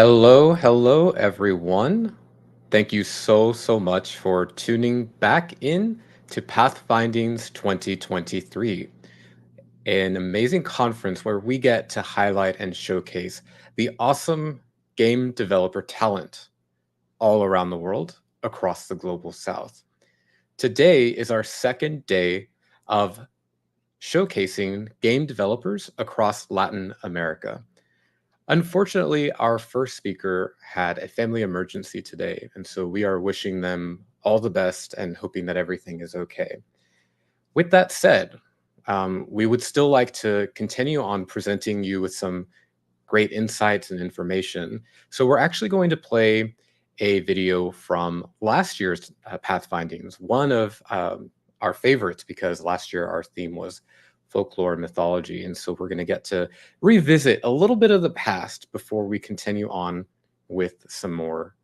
Hello, everyone. Thank you so much for tuning back in to Pathfindings 2023, an amazing conference where we get to highlight and showcase the awesome game developer talent all around the world across the global south. Today is our second day of showcasing game developers across Latin America. Unfortunately, our first speaker had a family emergency today, and so we are wishing them all the best and hoping that everything is okay. With that said, we would still like to continue on presenting you with some great insights and information. So we're actually going to play a video from last year's Pathfindings, one of our favorites because last year our theme was folklore and mythology. And so we're going to get to revisit a little bit of the past before we continue on with some more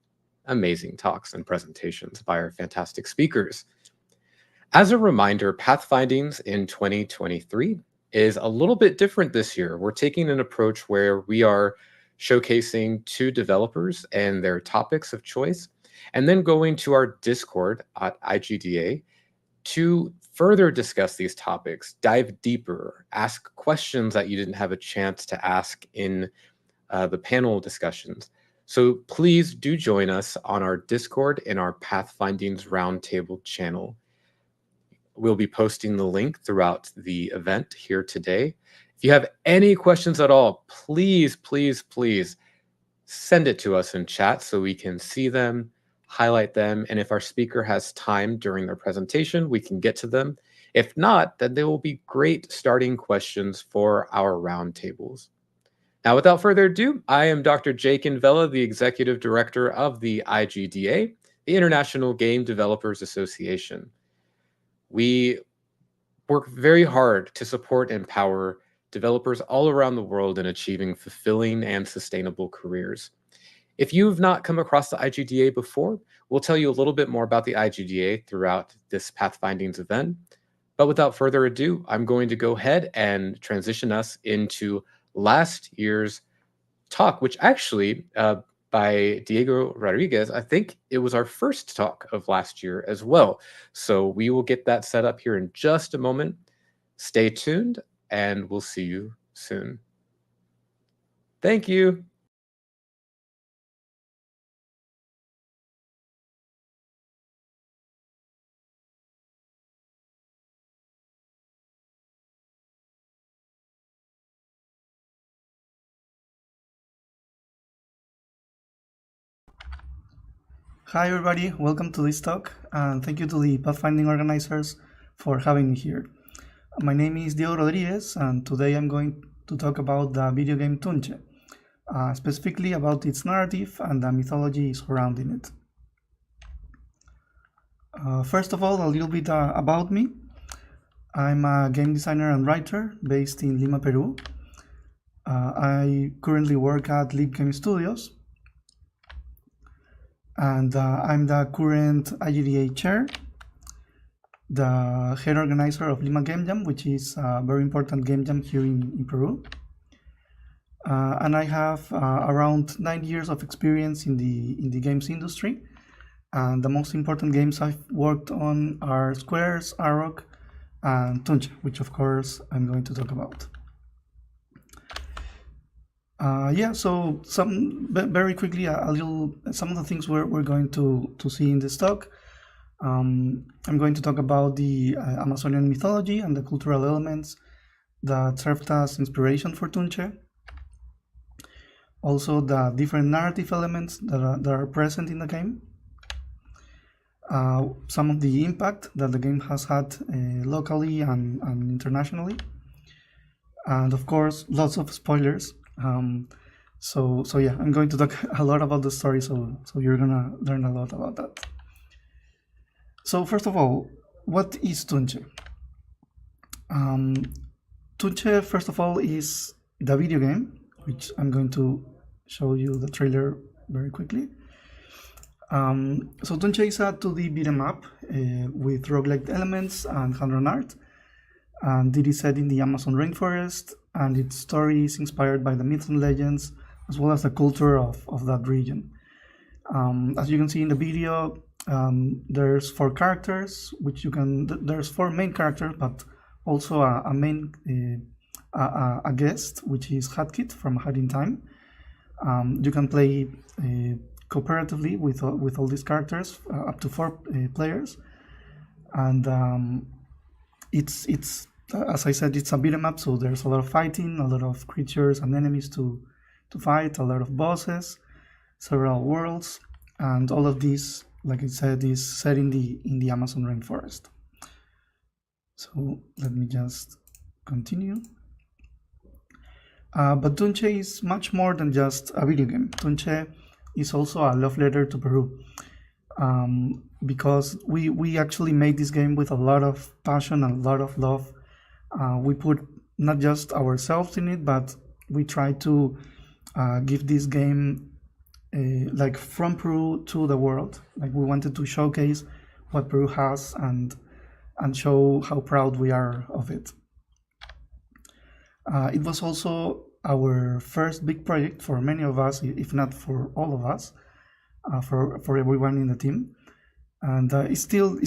amazing talks and presentations by our fantastic speakers. As a reminder, Pathfindings in 2023 is a little bit different this year. We're taking an approach where we are showcasing two developers and their topics of choice, and then going to our Discord at IGDA to further discuss these topics, dive deeper, ask questions that you didn't have a chance to ask in the panel discussions. So please do join us on our Discord in our Pathfindings Roundtable channel. We'll be posting the link throughout the event here today. If you have any questions at all, please send it to us in chat so we can see them, highlight them, and if our speaker has time during their presentation, we can get to them. If not, then they will be great starting questions for our roundtables. Now, without further ado, I am Dr. Jake Invella, the Executive Director of the IGDA, the International Game Developers Association. We work very hard to support and empower developers all around the world in achieving fulfilling and sustainable careers. If you've not come across the IGDA before, we'll tell you a little bit more about the IGDA throughout this Pathfindings event. But without further ado, I'm going to go ahead and transition us into last year's talk, which actually, by Diego Rodriguez, I think it was our first talk of last year as well. So we will get that set up here in just a moment. Stay tuned, and we'll see you soon. Thank you. Hi everybody, welcome to this talk, and thank you to the Pathfinding organizers for having me here. My name is Diego Rodriguez, and today I'm going to talk about the video game Tunche, specifically about its narrative and the mythology surrounding it. First of all, a little bit about me. I'm a game designer and writer based in Lima, Peru. I currently work at Leap Game Studios, and I'm the current IGDA chair, the head organizer of Lima Game Jam, which is a very important game jam here in Peru. And I have around 9 years of experience in the games industry. And the most important games I've worked on are Squares, Arrock, and Tunche, which of course I'm going to talk about. So very quickly, some of the things we're going to see in this talk. I'm going to talk about the Amazonian mythology and the cultural elements that served as inspiration for Tunche. Also, the different narrative elements that are present in the game. Some of the impact that the game has had locally and internationally. And of course, lots of spoilers. So yeah, I'm going to talk a lot about the story, so you're gonna learn a lot about that. So first of all, what is Tunche? Tunche, first of all, is the video game, which I'm going to show you the trailer very quickly. So Tunche is a 2D beat 'em up with roguelike elements and hand-drawn art, and it is set in the Amazon rainforest, and its story is inspired by the myths and legends as well as the culture of that region. As you can see in the video, there's 4 characters, which you can. There's 4 main characters, but also a main a guest, which is Hatkit from Hiding Time. You can play cooperatively with all these characters, up to 4 players, and it's as I said, it's a beat 'em up. So there's a lot of fighting, a lot of creatures and enemies to fight, a lot of bosses, several worlds, and all of this, like I said, is set in the Amazon rainforest. So let me just continue. But Tunche is much more than just a video game. Tunche is also a love letter to Peru, because we actually made this game with a lot of passion and a lot of love. We put not just ourselves in it, but we try to give this game like from Peru to the world. Like, we wanted to showcase what Peru has and show how proud we are of it. It was also our first big project for many of us, if not for all of us, for everyone in the team, and it's still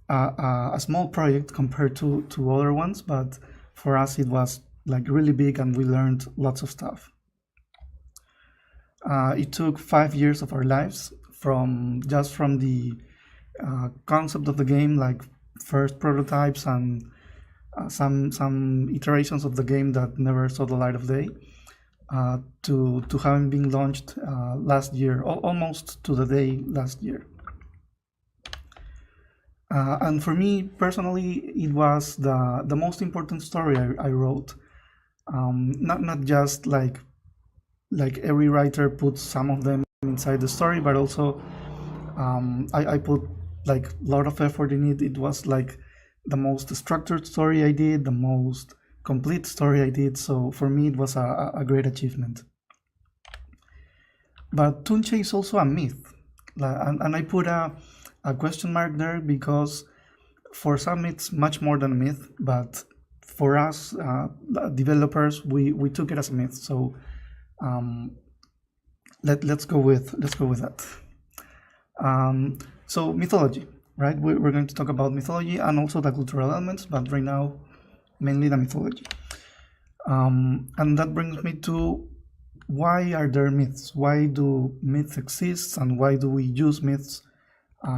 a small project compared to other ones, but for us it was like really big, and we learned lots of stuff. It took 5 years of our lives from the concept of the game, like first prototypes and some iterations of the game that never saw the light of day, to having been launched last year, almost to the day last year. And for me personally, it was the most important story I wrote. Not just like every writer puts some of them inside the story, but also I put like a lot of effort in it. It was like the most structured story I did, the most complete story I did. So for me, it was a great achievement. But Tunche is also a myth, and I put a question mark there, because for some it's much more than a myth, but for us developers, we took it as a myth. So let's go with that. So mythology, right? We're going to talk about mythology and also the cultural elements, but right now mainly the mythology. And that brings me to, why are there myths? Why do myths exist, and why do we use myths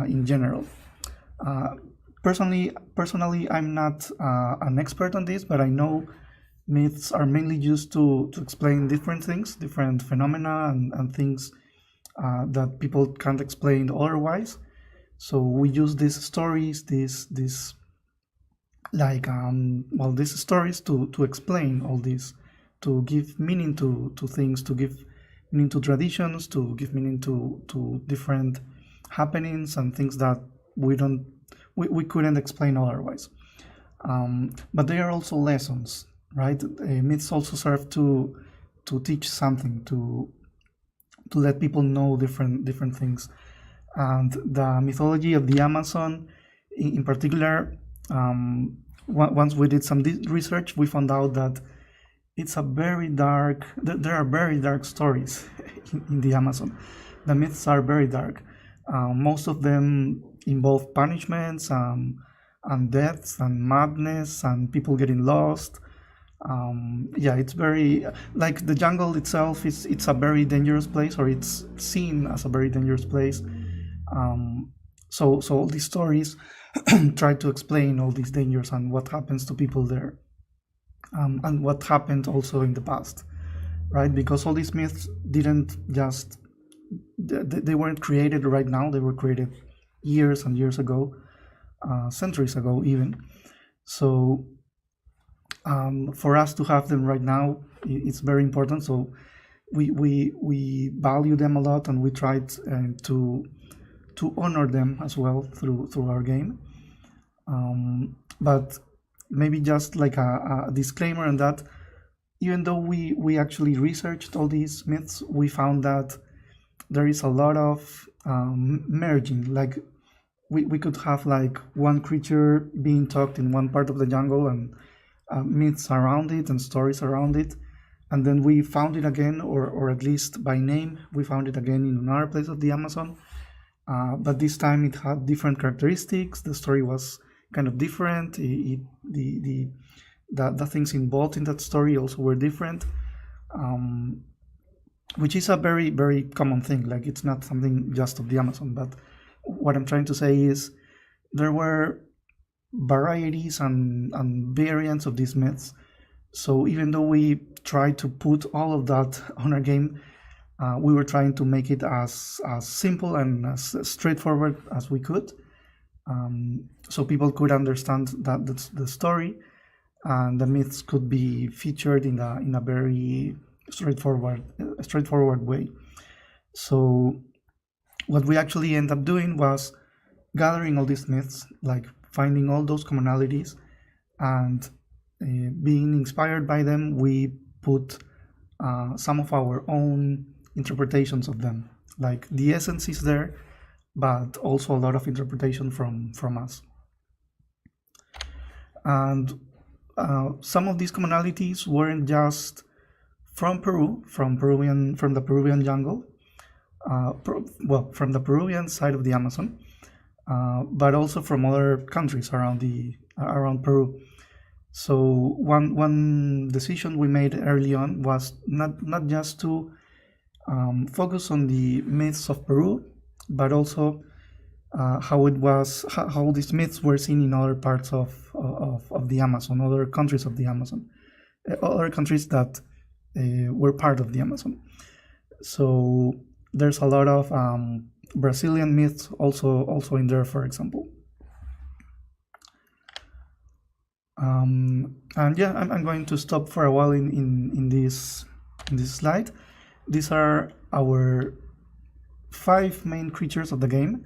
in general? Personally, I'm not an expert on this, but I know myths are mainly used to explain different things, different phenomena, and things that people can't explain otherwise. So we use these stories, these stories to explain all this, to give meaning to things, to give meaning to traditions, to give meaning to different happenings and things that we couldn't explain otherwise. But they are also lessons, right? Myths also serve to teach something, to let people know different things. And the mythology of the Amazon, in particular, once we did some research, we found out that it's a very dark. There are very dark stories in the Amazon. The myths are very dark. Most of them involve punishments, and deaths, and madness, and people getting lost. It's very, like, the jungle itself it's a very dangerous place, or it's seen as a very dangerous place. So all these stories try to explain all these dangers and what happens to people there, and what happened also in the past, right? Because all these myths didn't just, they weren't created right now. They were created years and years ago, centuries ago even. So for us to have them right now, it's very important. So we value them a lot, and we tried to honor them as well through our game. But maybe just like a disclaimer on that, even though we actually researched all these myths, we found that there is a lot of merging. Like, we could have like one creature being talked in one part of the jungle, and myths around it and stories around it, and then we found it again, or at least by name, we found it again in another place of the Amazon. But this time it had different characteristics. The story was kind of different. The things involved in that story also were different, which is a very, very common thing. Like, it's not something just of the Amazon. But what I'm trying to say is there were varieties and variants of these myths. So even though we tried to put all of that on our game, we were trying to make it as simple and as straightforward as we could, so people could understand that the story, and the myths could be featured in a very straightforward way. So what we actually end up doing was gathering all these myths, like finding all those commonalities, and being inspired by them, we put some of our own interpretations of them. Like, the essence is there, but also a lot of interpretation from us. And some of these commonalities weren't just from Peru, from the Peruvian jungle, from the Peruvian side of the Amazon, but also from other countries around Peru. So one decision we made early on was not just to focus on the myths of Peru, but also how these myths were seen in other parts of the Amazon, other countries of the Amazon, other countries that were part of the Amazon. So there's a lot of Brazilian myths also in there, for example. And yeah, I'm going to stop for a while in this slide. These are our 5 main creatures of the game,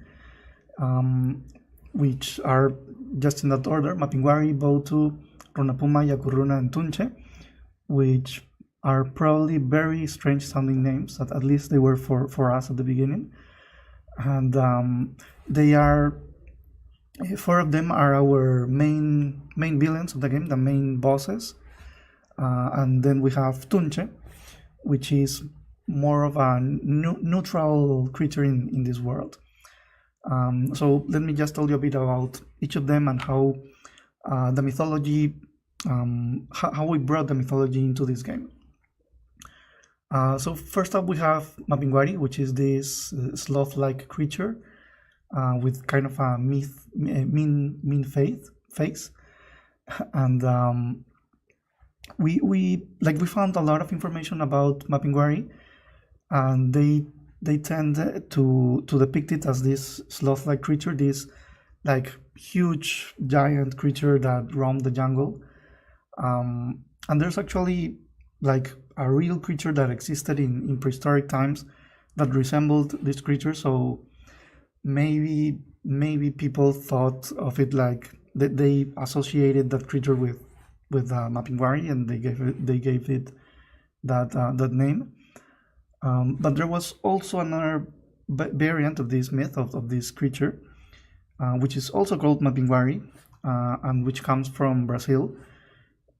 which are just in that order: Mapinguari, Botu, Runapuma, Yakuruna, and Tunche, which are probably very strange sounding names, at least they were for us at the beginning. And they are 4 of them are our main villains of the game, the main bosses. And then we have Tunche, which is more of a neutral creature in this world. So let me just tell you a bit about each of them and how the mythology, how we brought the mythology into this game. So first up we have Mapinguari, which is this sloth-like creature with kind of a mean face. And we found a lot of information about Mapinguari, and they tend to depict it as this sloth-like creature, this like huge giant creature that roamed the jungle. And there's actually like a real creature that existed in prehistoric times that resembled this creature. So maybe people thought of it like they associated that creature with Mapinguari, and they gave it that name. But there was also another variant of this myth of this creature, which is also called Mapinguari, and which comes from Brazil,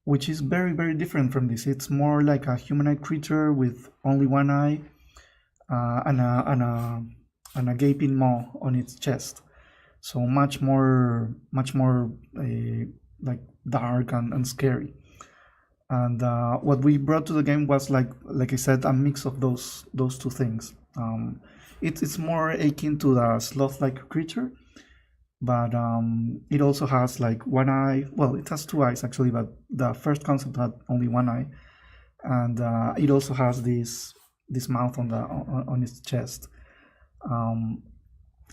which is very, very different from this. It's more like a humanoid creature with only one eye, and a gaping maw on its chest. So much more like dark and scary. And what we brought to the game was like I said, a mix of those 2 things. It's more akin to the sloth-like creature, but it also has like one eye. Well, it has 2 eyes actually, but the first concept had only one eye, and it also has this mouth on its chest.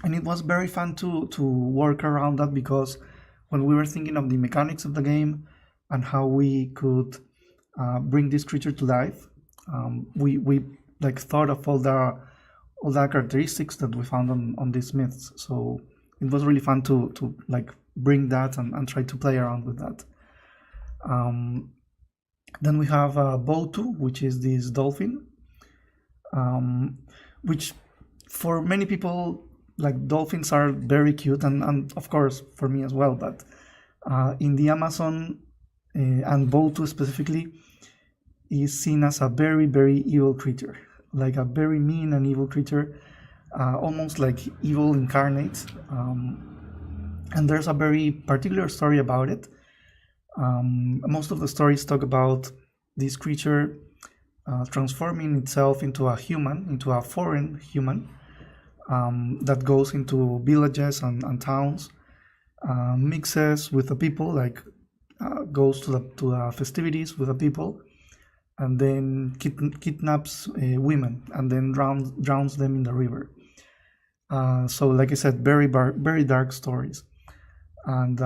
And it was very fun to work around that, because when we were thinking of the mechanics of the game and how we could bring this creature to life, we like thought of all the characteristics that we found on these myths. So it was really fun to like bring that and try to play around with that. Then we have Botu, which is this dolphin, which for many people, like, dolphins are very cute, and of course for me as well. But in the Amazon, and Botu specifically, is seen as a very, very evil creature, like a very mean and evil creature, almost like evil incarnate. And there's a very particular story about it. Most of the stories talk about this creature transforming itself into a human, into a foreign human, that goes into villages and towns, mixes with the people, like goes to the festivities with the people, and then kidnaps women and then drowns them in the river. So, like I said, very dark stories, and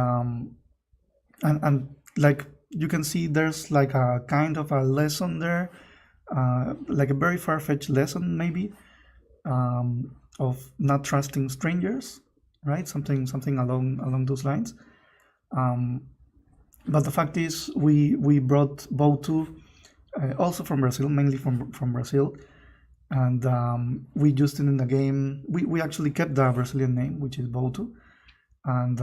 like you can see, there's like a kind of a lesson there, like a very far-fetched lesson maybe, of not trusting strangers, right? Something along those lines. But the fact is, we brought Botu, also from Brazil, mainly from Brazil, and we used it in the game. We actually kept the Brazilian name, which is Botu, and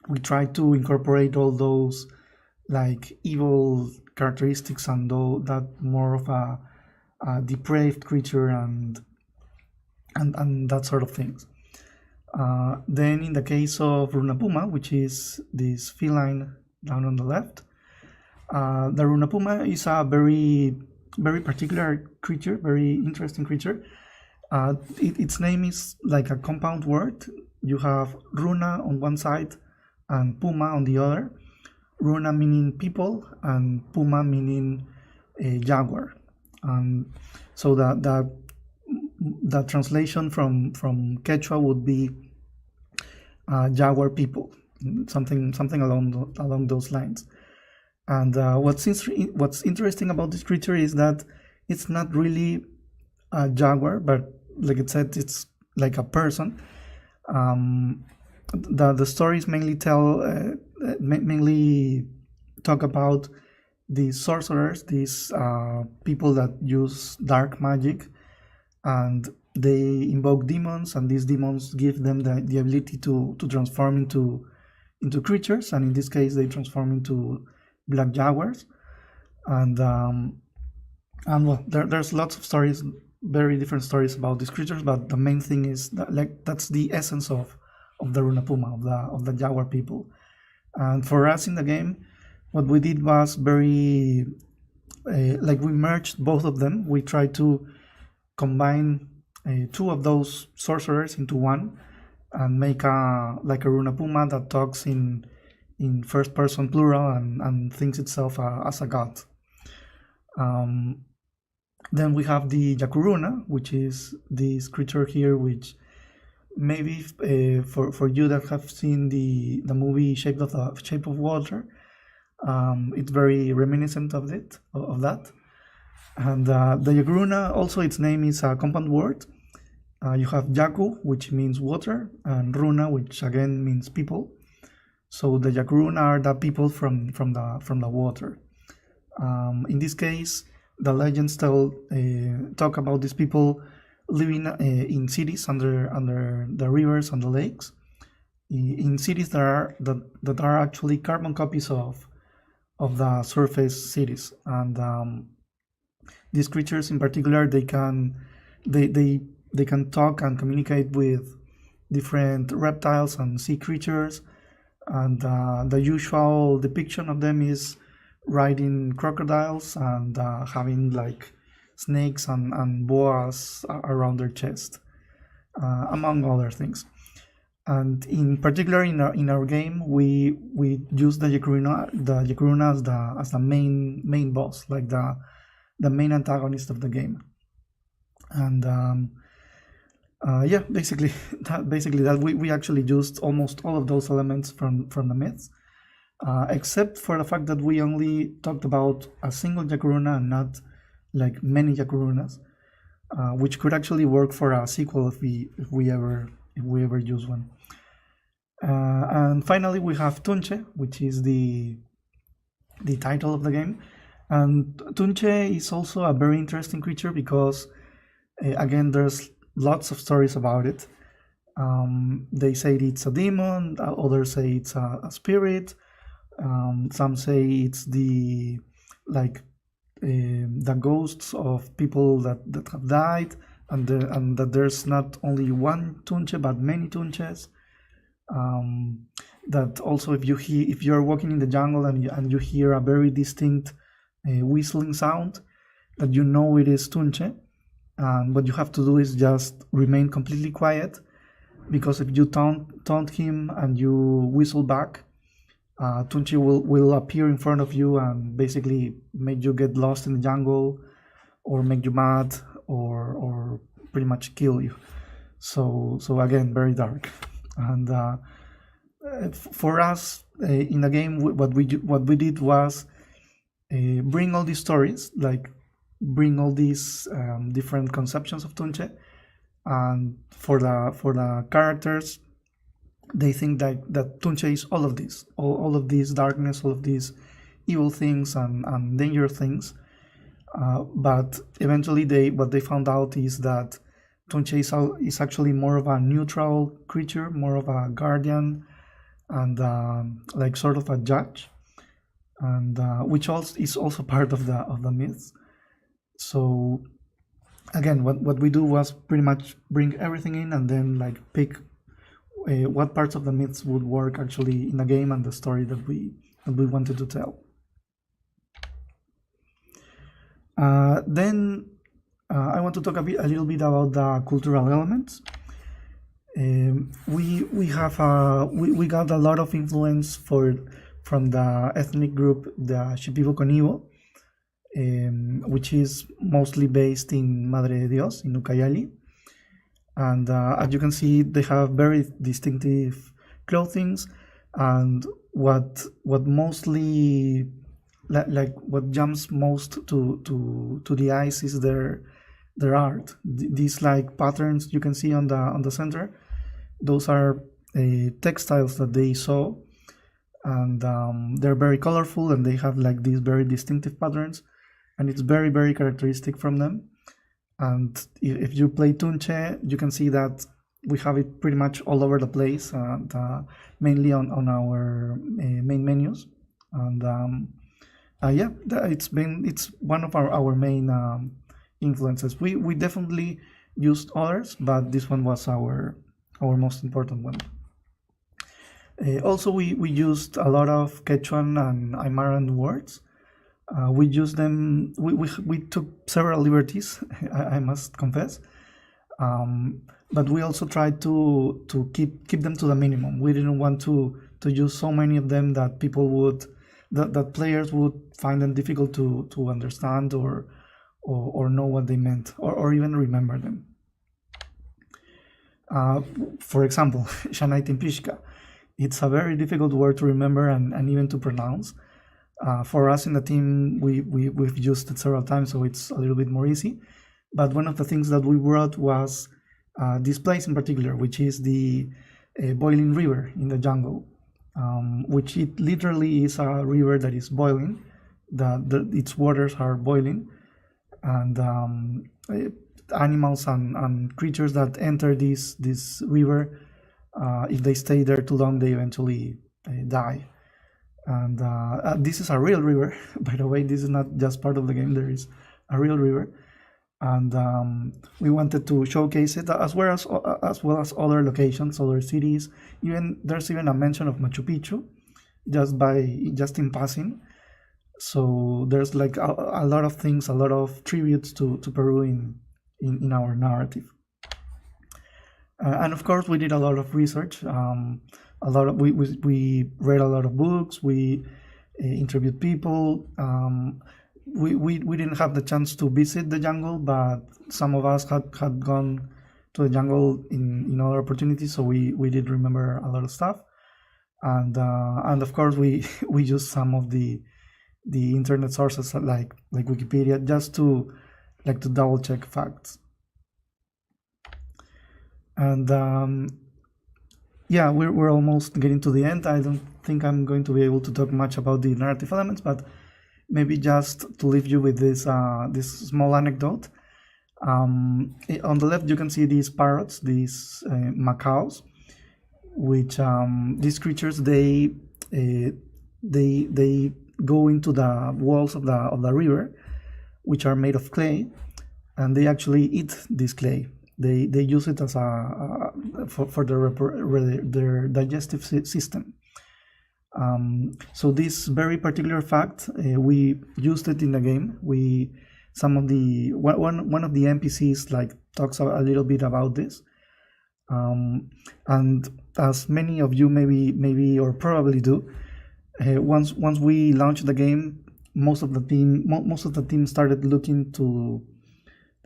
we tried to incorporate all those like evil characteristics and that more of a depraved creature and that sort of things. Then in the case of Runapuma, which is this feline down on the left, the Runapuma is a very particular creature, very interesting creature. Its name is like a compound word. You have Runa on one side and Puma on the other. Runa meaning people and Puma meaning a jaguar. So the translation from Quechua would be jaguar people, something along those lines. And what's interesting about this creature is that it's not really a jaguar, but like it said, it's like a person. The stories mainly talk about these sorcerers, these people that use dark magic, and they invoke demons, and these demons give them the ability to transform into creatures, and in this case they transform into black jaguars. And well, there's lots of stories, very different stories about these creatures, but the main thing is that, like, that's the essence of the Runapuma, of the jaguar people. And for us in the game, what we did was very like we merged both of them. We tried to combine two of those sorcerers into one and make a Runapuma that talks in first person plural and thinks itself as a god. Then we have the Yakuruna, which is this creature here, which maybe for you that have seen the movie Shape of Water, it's very reminiscent of that. And the Yakuruna, also its name is a compound word. You have Yaku, which means water, and Runa, which again means people. So the Yakuruna are the people from the water. In this case, the legends talk about these people living in cities under the rivers and the lakes, in cities that are actually carbon copies of the surface cities. And these creatures in particular, they can talk and communicate with different reptiles and sea creatures, and the usual depiction of them is riding crocodiles and having like snakes and boas around their chest, among other things. And in particular, in our game, we use the Yakuruna as the main boss, like the main antagonist of the game. And yeah, basically that we actually used almost all of those elements from the myths, except for the fact that we only talked about a single Yakuruna and not like many Yakurunas, which could actually work for a sequel if we ever use one. And finally, we have Tunche, which is the title of the game. And Tunche is also a very interesting creature because, again, there's lots of stories about it. They say it's a demon, others say it's a spirit. Some say it's the the ghosts of people that have died, and that there's not only one Tunche but many Tunches. That also, if you're walking in the jungle and you hear a very distinct whistling sound, that you know it is Tunche, and what you have to do is just remain completely quiet, because if you taunt him and you whistle back, Tunchi will appear in front of you and basically make you get lost in the jungle, or make you mad, or pretty much kill you. So again, very dark. And for us in the game, what we did was bring all these stories, like bring all these different conceptions of Tunche, and for the characters, they think that Tunche is all of this, all of this darkness, all of these evil things and danger things. But eventually, what they found out is that Tunche is actually more of a neutral creature, more of a guardian, and like sort of a judge, and which also is also part of the myths. So again, what we do was pretty much bring everything in, and then like pick what parts of the myths would work actually in the game and the story that we wanted to tell. Then I want to talk a little bit about the cultural elements. We got a lot of influence from the ethnic group, the Shipibo Conibo, which is mostly based in Madre de Dios in Ucayali. And as you can see, they have very distinctive clothings, and what mostly like what jumps most to the eyes is their art. These like patterns you can see on the center, those are textiles that they sew, and they're very colorful, and they have like these very distinctive patterns, and it's very, very characteristic from them. And if you play Tunche, you can see that we have it pretty much all over the place, and mainly on our main menus. And yeah, it's one of our main influences. We definitely used others, but this one was our most important one. Also, we used a lot of Quechuan and Aymaran words. We used them. We took several liberties, I must confess, but we also tried to keep them to the minimum. We didn't want to use so many of them that that players would find them difficult to understand or know what they meant, or even remember them. For example, Shanaitin it's a very difficult word to remember and even to pronounce. For us in the team, we've used it several times, so it's a little bit more easy. But one of the things that we brought was this place in particular, which is the boiling river in the jungle, which it literally is a river that is boiling. Its waters are boiling, and animals and creatures that enter this river, if they stay there too long, they eventually die. And this is a real river, by the way. This is not just part of the game. There is a real river, and we wanted to showcase it as well as other locations, other cities. There's even a mention of Machu Picchu, just in passing. So there's like a lot of things, a lot of tributes to Peru in our narrative. And of course, we did a lot of research. We read a lot of books. We interviewed people. We didn't have the chance to visit the jungle, but some of us had gone to the jungle in other opportunities, so we did remember a lot of stuff. And of course, we used some of the internet sources like Wikipedia, just to double check facts. And yeah, we're almost getting to the end. I don't think I'm going to be able to talk much about the narrative elements, but maybe just to leave you with this small anecdote. On the left, you can see these parrots, these macaws, which these creatures they go into the walls of the river, which are made of clay, and they actually eat this clay. They use it as for their digestive system. So this very particular fact, we used it in the game. We some of the one of the NPCs like talks a little bit about this, and as many of you maybe or probably do, once we launched the game, most of the team started looking to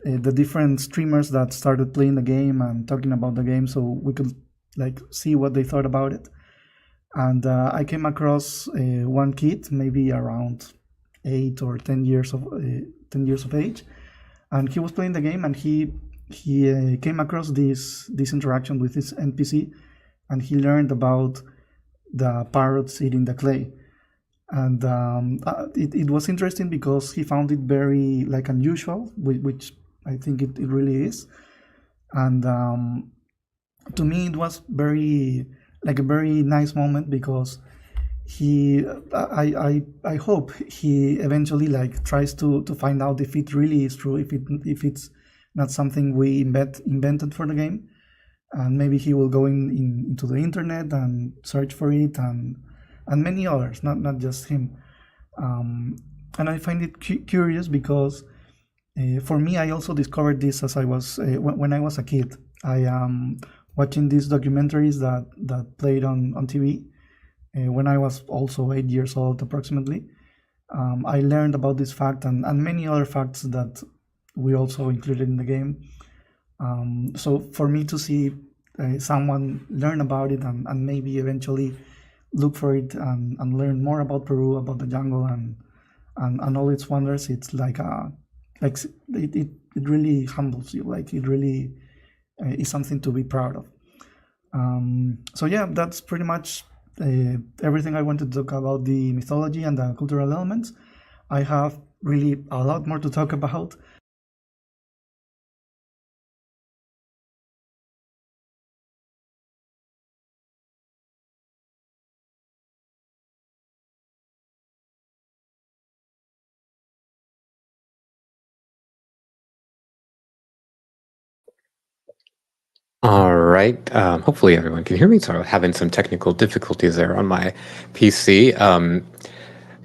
the different streamers that started playing the game and talking about the game, so we could like see what they thought about it. And I came across one kid, maybe around 8 or 10 years of 10 years of age, and he was playing the game, and he came across this interaction with this NPC, and he learned about the parrots eating the clay. And it was interesting because he found it very like unusual, which I think it really is. And to me, it was very like a very nice moment because I hope he eventually like tries to find out if it really is true, if it's not something we invented for the game, and maybe he will go into the internet and search for it, and many others, not just him. And I find it curious because for me, I also discovered this as I was when I was a kid. I watching these documentaries that played on TV when I was also 8 years old approximately. I learned about this fact and many other facts that we also included in the game. So for me to see someone learn about it and maybe eventually look for it and learn more about Peru, about the jungle and all its wonders, it's like it really humbles you. Like it really is something to be proud of. So yeah, that's pretty much everything I wanted to talk about the mythology and the cultural elements. I have really a lot more to talk about. All right. Hopefully everyone can hear me. Sorry, having some technical difficulties there on my PC.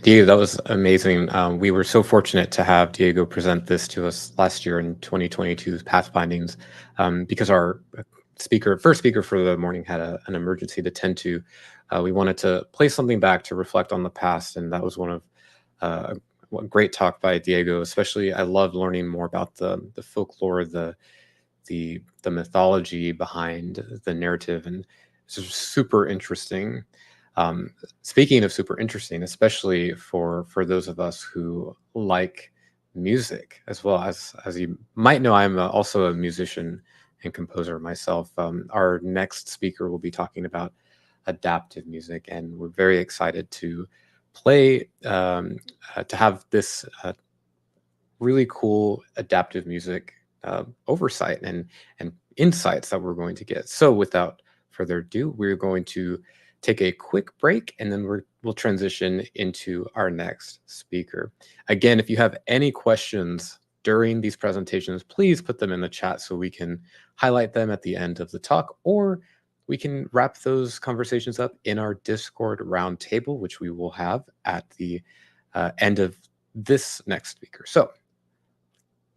Diego, that was amazing. We were so fortunate to have Diego present this to us last year in 2022's Pathfindings, because our first speaker for the morning had an emergency to tend to. We wanted to play something back to reflect on the past, and that was one of a great talk by Diego. Especially, I love learning more about the folklore, the mythology behind the narrative, and it's just super interesting. Speaking of super interesting, especially for those of us who like music as well, as you might know, I'm also a musician and composer myself. Our next speaker will be talking about adaptive music, and we're very excited to play to have this really cool adaptive music oversight and insights that we're going to get. So without further ado, we're going to take a quick break, and then we'll transition into our next speaker. Again, if you have any questions during these presentations, please put them in the chat so we can highlight them at the end of the talk, or we can wrap those conversations up in our Discord roundtable, which we will have at the end of this next speaker. So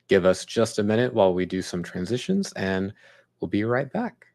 give us just a minute while we do some transitions, and we'll be right back.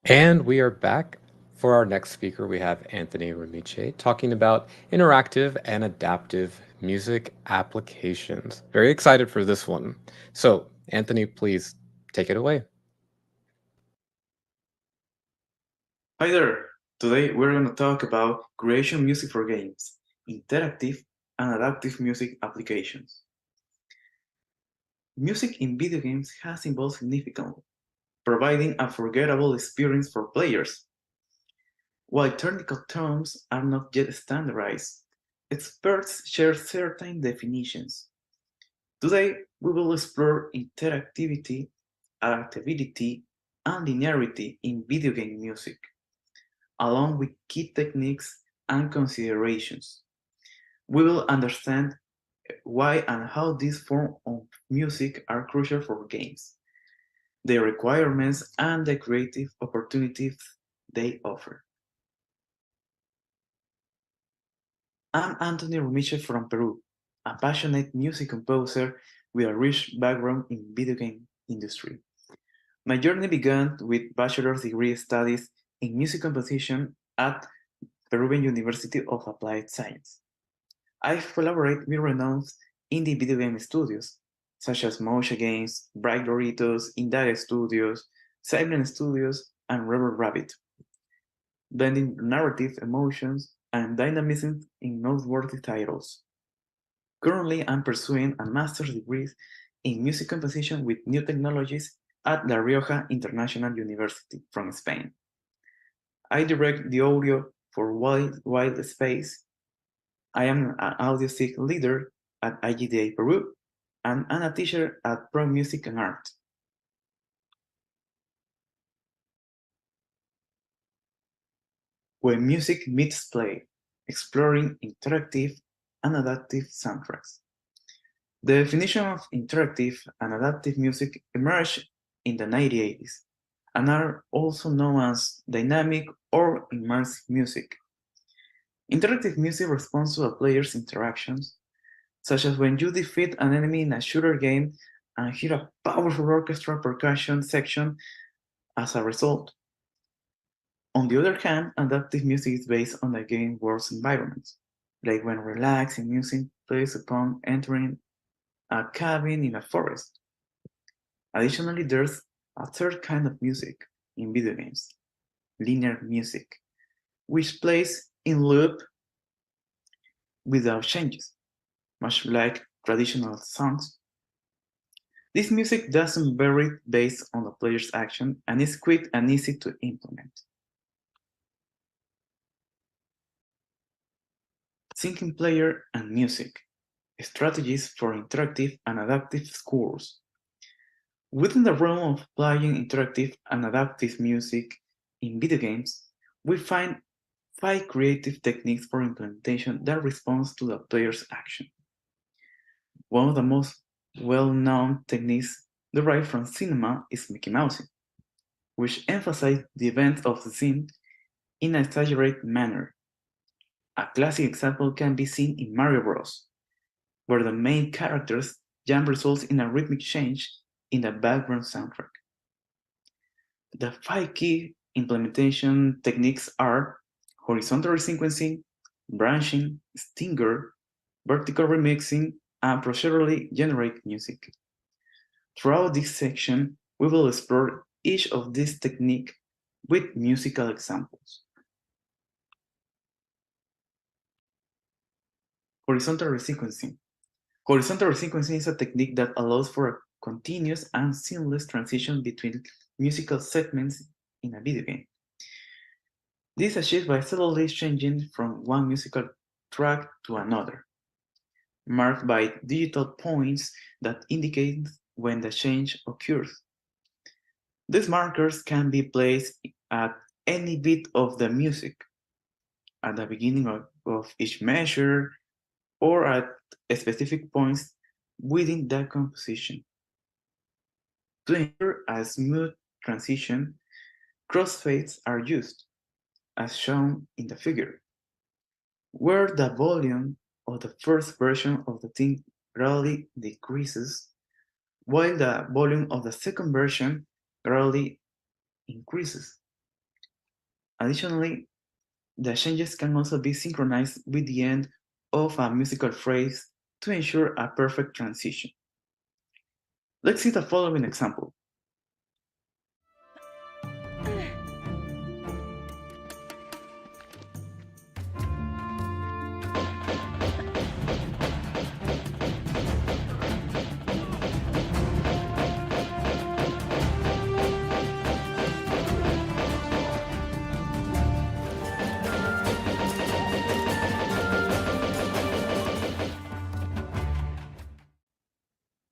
And we are back. For our next speaker, we have Anthony Remiche talking about interactive and adaptive music applications. Very excited for this one. So, Anthony, please take it away. Hi there! Today we're going to talk about creation music for games, interactive and adaptive music applications. Music in video games has evolved significantly, providing a forgettable experience for players. While technical terms are not yet standardized, experts share certain definitions. Today we will explore interactivity, adaptability, and linearity in video game music, along with key techniques and considerations. We will understand why and how these forms of music are crucial for games, their requirements, and the creative opportunities they offer. I'm Anthony Romiche from Peru, a passionate music composer with a rich background in video game industry. My journey began with bachelor's degree studies in music composition at Peruvian University of Applied Science. I've collaborated with renowned indie video game studios, such as Mocha Games, Bright Doritos, Indare Studios, Silent Studios, and Rebel Rabbit, blending narrative emotions and dynamism in noteworthy titles. Currently, I'm pursuing a master's degree in music composition with new technologies at La Rioja International University from Spain. I direct the audio for Wild Space. I am an audio SIG leader at IGDA Peru and a teacher at Pro Music and Art. When music meets play, exploring interactive and adaptive soundtracks. The definition of interactive and adaptive music emerged in the 1980s and are also known as dynamic or immersive music. Interactive music responds to a player's interactions, such as when you defeat an enemy in a shooter game and hear a powerful orchestra percussion section as a result. On the other hand, adaptive music is based on the game world's environments, like when relaxing music plays upon entering a cabin in a forest. Additionally, there's a third kind of music in video games, linear music, which plays in loop without changes, much like traditional songs. This music doesn't vary based on the player's action and is quick and easy to implement. Syncing player and music, strategies for interactive and adaptive scores. Within the realm of playing interactive and adaptive music in video games, we find 5 creative techniques for implementation that responds to the player's action. One of the most well-known techniques derived from cinema is Mickey Mousing, which emphasizes the events of the scene in an exaggerated manner. A classic example can be seen in Mario Bros., where the main character's jump results in a rhythmic change in the background soundtrack. The 5 key implementation techniques are horizontal resequencing, branching, stinger, vertical remixing, and procedurally generate music. Throughout this section, we will explore each of these techniques with musical examples. Horizontal resequencing. Horizontal resequencing is a technique that allows for a continuous and seamless transition between musical segments in a video game. This is achieved by subtly changing from one musical track to another, marked by digital points that indicate when the change occurs. These markers can be placed at any bit of the music, at the beginning of each measure, or at specific points within the composition. To ensure a smooth transition, crossfades are used, as shown in the figure, where the volume of the first version of the thing gradually decreases, while the volume of the second version gradually increases. Additionally, the changes can also be synchronized with the end of a musical phrase to ensure a perfect transition. Let's see the following example.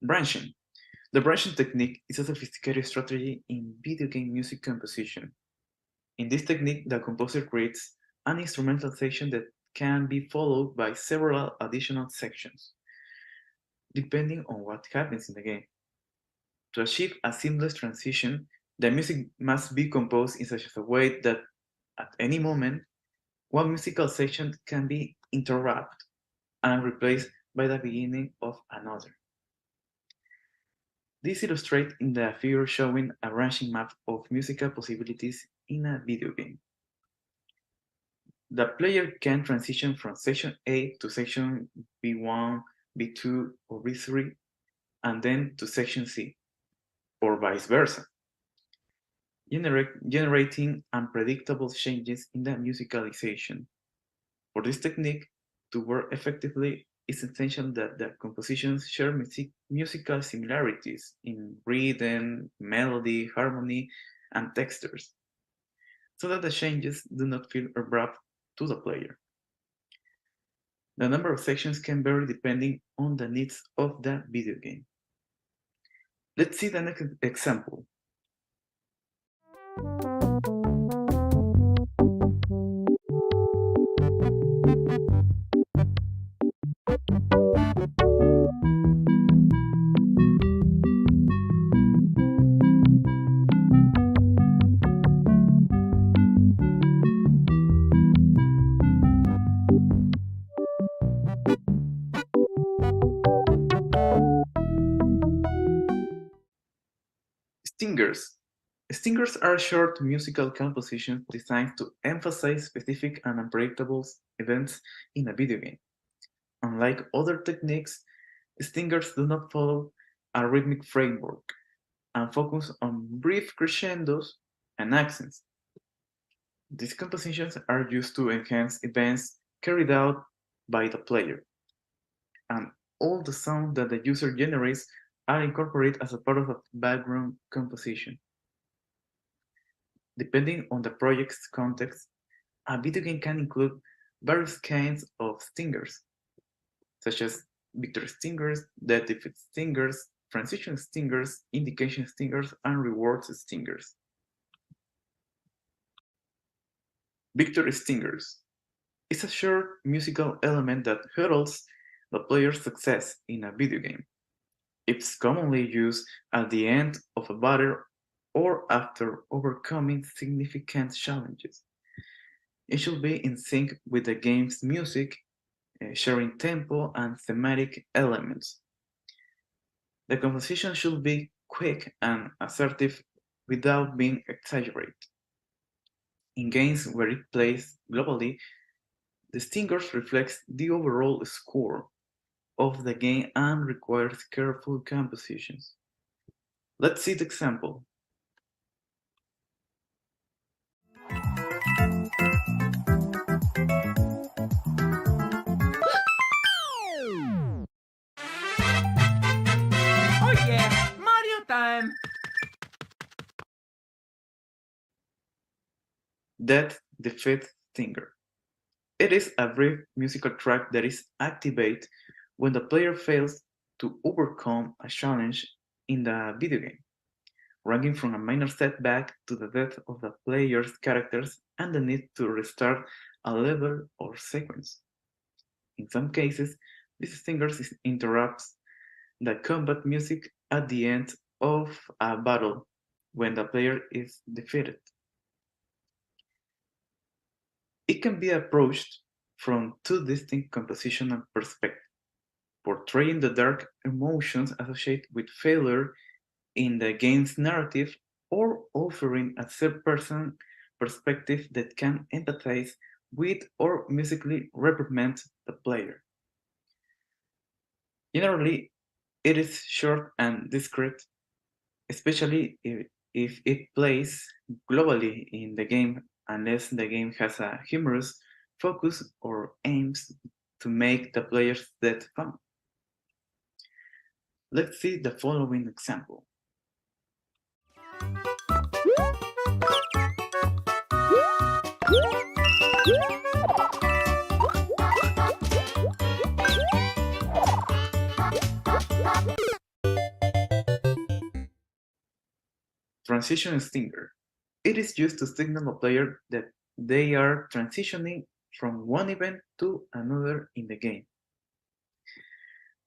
Branching. The branching technique is a sophisticated strategy in video game music composition. In this technique, the composer creates an instrumental section that can be followed by several additional sections, depending on what happens in the game. To achieve a seamless transition, the music must be composed in such a way that at any moment, one musical section can be interrupted and replaced by the beginning of another. This illustrates in the figure showing a branching map of musical possibilities in a video game. The player can transition from section A to section B1, B2, or B3, and then to section C, or vice versa, generating unpredictable changes in the musicalization. For this technique to work effectively, it's essential that the compositions share musical similarities in rhythm, melody, harmony, and textures, so that the changes do not feel abrupt to the player. The number of sections can vary depending on the needs of the video game. Let's see the next example. Stingers. Stingers are short musical compositions designed to emphasize specific and unpredictable events in a video game. Unlike other techniques, stingers do not follow a rhythmic framework and focus on brief crescendos and accents. These compositions are used to enhance events carried out by the player, and all the sound that the user generates are incorporated as a part of a background composition. Depending on the project's context, a video game can include various kinds of stingers, such as victory stingers, death defeat stingers, transition stingers, indication stingers, and rewards stingers. Victory stingers is a short musical element that heralds the player's success in a video game. It's commonly used at the end of a battle or after overcoming significant challenges. It should be in sync with the game's music, sharing tempo and thematic elements. The composition should be quick and assertive without being exaggerated. In games where it plays globally, the stingers reflects the overall score of the game and requires careful compositions. Let's see the example. Oh yeah, Mario time! Death Defeat Stinger. It is a brief musical track that is activated when the player fails to overcome a challenge in the video game, ranging from a minor setback to the death of the player's characters and the need to restart a level or sequence. In some cases, this stinger interrupts the combat music at the end of a battle when the player is defeated. It can be approached from two distinct compositional perspectives, portraying the dark emotions associated with failure in the game's narrative or offering a third-person perspective that can empathize with or musically represent the player. Generally, it is short and discreet, especially if it plays globally in the game, unless the game has a humorous focus or aims to make the players that fun. Let's see the following example. Transition stinger. It is used to signal a player that they are transitioning from one event to another in the game,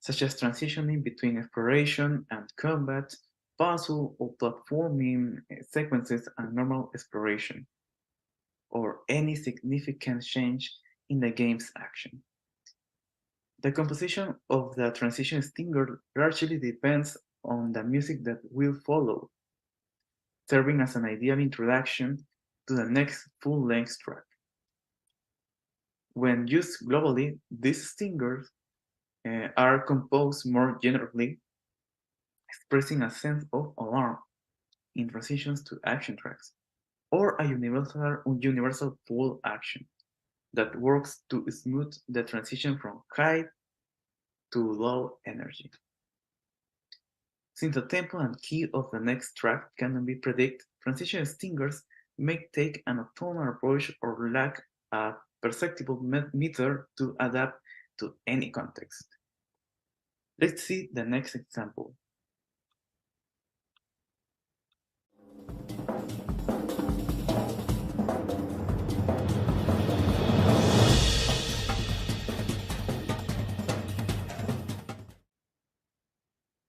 such as transitioning between exploration and combat, puzzle or platforming sequences and normal exploration, or any significant change in the game's action. The composition of the transition stinger largely depends on the music that will follow, serving as an ideal introduction to the next full-length track. When used globally, these stingers are composed more generally, expressing a sense of alarm in transitions to action tracks, or a universal full action that works to smooth the transition from high to low energy. Since the tempo and key of the next track cannot be predicted, transition stingers may take an autumnal approach or lack a perceptible meter to adapt to any context. Let's see the next example.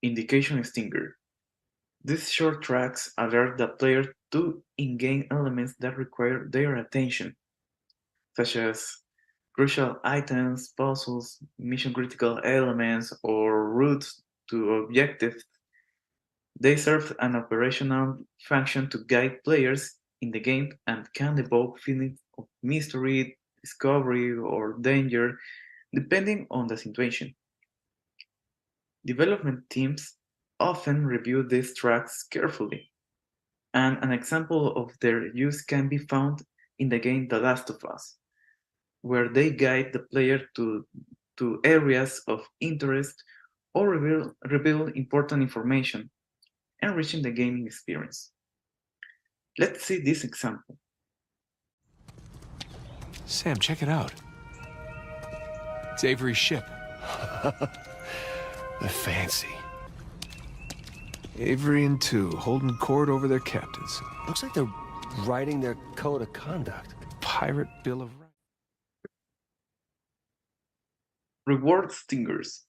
Indication stinger. These short tracks alert the player to in-game elements that require their attention, such as crucial items, puzzles, mission-critical elements, or routes to objectives. They serve an operational function to guide players in the game and can evoke feelings of mystery, discovery, or danger, depending on the situation. Development teams often review these tracks carefully, and an example of their use can be found in the game The Last of Us, where they guide the player to areas of interest or reveal important information, enriching the gaming experience. Let's see this example. Sam, check it out. It's Avery's ship. The fancy. Avery and two holding court over their captains. Looks like they're writing their code of conduct. Pirate Bill of Rights. Reward stingers.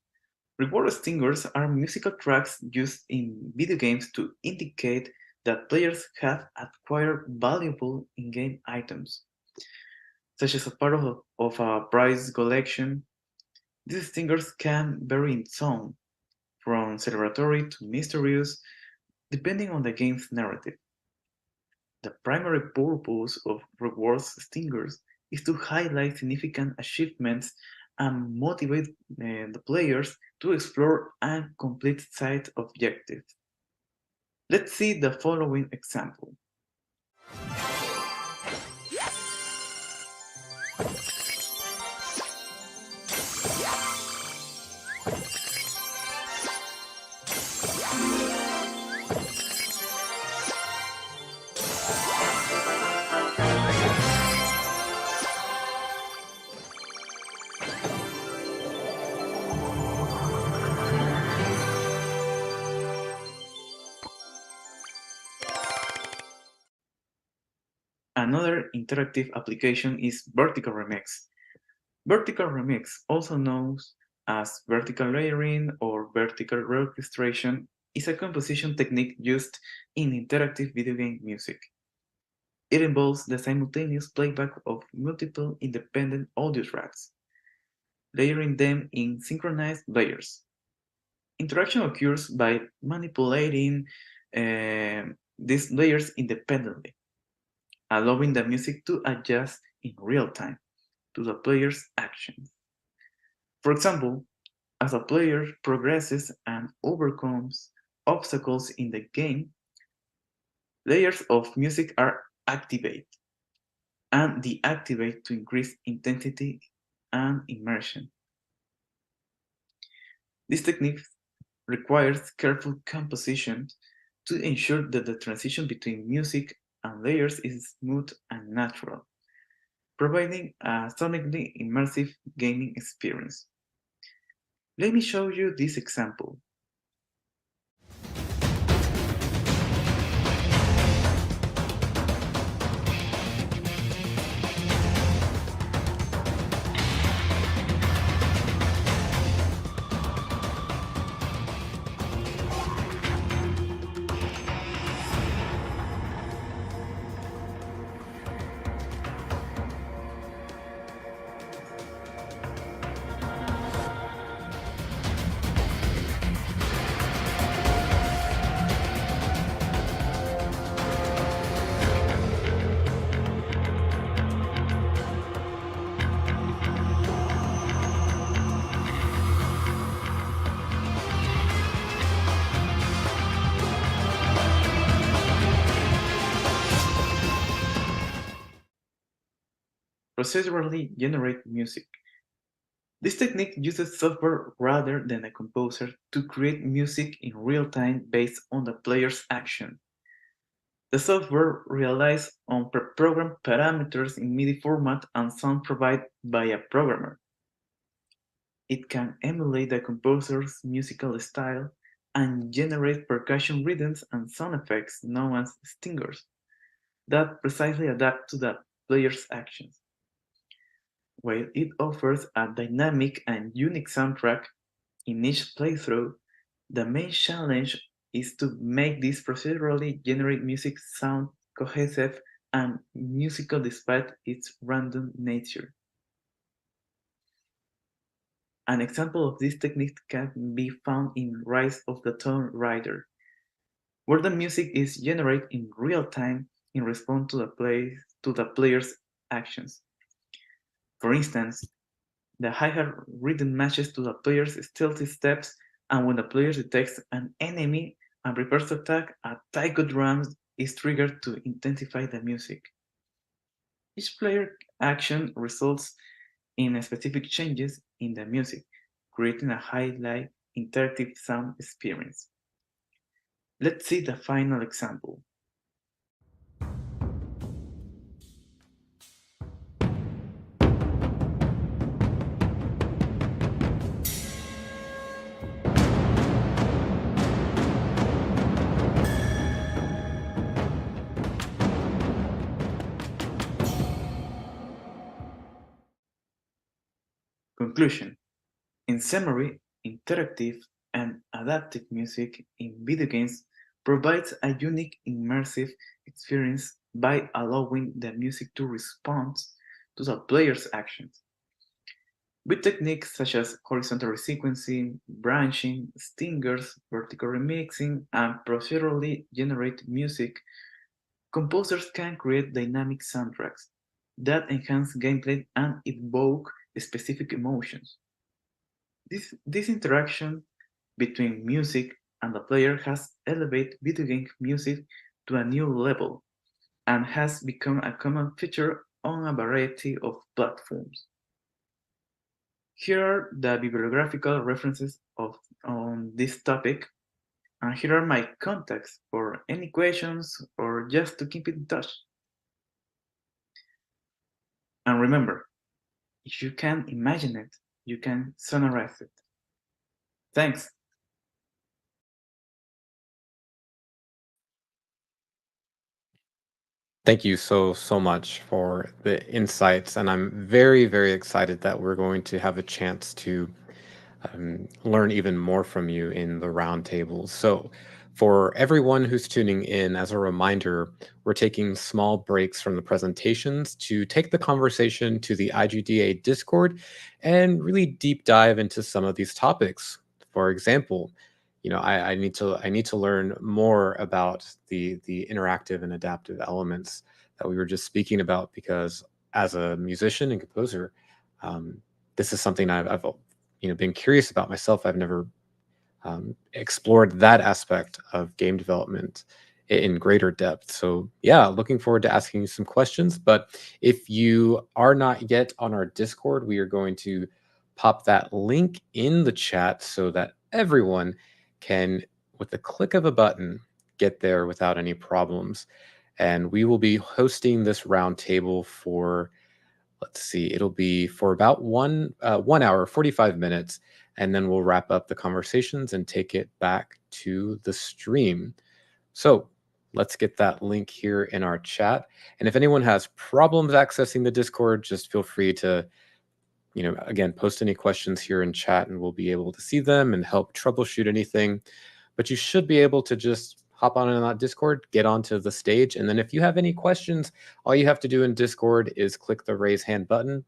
Reward stingers are musical tracks used in video games to indicate that players have acquired valuable in-game items, such as a part of a prize collection. These stingers can vary in tone, from celebratory to mysterious, depending on the game's narrative. The primary purpose of rewards stingers is to highlight significant achievements and motivate the players to explore and complete side objectives. Let's see the following example. Another interactive application is vertical remix. Vertical remix, also known as vertical layering or vertical reorchestration, is a composition technique used in interactive video game music. It involves the simultaneous playback of multiple independent audio tracks, layering them in synchronized layers. Interaction occurs by manipulating these layers independently. allowing the music to adjust in real time to the player's actions. For example, as a player progresses and overcomes obstacles in the game, layers of music are activated and deactivated to increase intensity and immersion. This technique requires careful composition to ensure that the transition between music and layers is smooth and natural, providing a sonically immersive gaming experience. Let me show you this example. Procedurally generate music. This technique uses software rather than a composer to create music in real time based on the player's action. The software relies on pre-programmed parameters in MIDI format and sound provided by a programmer. It can emulate the composer's musical style and generate percussion rhythms and sound effects known as stingers that precisely adapt to the player's actions. While it offers a dynamic and unique soundtrack in each playthrough, the main challenge is to make this procedurally generated music sound cohesive and musical despite its random nature. An example of this technique can be found in Rise of the Tomb Raider, where the music is generated in real time in response to the player's actions. For instance, the hi-hat rhythm matches to the player's stealthy steps, and when the player detects an enemy and prepares to attack, a taiko drum is triggered to intensify the music. Each player action results in specific changes in the music, creating a highly interactive sound experience. Let's see the final example. Conclusion. In summary, interactive and adaptive music in video games provides a unique immersive experience by allowing the music to respond to the player's actions. With techniques such as horizontal resequencing, branching, stingers, vertical remixing, and procedurally generated music, composers can create dynamic soundtracks that enhance gameplay and evoke specific emotions. This interaction between music and the player has elevated video game music to a new level and has become a common feature on a variety of platforms. Here are the bibliographical references on this topic, and here are my contacts for any questions or just to keep in touch. And remember, if you can imagine it, you can sonorize it. Thanks. Thank you so much for the insights, and I'm very excited that we're going to have a chance to learn even more from you in the roundtables. So, for everyone who's tuning in, as a reminder, we're taking small breaks from the presentations to take the conversation to the IGDA Discord and really deep dive into some of these topics. For example, I need to learn more about the interactive and adaptive elements that we were just speaking about, because as a musician and composer, um, this is something I've been curious about myself. I've never explored that aspect of game development in greater depth. So, yeah, looking forward to asking you some questions. But if you are not yet on our Discord, we are going to pop that link in the chat so that everyone can, with the click of a button, get there without any problems. And we will be hosting this roundtable for, let's see, it'll be for about 1 hour, 45 minutes, and then we'll wrap up the conversations and take it back to the stream. So let's get that link here in our chat. And if anyone has problems accessing the Discord, just feel free to, again, post any questions here in chat and we'll be able to see them and help troubleshoot anything. But you should be able to just hop on in that Discord, get onto the stage. And then if you have any questions, all you have to do in Discord is click the raise hand button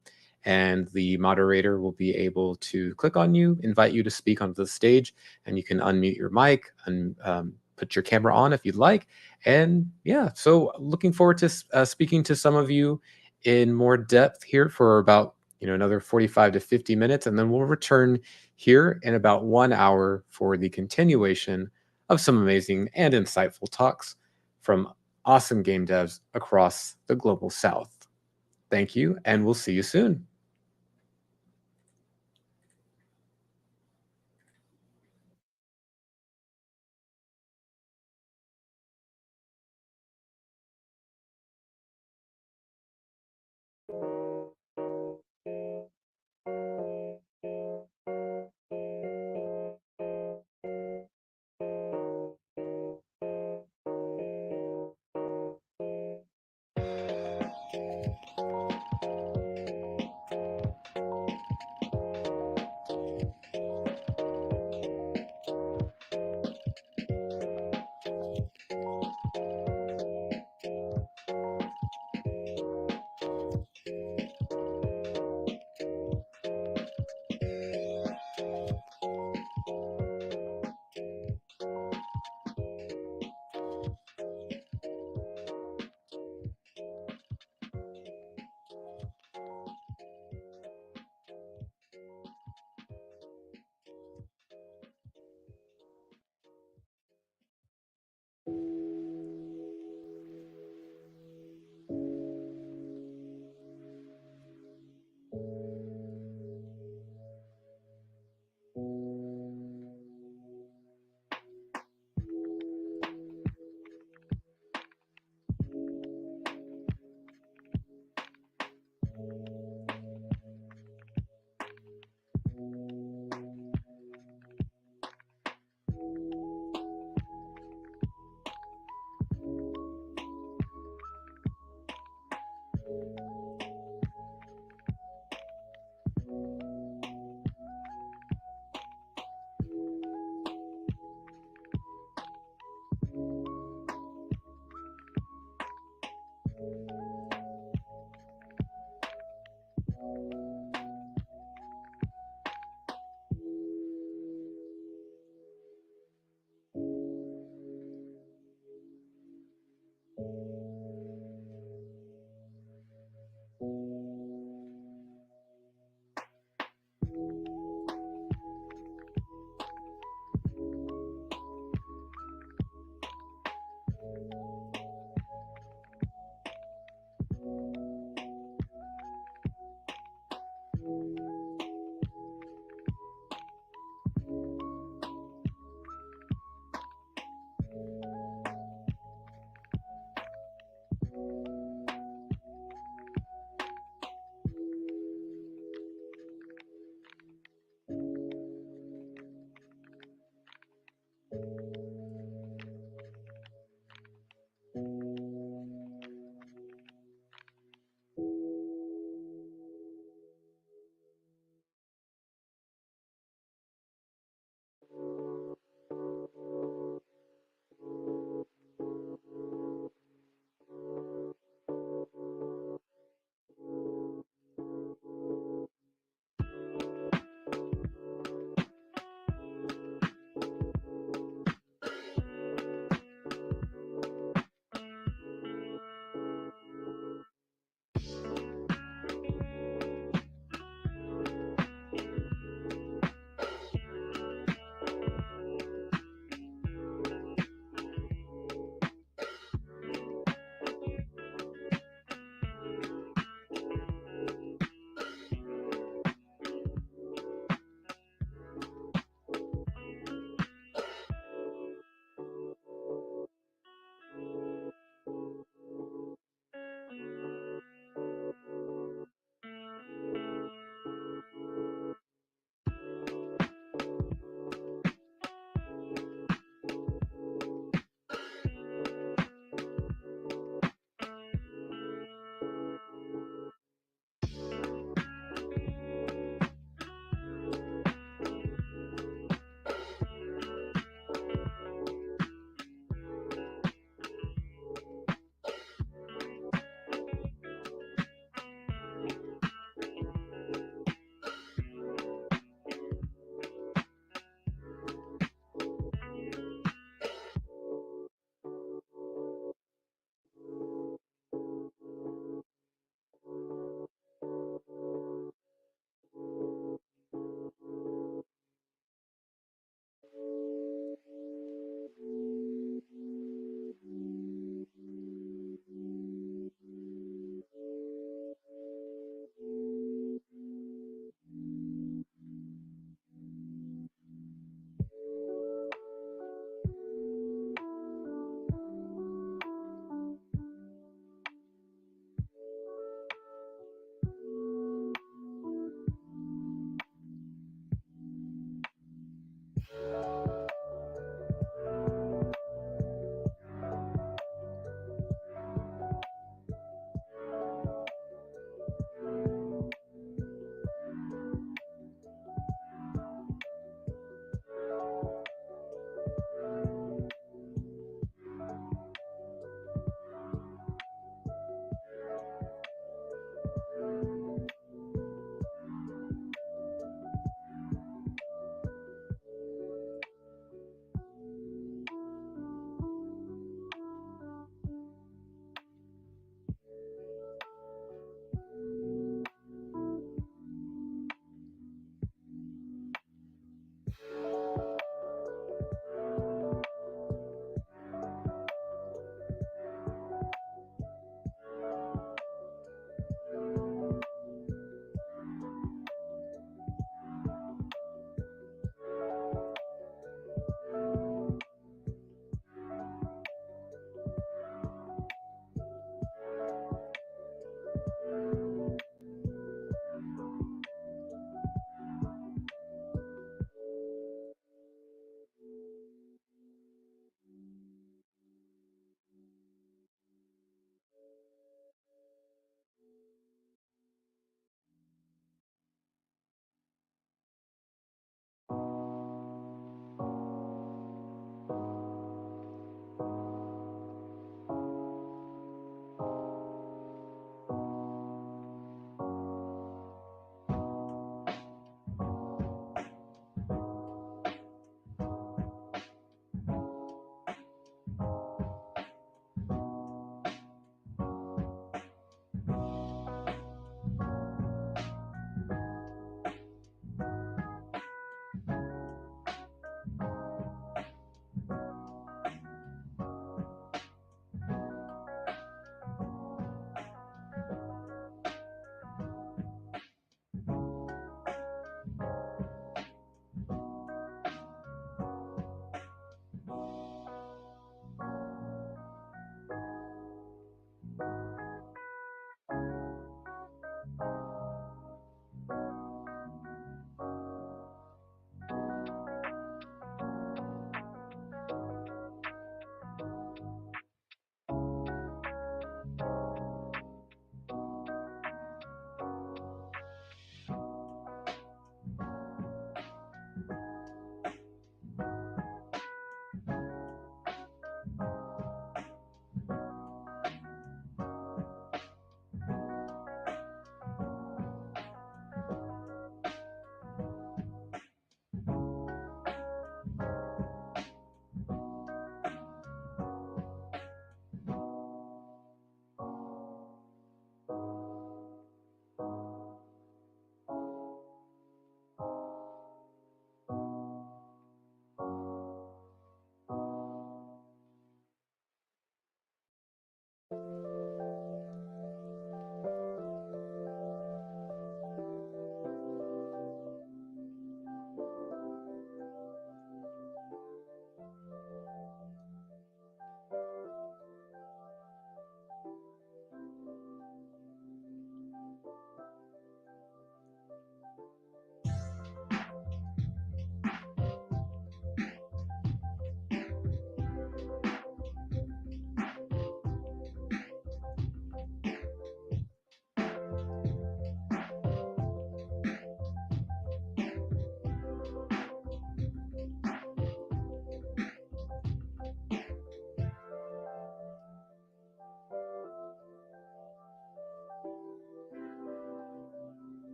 and the moderator will be able to click on you, invite you to speak onto the stage, and you can unmute your mic and put your camera on if you'd like. And yeah, so looking forward to speaking to some of you in more depth here for about another 45 to 50 minutes, and then we'll return here in about 1 hour for the continuation of some amazing and insightful talks from awesome game devs across the global south. Thank you, and we'll see you soon.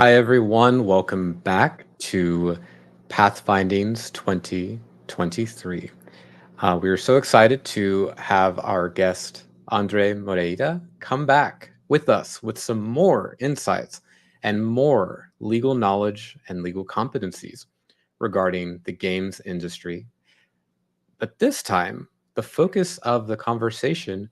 Hi, everyone. Welcome back to Pathfindings 2023. We are so excited to have our guest, Andre Moreira, come back with us with some more insights and more legal knowledge and legal competencies regarding the games industry. But this time, the focus of the conversation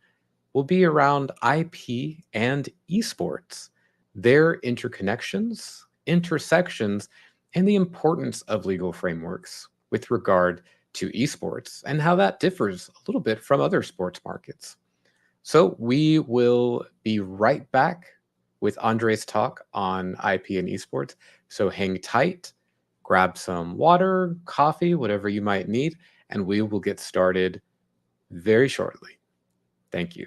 will be around IP and esports, their interconnections, intersections, and the importance of legal frameworks with regard to esports and how that differs a little bit from other sports markets. So we will be right back with Andre's talk on IP and esports. So hang tight, grab some water, coffee, whatever you might need, and we will get started very shortly. Thank you.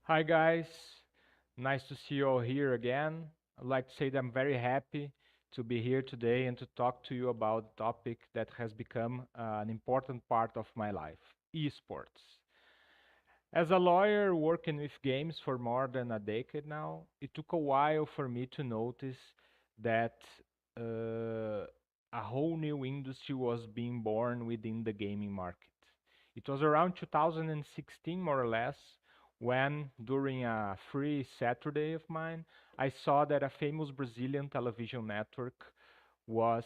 Hi guys, nice to see you all here again. I'd like to say that I'm very happy to be here today and to talk to you about a topic that has become an important part of my life, esports. As a lawyer working with games for more than a decade now, it took a while for me to notice that uh, a whole new industry was being born within the gaming market. It was around 2016, more or less, when, during a free Saturday of mine, I saw that a famous Brazilian television network was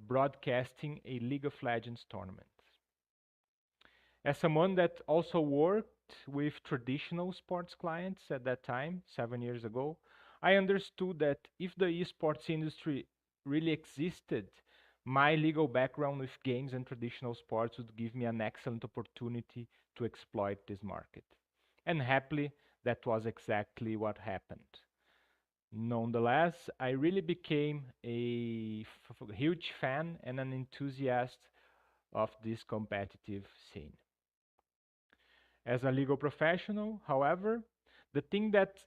broadcasting a League of Legends tournament. As someone that also worked with traditional sports clients at that time, 7 years ago, I understood that if the esports industry really existed, my legal background with games and traditional sports would give me an excellent opportunity to exploit this market. And happily, that was exactly what happened. Nonetheless, I really became a huge fan and an enthusiast of this competitive scene. As a legal professional, however, the thing that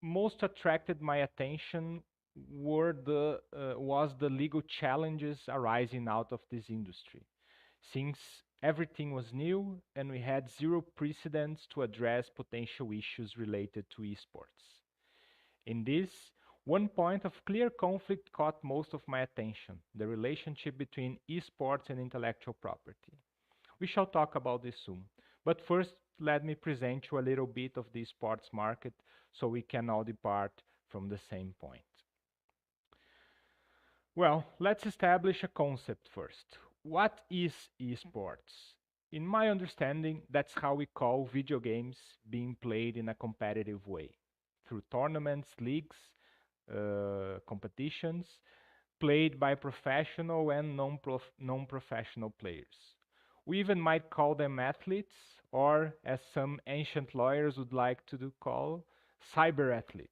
most attracted my attention was the legal challenges arising out of this industry, since everything was new and we had zero precedents to address potential issues related to esports. In this, one point of clear conflict caught most of my attention: the relationship between esports and intellectual property. We shall talk about this soon. But first, let me present you a little bit of the sports market so we can all depart from the same point. Well, let's establish a concept first. What is esports? In my understanding, that's how we call video games being played in a competitive way through tournaments, leagues, competitions, played by professional and non-professional players. We even might call them athletes, or as some ancient lawyers would like to call, cyber athletes.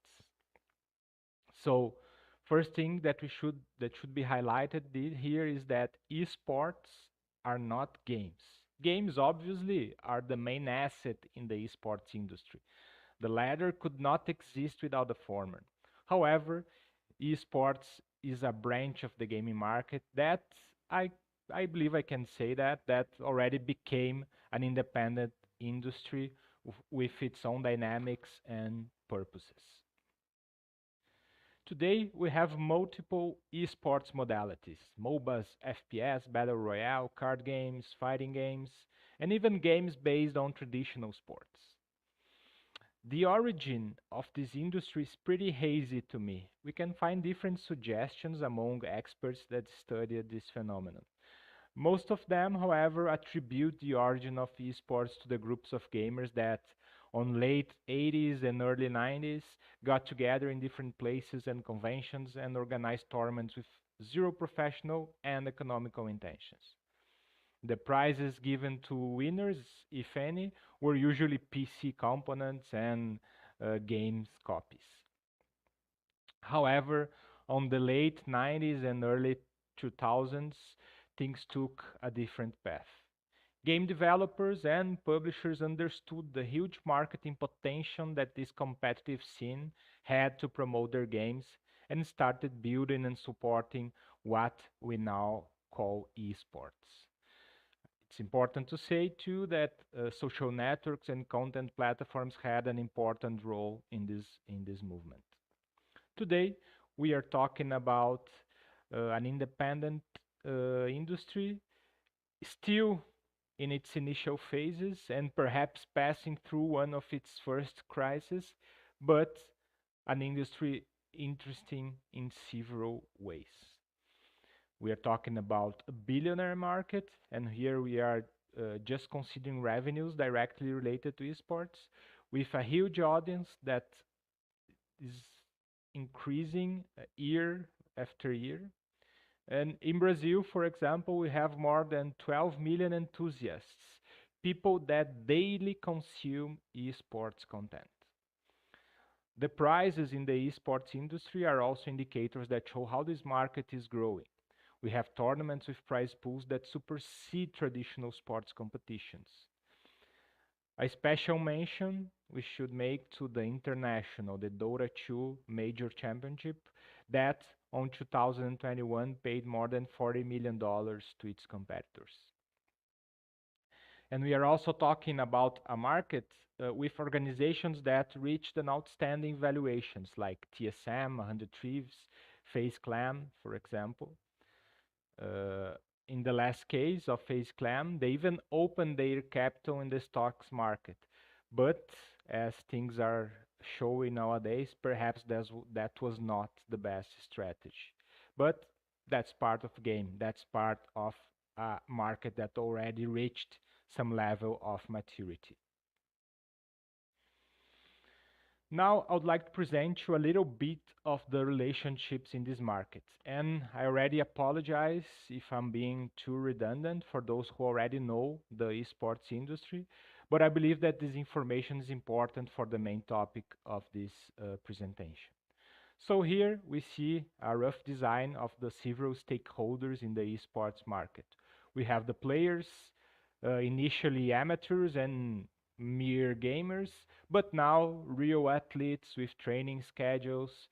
So, first thing that should be highlighted here is that esports are not games. Games obviously are the main asset in the esports industry. The latter could not exist without the former. However, esports is a branch of the gaming market that I I believe I can say that already became an independent industry with its own dynamics and purposes. Today, we have multiple esports modalities: MOBAs, FPS, Battle Royale, card games, fighting games, and even games based on traditional sports. The origin of this industry is pretty hazy to me. We can find different suggestions among experts that study this phenomenon. Most of them, however, attribute the origin of esports to the groups of gamers that, on late 80s and early 90s, got together in different places and conventions and organized tournaments with zero professional and economical intentions. The prizes given to winners, if any, were usually PC components and games copies. However, on the late 90s and early 2000s, things took a different path. Game developers and publishers understood the huge marketing potential that this competitive scene had to promote their games and started building and supporting what we now call esports. It's important to say too that social networks and content platforms had an important role in this movement. Today, we are talking about an independent industry still in its initial phases and perhaps passing through one of its first crises, but an industry interesting in several ways. We are talking about a billionaire market, and here we are just considering revenues directly related to esports, with a huge audience that is increasing year after year. And in Brazil, for example, we have more than 12 million enthusiasts, people that daily consume esports content. The prizes in the esports industry are also indicators that show how this market is growing. We have tournaments with prize pools that supersede traditional sports competitions. A special mention we should make to the international, the Dota 2 Major Championship, that on 2021 paid more than $40 million to its competitors. And we are also talking about a market with organizations that reached an outstanding valuations like TSM, 100 Thieves, FaZe Clan, for example. Uh, in the last case of FaZe Clan, they even opened their capital in the stocks market. But as things are showing nowadays, perhaps that was not the best strategy. But that's part of the game. That's part of a market that already reached some level of maturity. Now, I would like to present you a little bit of the relationships in this market. And I already apologize if I'm being too redundant for those who already know the esports industry, but I believe that this information is important for the main topic of this presentation. So here we see a rough design of the several stakeholders in the esports market. We have the players, initially amateurs and mere gamers, but now real athletes with training schedules,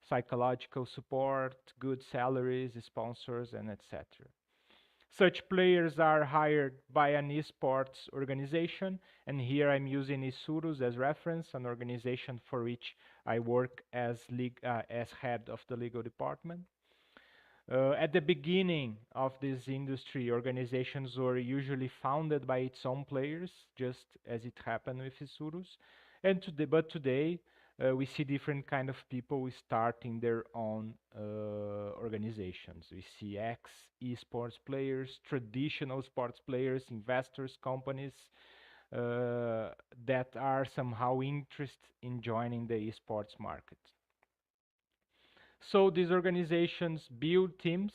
psychological support, good salaries, sponsors, and etc. Such players are hired by an esports organization, and here I'm using Isurus as reference, an organization for which I work as head of the legal department. At the beginning of this industry, organizations were usually founded by its own players, just as it happened with Isurus. But today, we see different kind of people starting their own organizations. We see esports players, traditional sports players, investors, companies that are somehow interested in joining the esports market. So these organizations build teams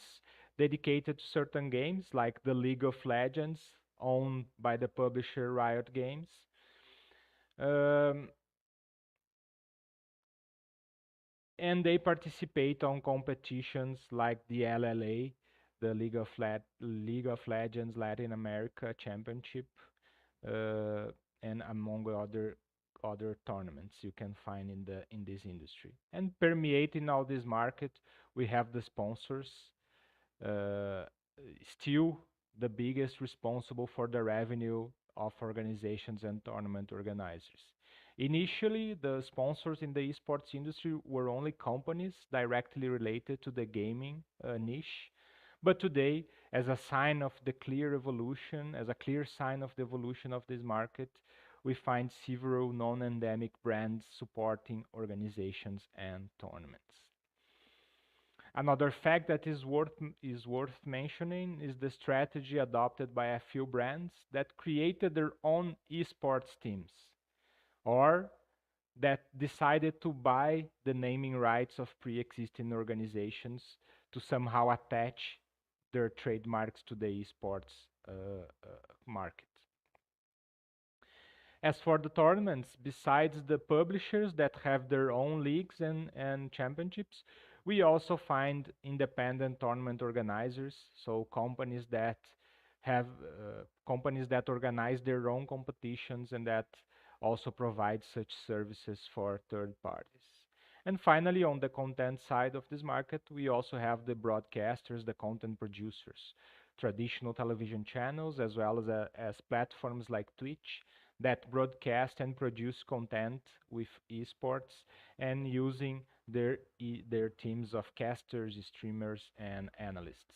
dedicated to certain games, like the League of Legends, owned by the publisher Riot Games. And they participate on competitions like the LLA, the League of Legends Latin America Championship, and among other other tournaments you can find in this industry. And permeating all this market, we have the sponsors, uh, still the biggest responsible for the revenue of organizations and tournament organizers. Initially, the sponsors in the esports industry were only companies directly related to the gaming niche. But today, as a sign of the clear evolution, as a clear sign of the evolution of this market, we find several non-endemic brands supporting organizations and tournaments. Another fact that is worth mentioning is the strategy adopted by a few brands that created their own esports teams, or that decided to buy the naming rights of pre-existing organizations to somehow attach their trademarks to the esports market. As for the tournaments, besides the publishers that have their own leagues and championships, we also find independent tournament organizers, so companies that organize their own competitions and that also provide such services for third parties. And finally, on the content side of this market, we also have the broadcasters, the content producers, traditional television channels, as well as platforms like Twitch that broadcast and produce content with esports and using their teams of casters, streamers, and analysts.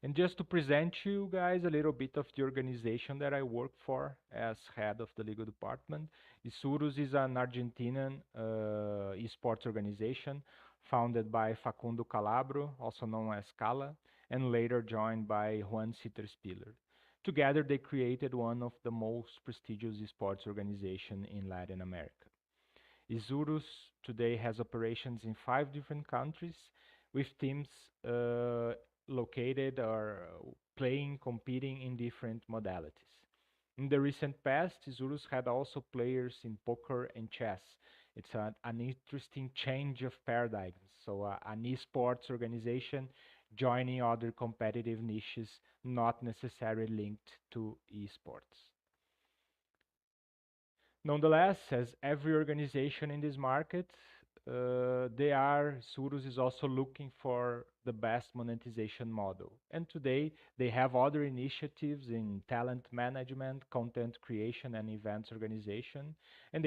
And just to present you guys a little bit of the organization that I work for as head of the legal department, Isurus is an Argentinian esports organization founded by Facundo Calabro, also known as Cala, and later joined by Juan Sitterspiller. Together, they created one of the most prestigious esports organizations in Latin America. Isurus today has operations in 5 different countries with teams uh, located or playing, competing in different modalities. In the recent past, Isurus had also players in poker and chess. It's an interesting change of paradigms. So, an esports organization joining other competitive niches not necessarily linked to esports. Nonetheless, as every organization in this market, Surus is also looking for the best monetization model. And today they have other initiatives in talent management, content creation, and events organization. And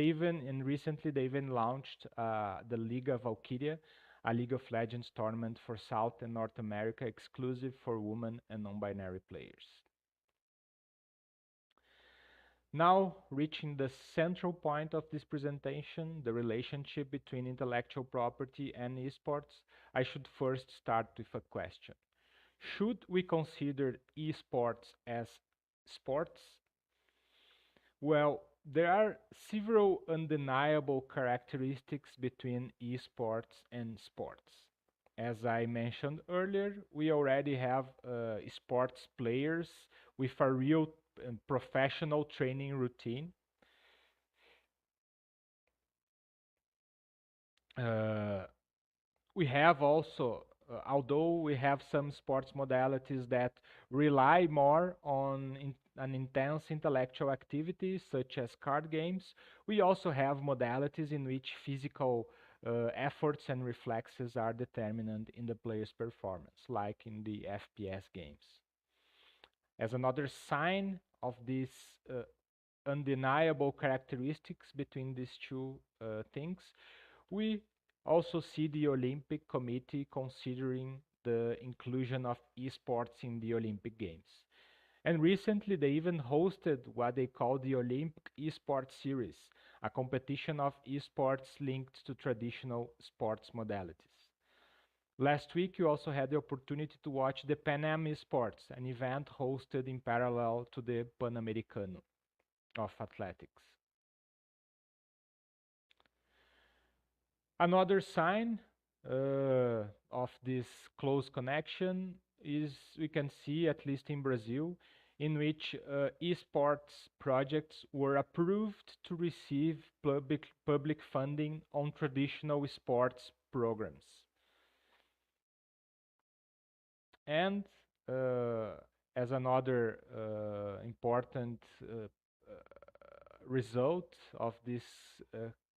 recently they even launched the Liga Valkyria, a League of Legends tournament for South and North America, exclusive for women and non-binary players. Now, reaching the central point of this presentation, the relationship between intellectual property and esports, I should first start with a question. Should we consider esports as sports? Well, there are several undeniable characteristics between esports and sports. As I mentioned earlier, we already have sports players with a real professional training routine. Uh, we have also, although we have some sports modalities that rely more on an intense intellectual activity, such as card games, we also have modalities in which physical efforts and reflexes are determinant in the player's performance, like in the FPS games. As another sign of these uh, undeniable characteristics between these two things, we also see the Olympic Committee considering the inclusion of esports in the Olympic Games. And recently, they even hosted what they call the Olympic Esports Series, a competition of esports linked to traditional sports modalities. Last week, you also had the opportunity to watch the Pan Am Esports, an event hosted in parallel to the Panamericano of athletics. Another sign of this close connection is we can see, at least in Brazil, in which esports projects were approved to receive public funding on traditional sports programs. And as another important result of this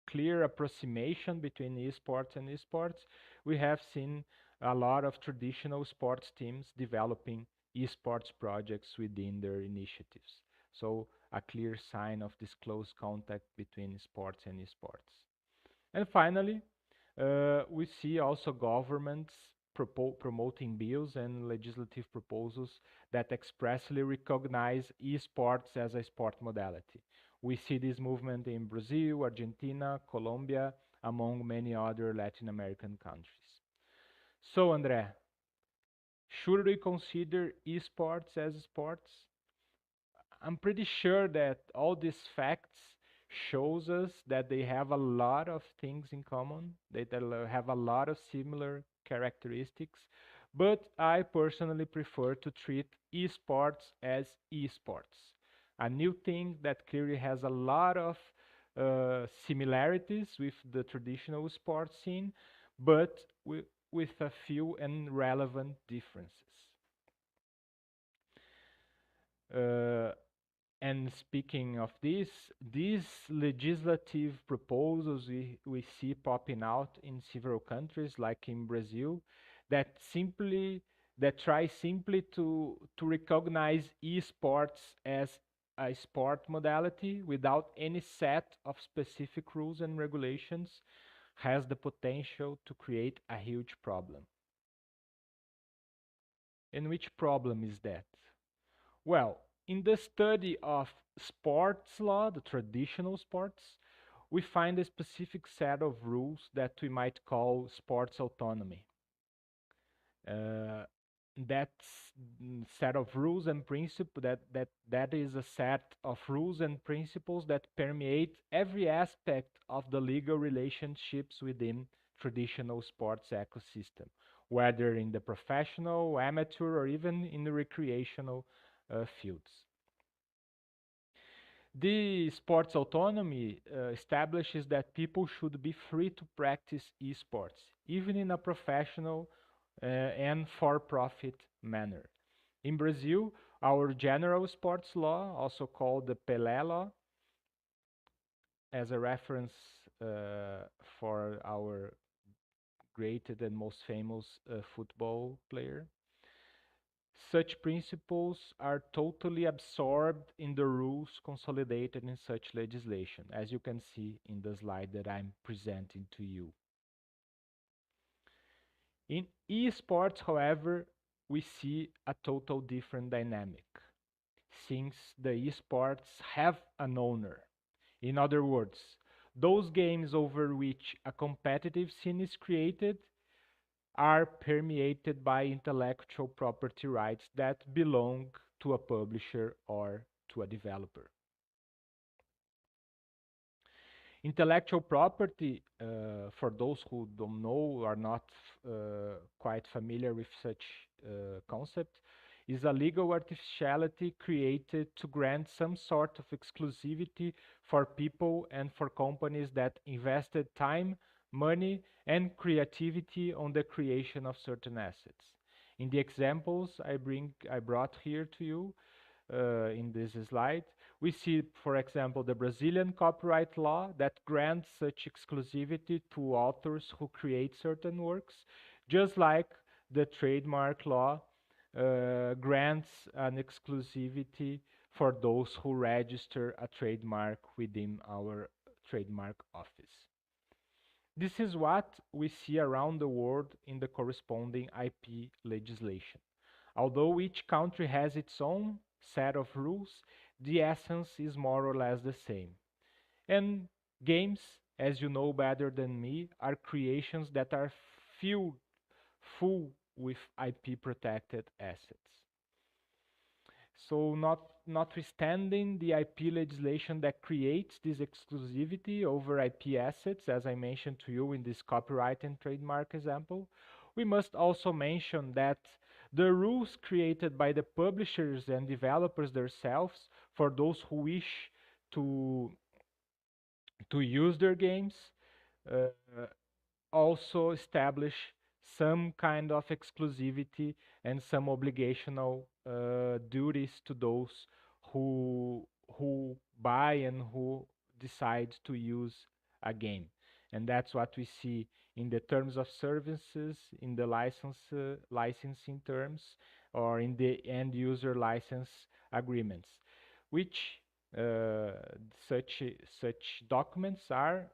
clear approximation between esports and esports, we have seen a lot of traditional sports teams developing esports projects within their initiatives. So a clear sign of this close contact between sports and esports. And finally, we see also governments promoting bills and legislative proposals that expressly recognize esports as a sport modality. We see this movement in Brazil, Argentina, Colombia, among many other Latin American countries. So, André, should we consider esports as sports? I'm pretty sure that all these facts shows us that they have a lot of things in common. They have a lot of similar characteristics, but I personally prefer to treat esports as esports. A new thing that clearly has a lot of similarities with the traditional sports scene, but with a few and relevant differences. Uh, And speaking of this, these legislative proposals we see popping out in several countries, like in Brazil, that simply that try simply to recognize esports as a sport modality without any set of specific rules and regulations, has the potential to create a huge problem. And which problem is that? Well, in the study of sports law, the traditional sports, we find a specific set of rules that we might call sports autonomy. Uh, that's set of rules and principles that is a set of rules and principles that permeate every aspect of the legal relationships within traditional sports ecosystem, whether in the professional, amateur, or even in the recreational fields. The sports autonomy establishes that people should be free to practice esports, even in a professional and for-profit manner. In Brazil, our general sports law, also called the Pelé law, as a reference for our greatest and most famous football player, such principles are totally absorbed in the rules consolidated in such legislation, as you can see in the slide that I'm presenting to you. In esports, however, we see a total different dynamic, since the esports have an owner. In other words, those games over which a competitive scene is created are permeated by intellectual property rights that belong to a publisher or to a developer. Intellectual property, for those who don't know or are not quite familiar with such concept, is a legal artificiality created to grant some sort of exclusivity for people and for companies that invested time, money, and creativity on the creation of certain assets. In the examples I brought here to you in this slide, we see, for example, the Brazilian copyright law that grants such exclusivity to authors who create certain works, just like the trademark law grants an exclusivity for those who register a trademark within our trademark office. This is what we see around the world in the corresponding IP legislation. Although each country has its own set of rules, the essence is more or less the same. And games, as you know better than me, are creations that are filled full with IP protected assets. So notwithstanding the IP legislation that creates this exclusivity over IP assets, as I mentioned to you in this copyright and trademark example, we must also mention that the rules created by the publishers and developers themselves for those who wish to use their games uh, also establish some kind of exclusivity and some obligational duties to those who who buy and who decide to use a game. And that's what we see in the terms of services, in the licensing terms, or in the end user license agreements, which uh, such documents are,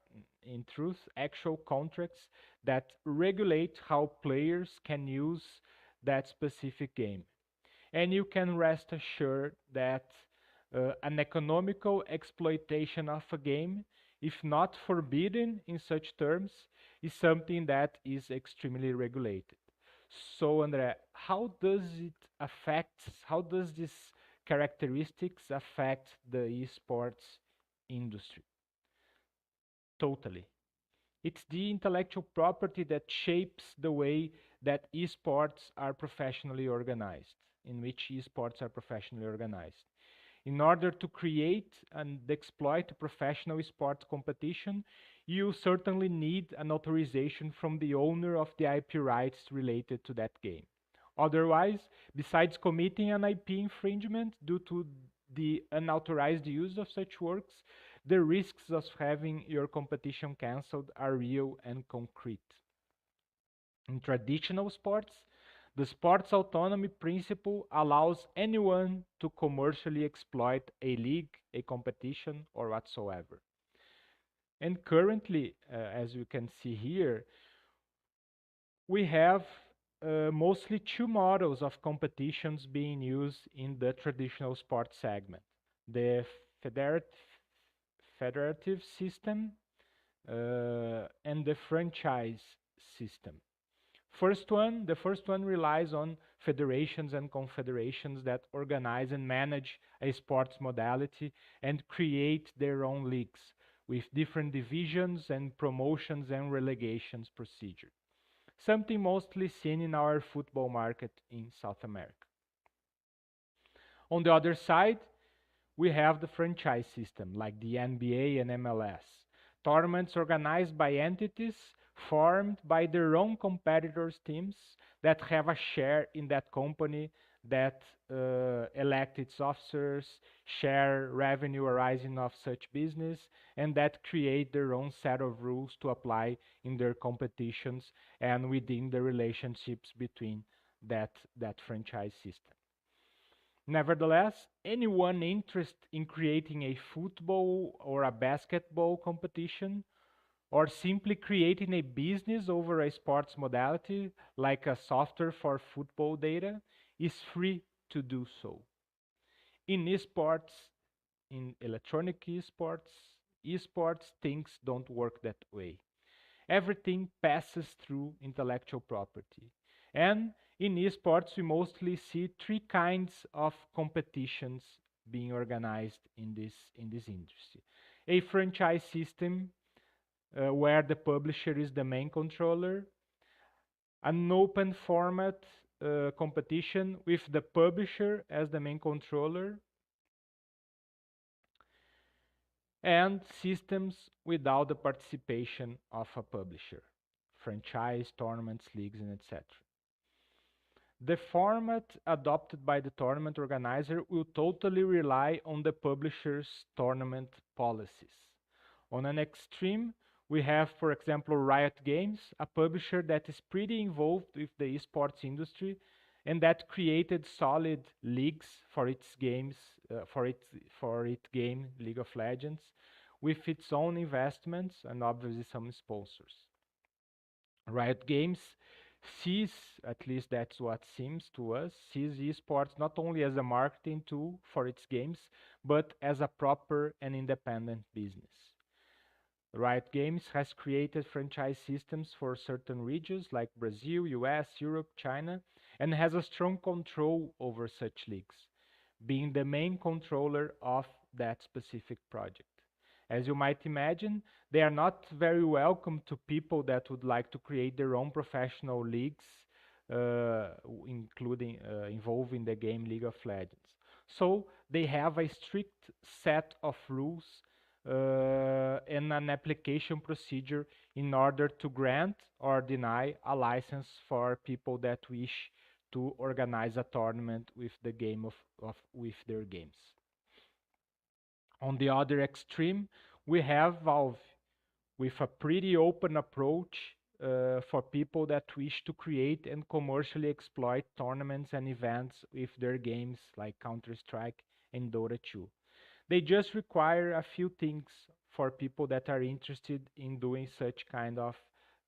in truth, actual contracts that regulate how players can use that specific game. And you can rest assured that an economical exploitation of a game, if not forbidden in such terms, is something that is extremely regulated. So, Andre, how does these characteristics affect the esports industry? Totally. It's the intellectual property that shapes the way that esports are professionally organized, in which esports are professionally organized. In order to create and exploit a professional sports competition, you certainly need an authorization from the owner of the IP rights related to that game. Otherwise, besides committing an IP infringement due to the unauthorized use of such works, the risks of having your competition cancelled are real and concrete. In traditional sports, the sports autonomy principle allows anyone to commercially exploit a league, a competition, or whatsoever. And currently, as you can see here, we have mostly two models of competitions being used in the traditional sports segment: the federative system and the franchise system. The first one relies on federations and confederations that organize and manage a sports modality and create their own leagues with different divisions and promotions and relegations procedure. Something mostly seen in our football market in South America. On the other side, we have the franchise system like the NBA and MLS. Tournaments organized by entities formed by their own competitors' teams that have a share in that company, that elect its officers, share revenue arising of such business, and that create their own set of rules to apply in their competitions and within the relationships between that franchise system. Nevertheless, anyone interested in creating a football or a basketball competition, or simply creating a business over a sports modality like a software for football data, is free to do so. In esports, in electronic esports things don't work that way. Everything passes through intellectual property. And in esports, we mostly see three kinds of competitions being organized in this industry. A franchise system where the publisher is the main controller, an open format competition with the publisher as the main controller, and systems without the participation of a publisher, franchise, tournaments, leagues, and etc. The format adopted by the tournament organizer will totally rely on the publisher's tournament policies. On an extreme, we have, for example, Riot Games, a publisher that is pretty involved with the esports industry and that created solid leagues for its games, for its game League of Legends, with its own investments and obviously some sponsors. Riot Games sees, at least that's what seems to us, sees esports not only as a marketing tool for its games, but as a proper and independent business. Riot Games has created franchise systems for certain regions like Brazil, US, Europe, China, and has a strong control over such leagues, being the main controller of that specific project. As you might imagine, they are not very welcome to people that would like to create their own professional leagues, including involving the game League of Legends. So they have a strict set of rules and an application procedure in order to grant or deny a license for people that wish to organize a tournament with the game with their games. On the other extreme, we have Valve with a pretty open approach for people that wish to create and commercially exploit tournaments and events with their games like Counter-Strike and Dota 2. They just require a few things for people that are interested in doing such kind of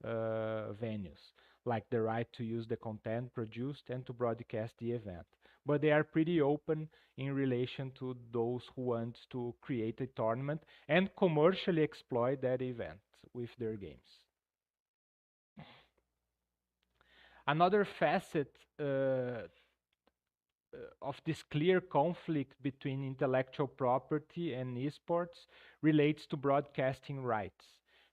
venues, like the right to use the content produced and to broadcast the event. But they are pretty open in relation to those who want to create a tournament and commercially exploit that event with their games. Another facet of this clear conflict between intellectual property and esports relates to broadcasting rights.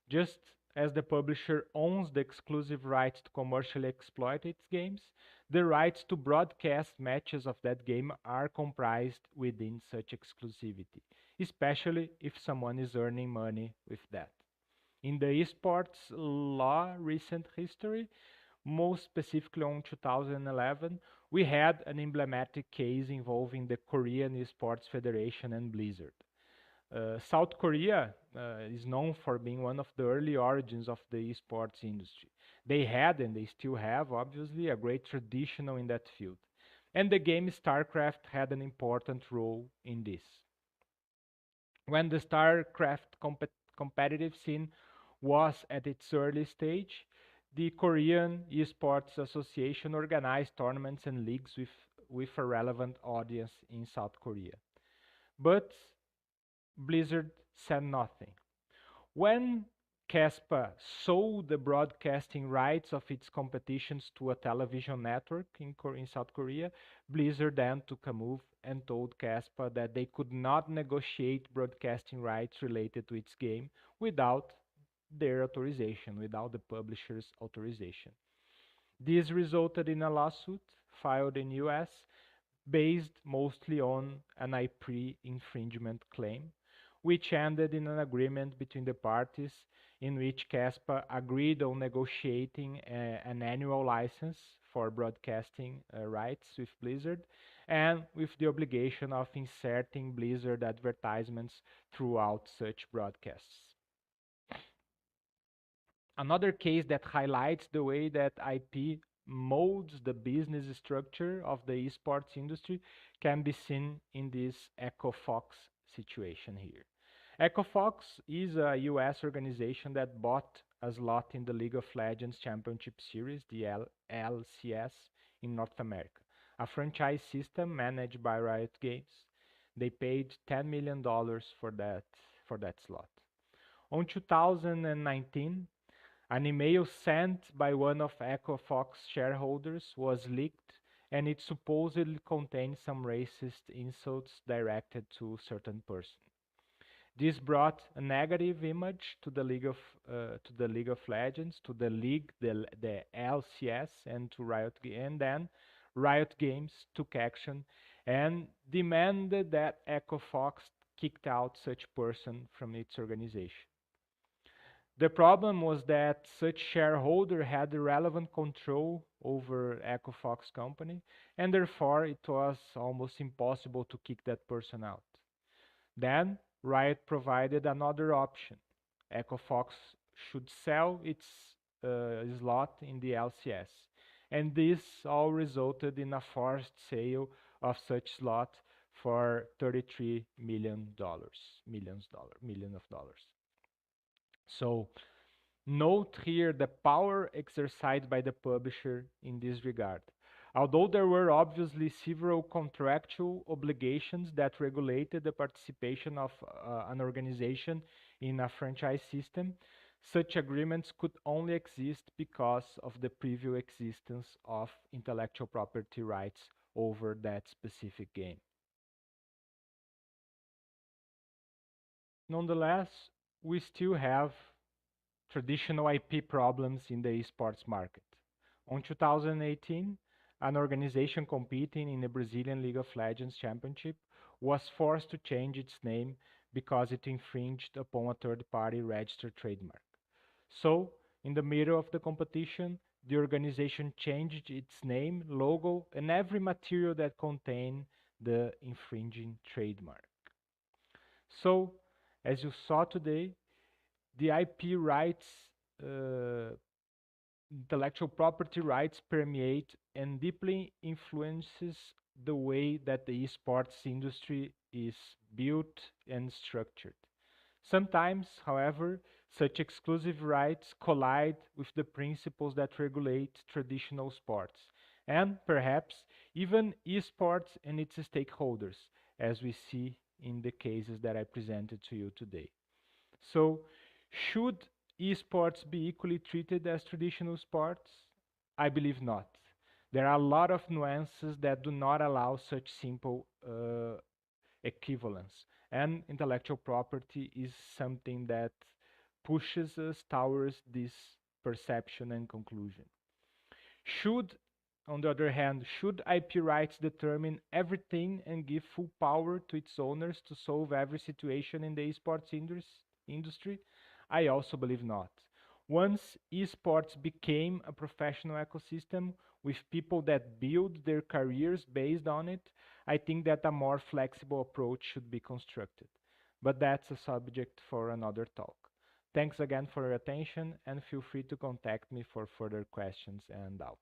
Just as the publisher owns the exclusive rights to commercially exploit its games, the rights to broadcast matches of that game are comprised within such exclusivity, especially if someone is earning money with that. In the esports law recent history, most specifically on 2011, we had an emblematic case involving the Korean Esports Federation and Blizzard. South Korea is known for being one of the early origins of the esports industry. They had, and they still have, obviously, a great tradition in that field. And the game StarCraft had an important role in this. When the StarCraft competitive scene was at its early stage, the Korean Esports Association organized tournaments and leagues with a relevant audience in South Korea. But Blizzard said nothing. When Caspa sold the broadcasting rights of its competitions to a television network in South Korea, Blizzard then took a move and told Caspa that they could not negotiate broadcasting rights related to its game without their authorization, without the publisher's authorization. This resulted in a lawsuit filed in US based mostly on an IP infringement claim, which ended in an agreement between the parties in which Caspa agreed on negotiating an annual license for broadcasting rights with Blizzard and with the obligation of inserting Blizzard advertisements throughout such broadcasts. Another case that highlights the way that IP molds the business structure of the esports industry can be seen in this EchoFox situation here. EchoFox is a US organization that bought a slot in the League of Legends Championship Series, the LCS, in North America, a franchise system managed by Riot Games. They paid $10 million for that slot. On 2019, an email sent by one of EchoFox shareholders was leaked, and it supposedly contained some racist insults directed to certain person. This brought a negative image to the League of Legends, to the league, the LCS, and to Riot, and then Riot Games took action and demanded that EchoFox kicked out such person from its organization. The problem was that such shareholder had relevant control over EchoFox company, and therefore it was almost impossible to kick that person out. Then Riot provided another option. EchoFox should sell its slot in the LCS, and this all resulted in a forced sale of such slot for $33 million. So note here the power exercised by the publisher in this regard. Although there were obviously several contractual obligations that regulated the participation of an organization in a franchise system, such agreements could only exist because of the previous existence of intellectual property rights over that specific game. Nonetheless, we still have traditional IP problems in the esports market. On 2018, an organization competing in the Brazilian League of Legends Championship was forced to change its name because it infringed upon a third-party registered trademark. So, in the middle of the competition, the organization changed its name, logo, and every material that contained the infringing trademark. So, as you saw today, the IP rights, uh, intellectual property rights permeate and deeply influences the way that the esports industry is built and structured. Sometimes, however, such exclusive rights collide with the principles that regulate traditional sports, and perhaps even esports and its stakeholders, as we see in the cases that I presented to you today. So, should esports be equally treated as traditional sports? I believe not. There are a lot of nuances that do not allow such simple equivalence. And intellectual property is something that pushes us towards this perception and conclusion. Should, on the other hand, should IP rights determine everything and give full power to its owners to solve every situation in the esports industry? I also believe not. Once esports became a professional ecosystem with people that build their careers based on it, I think that a more flexible approach should be constructed. But that's a subject for another talk. Thanks again for your attention and feel free to contact me for further questions and doubts.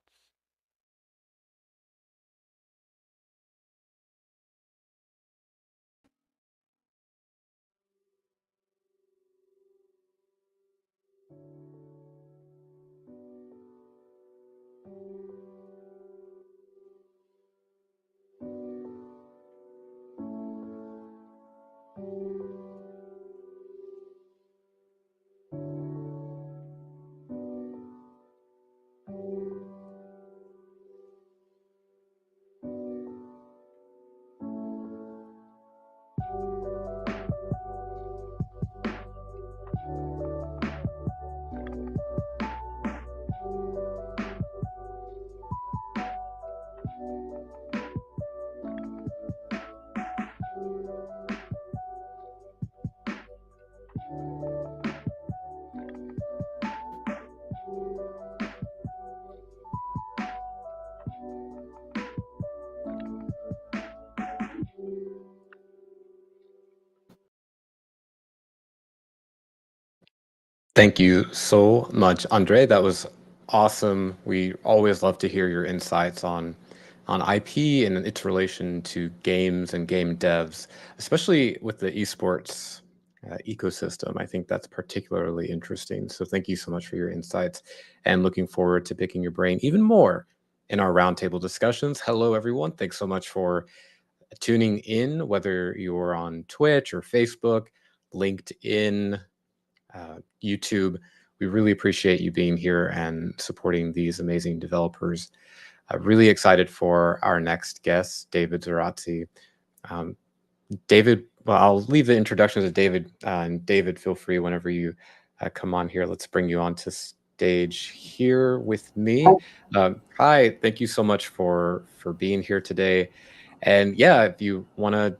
Thank you so much, Andre. That was awesome. We always love to hear your insights on IP and its relation to games and game devs, especially with the esports ecosystem. I think that's particularly interesting. So thank you so much for your insights and looking forward to picking your brain even more in our roundtable discussions. Hello, everyone. Thanks so much for tuning in, whether you're on Twitch or Facebook, LinkedIn, YouTube. We really appreciate you being here and supporting these amazing developers. Really excited for our next guest, David Zerazzi. Um, David, well, I'll leave the introductions to David, and David, feel free whenever you come on here. Let's bring you onto stage here with me. Hi, thank you so much for being here today. And yeah, if you want to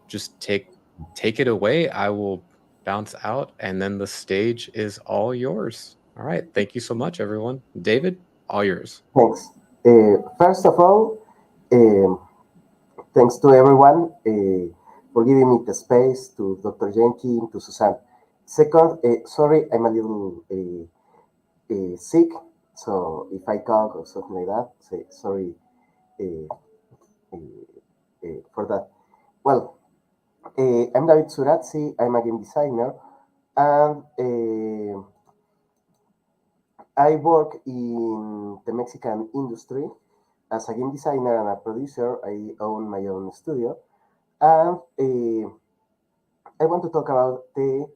just take it away, I will bounce out, and then the stage is all yours. All right, thank you so much, everyone. David, all yours. Thanks. First of all, um, thanks to everyone for giving me the space, to Dr. Jenkin, to Susan. Second, sorry, I'm a little sick, so if I talk or something like that, say sorry uh, for that. Well, I'm David Surazzi, I'm a game designer, and I work in the Mexican industry as a game designer and a producer. I own my own studio, and I want to talk about the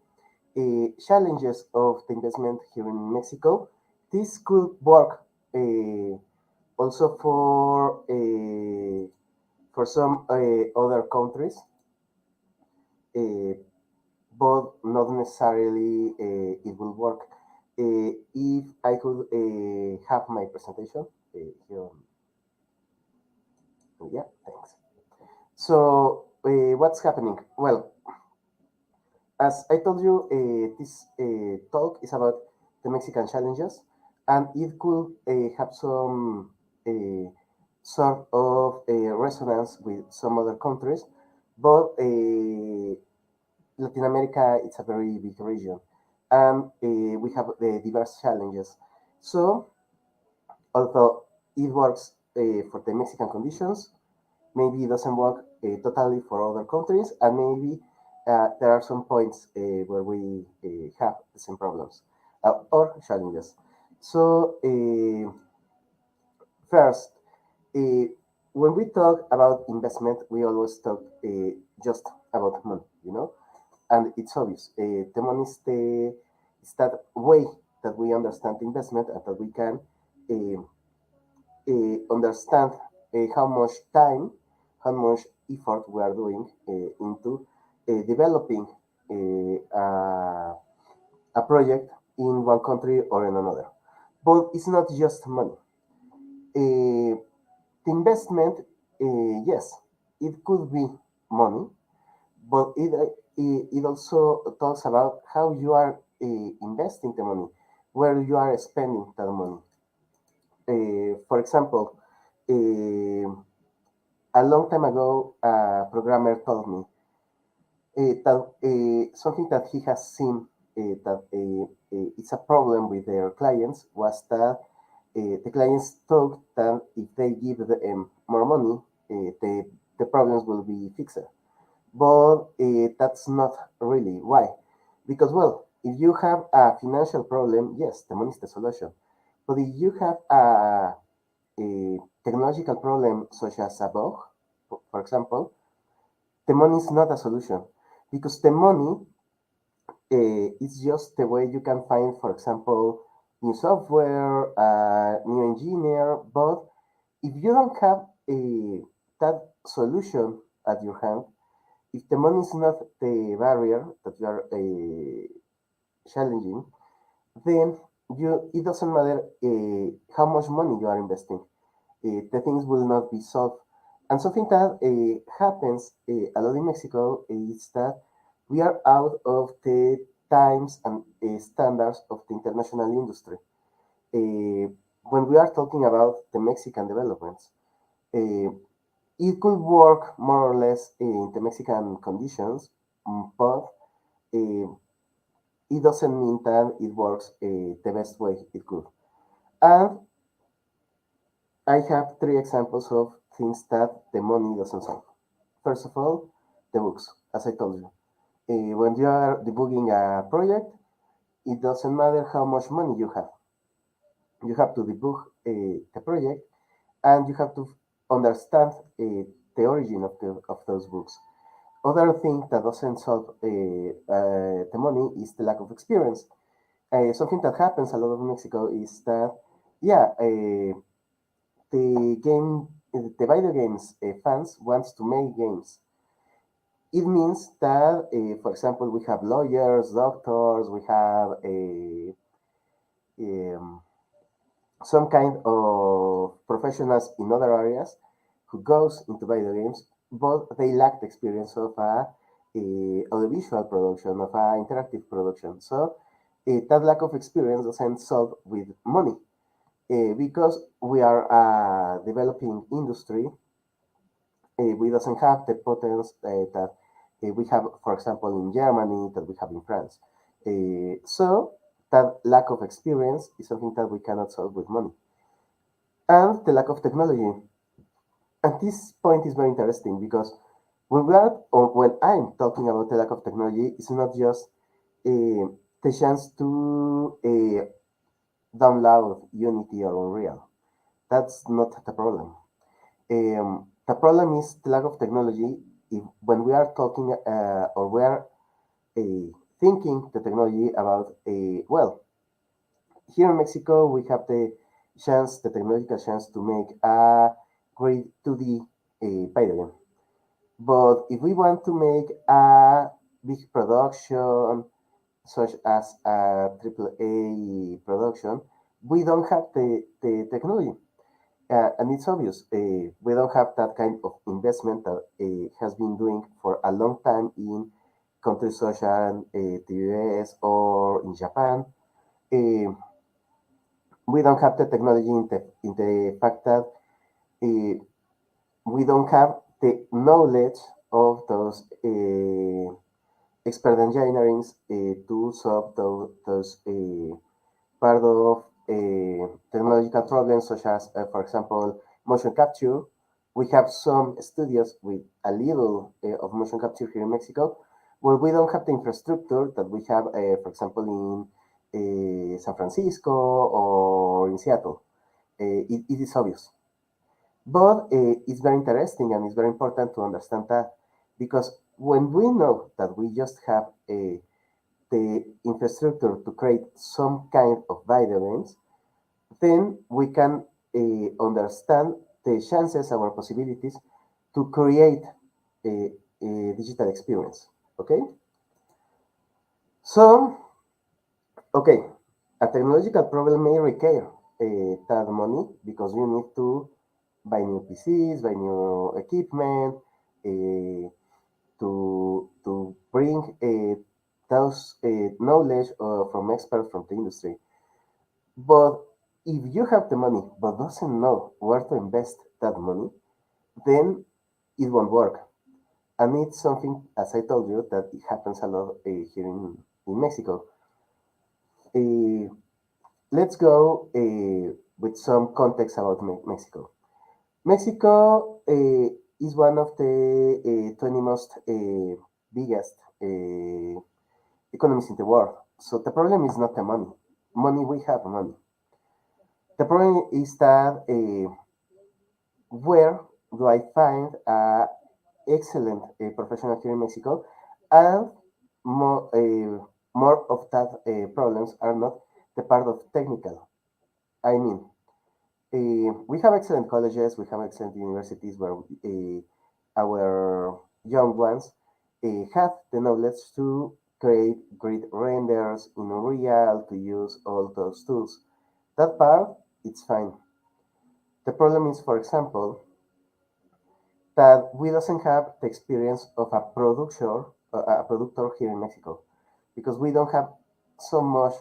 challenges of the investment here in Mexico. This could work also for some other countries, uh, but not necessarily it will work. If I could have my presentation here, yeah, thanks. So, what's happening? Well, as I told you, this talk is about the Mexican challenges, and it could have some sort of resonance with some other countries, but Latin America it's a very big region, and we have diverse challenges. So although it works for the Mexican conditions, maybe it doesn't work totally for other countries, and maybe there are some points where we have the same problems or challenges. So first, uh, when we talk about investment, we always talk just about money, you know, and it's obvious. The money is that way that we understand investment and that we can uh, understand how much time, how much effort we are doing into developing a project in one country or in another. But it's not just money. The investment, yes, it could be money, but it also talks about how you are investing the money, where you are spending that money. For example, uh, a long time ago, a programmer told me that something that he has seen that it's a problem with their clients was that the clients thought that if they give them more money, the problems will be fixed. But that's not really why. Because, well, if you have a financial problem, yes, the money is the solution. But if you have a technological problem such as a bug, for example, the money is not a solution because the money is just the way you can find, for example, new software, new engineer. But if you don't have that solution at your hand, if the money is not the barrier that you are challenging, then it doesn't matter how much money you are investing. The things will not be solved. And something that happens a lot in Mexico is that we are out of the times and standards of the international industry. When we are talking about the Mexican developments, uh, it could work more or less in the Mexican conditions, but it doesn't mean that it works the best way it could. And I have three examples of things that the money doesn't solve. First of all, the books, as I told you. When you are debugging a project, it doesn't matter how much money you have. You have to debug the project and you have to understand the origin of those books. Other thing that doesn't solve the money is the lack of experience. Something that happens a lot in Mexico is that, yeah, the video games fans wants to make games. It means that, for example, we have lawyers, doctors, we have um, some kind of professionals in other areas who goes into video games, but they lack the experience of a audiovisual production, of a interactive production. So that lack of experience doesn't solve with money because we are a developing industry. We doesn't have the potence that we have, for example, in Germany, that we have in France. So that lack of experience is something that we cannot solve with money. And the lack of technology. And this point is very interesting because when we are, or when I'm talking about the lack of technology, it's not just the chance to download Unity or Unreal. That's not the problem. The problem is the lack of technology. When we are talking or we are thinking the technology about well, here in Mexico we have the technological chance to make a great 2D video game. But if we want to make a big production such as a AAA production, we don't have the technology. And it's obvious, we don't have that kind of investment that has been doing for a long time in countries such as the US or in Japan. Uh, we don't have the technology in the fact that we don't have the knowledge of those expert engineers to solve those part of technological problems, such as, for example, motion capture. We have some studios with a little of motion capture here in Mexico, where we don't have the infrastructure that we have, for example, in San Francisco or in Seattle. It is obvious. But it's very interesting and it's very important to understand that, because when we know that we just have the infrastructure to create some kind of video games, then we can understand the chances, our possibilities to create a digital experience. Okay? So, okay, a technological problem may require that money because you need to buy new PCs, buy new equipment, to bring those knowledge from experts from the industry. But if you have the money but doesn't know where to invest that money, then it won't work. And it's something, as I told you, that it happens a lot here in Mexico. Uh, let's go with some context about Mexico. Mexico is one of the 20 most biggest economies in the world. So the problem is not the money. Money, we have money. The problem is that where do I find excellent professional here in Mexico, and more of that problems are not the part of technical. I mean, we have excellent colleges, we have excellent universities where our young ones have the knowledge to create great renders in Unreal, to use all those tools. That part, it's fine. The problem is, for example, that we doesn't have the experience of a productor here in Mexico, because we don't have so much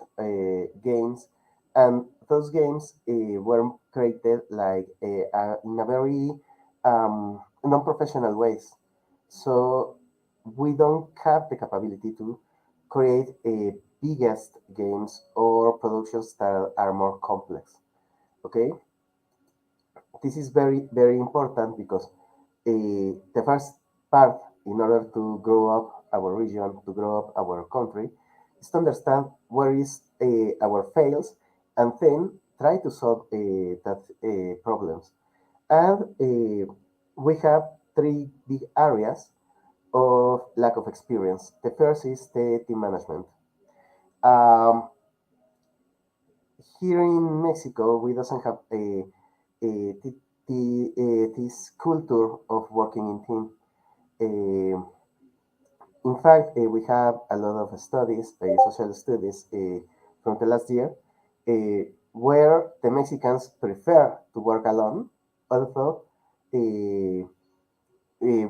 games, and those games were created like in a very non-professional ways. So we don't have the capability to create biggest games or productions that are more complex. Okay, this is very very important because the first part, in order to grow up our region, to grow up our country, is to understand where is our fails, and then try to solve that problems. And we have three big areas of lack of experience. The first is the team management. Um, Here in Mexico, we doesn't have this culture of working in team. Uh, in fact, we have a lot of studies, social studies from the last year, where the Mexicans prefer to work alone, although we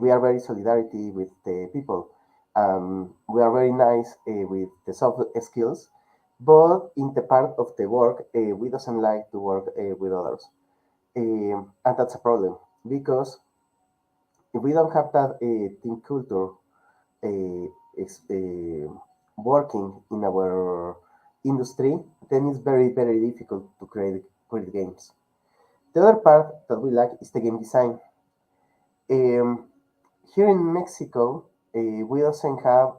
are very solidarity with the people. We are very nice with the soft skills, but in the part of the work, we doesn't like to work with others, and that's a problem because if we don't have that team culture working in our industry, then it's very very difficult to create great games. The other part that we like is the game design. Um, Here in Mexico, we doesn't have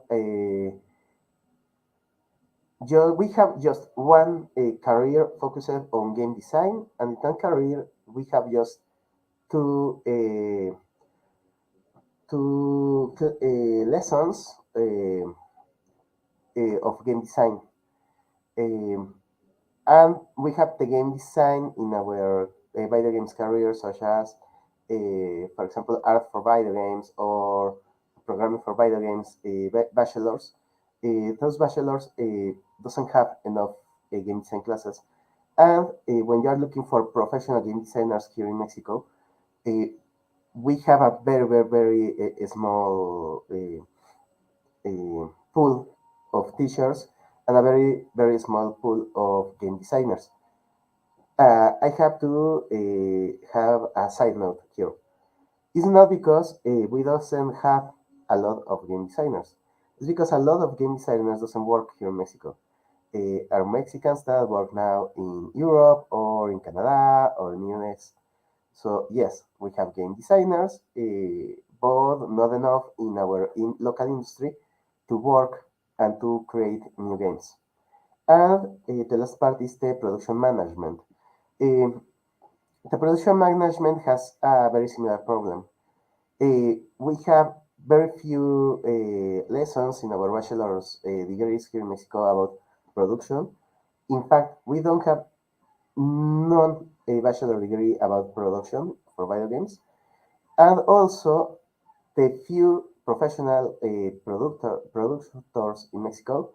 we have just one career focused on game design, and in that career we have just two lessons of game design. Um, and we have the game design in our video games career, such as, for example, art for video games or programming for video games bachelors. Those bachelors doesn't have enough game design classes. And when you are looking for professional game designers here in Mexico, uh, we have a very, very, very small pool of teachers and a very, very small pool of game designers. I have to have a side note here. It's not because we doesn't have a lot of game designers. It's because a lot of game designers doesn't work here in Mexico. Are Mexicans that work now in Europe or in Canada or in US. So yes, we have game designers, but not enough in our local industry to work and to create new games. And the last part is the production management. Um, the production management has a very similar problem. We have very few lessons in our bachelor's degrees here in Mexico about production. In fact, we don't have none a bachelor degree about production for video games, and also the few professional producers in Mexico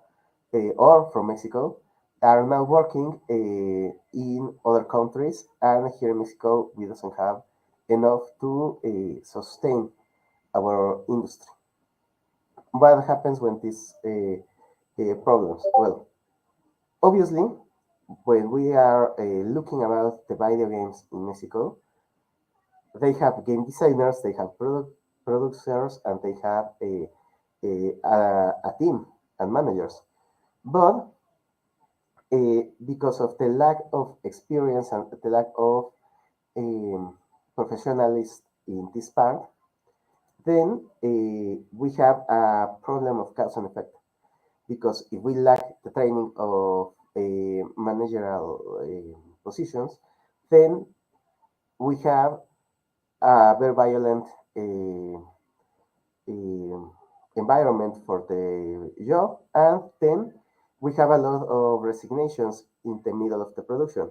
or from Mexico are now working in other countries, and here in Mexico we doesn't have enough to sustain our industry. What happens when these problems? Well, obviously, when we are looking about the video games in Mexico, they have game designers, they have producers, and they have a team and managers. But because of the lack of experience and the lack of professionalism in this part, then we have a problem of cause and effect. Because if we lack the training of managerial positions, then we have a very violent um, environment for the job, and then we have a lot of resignations in the middle of the production.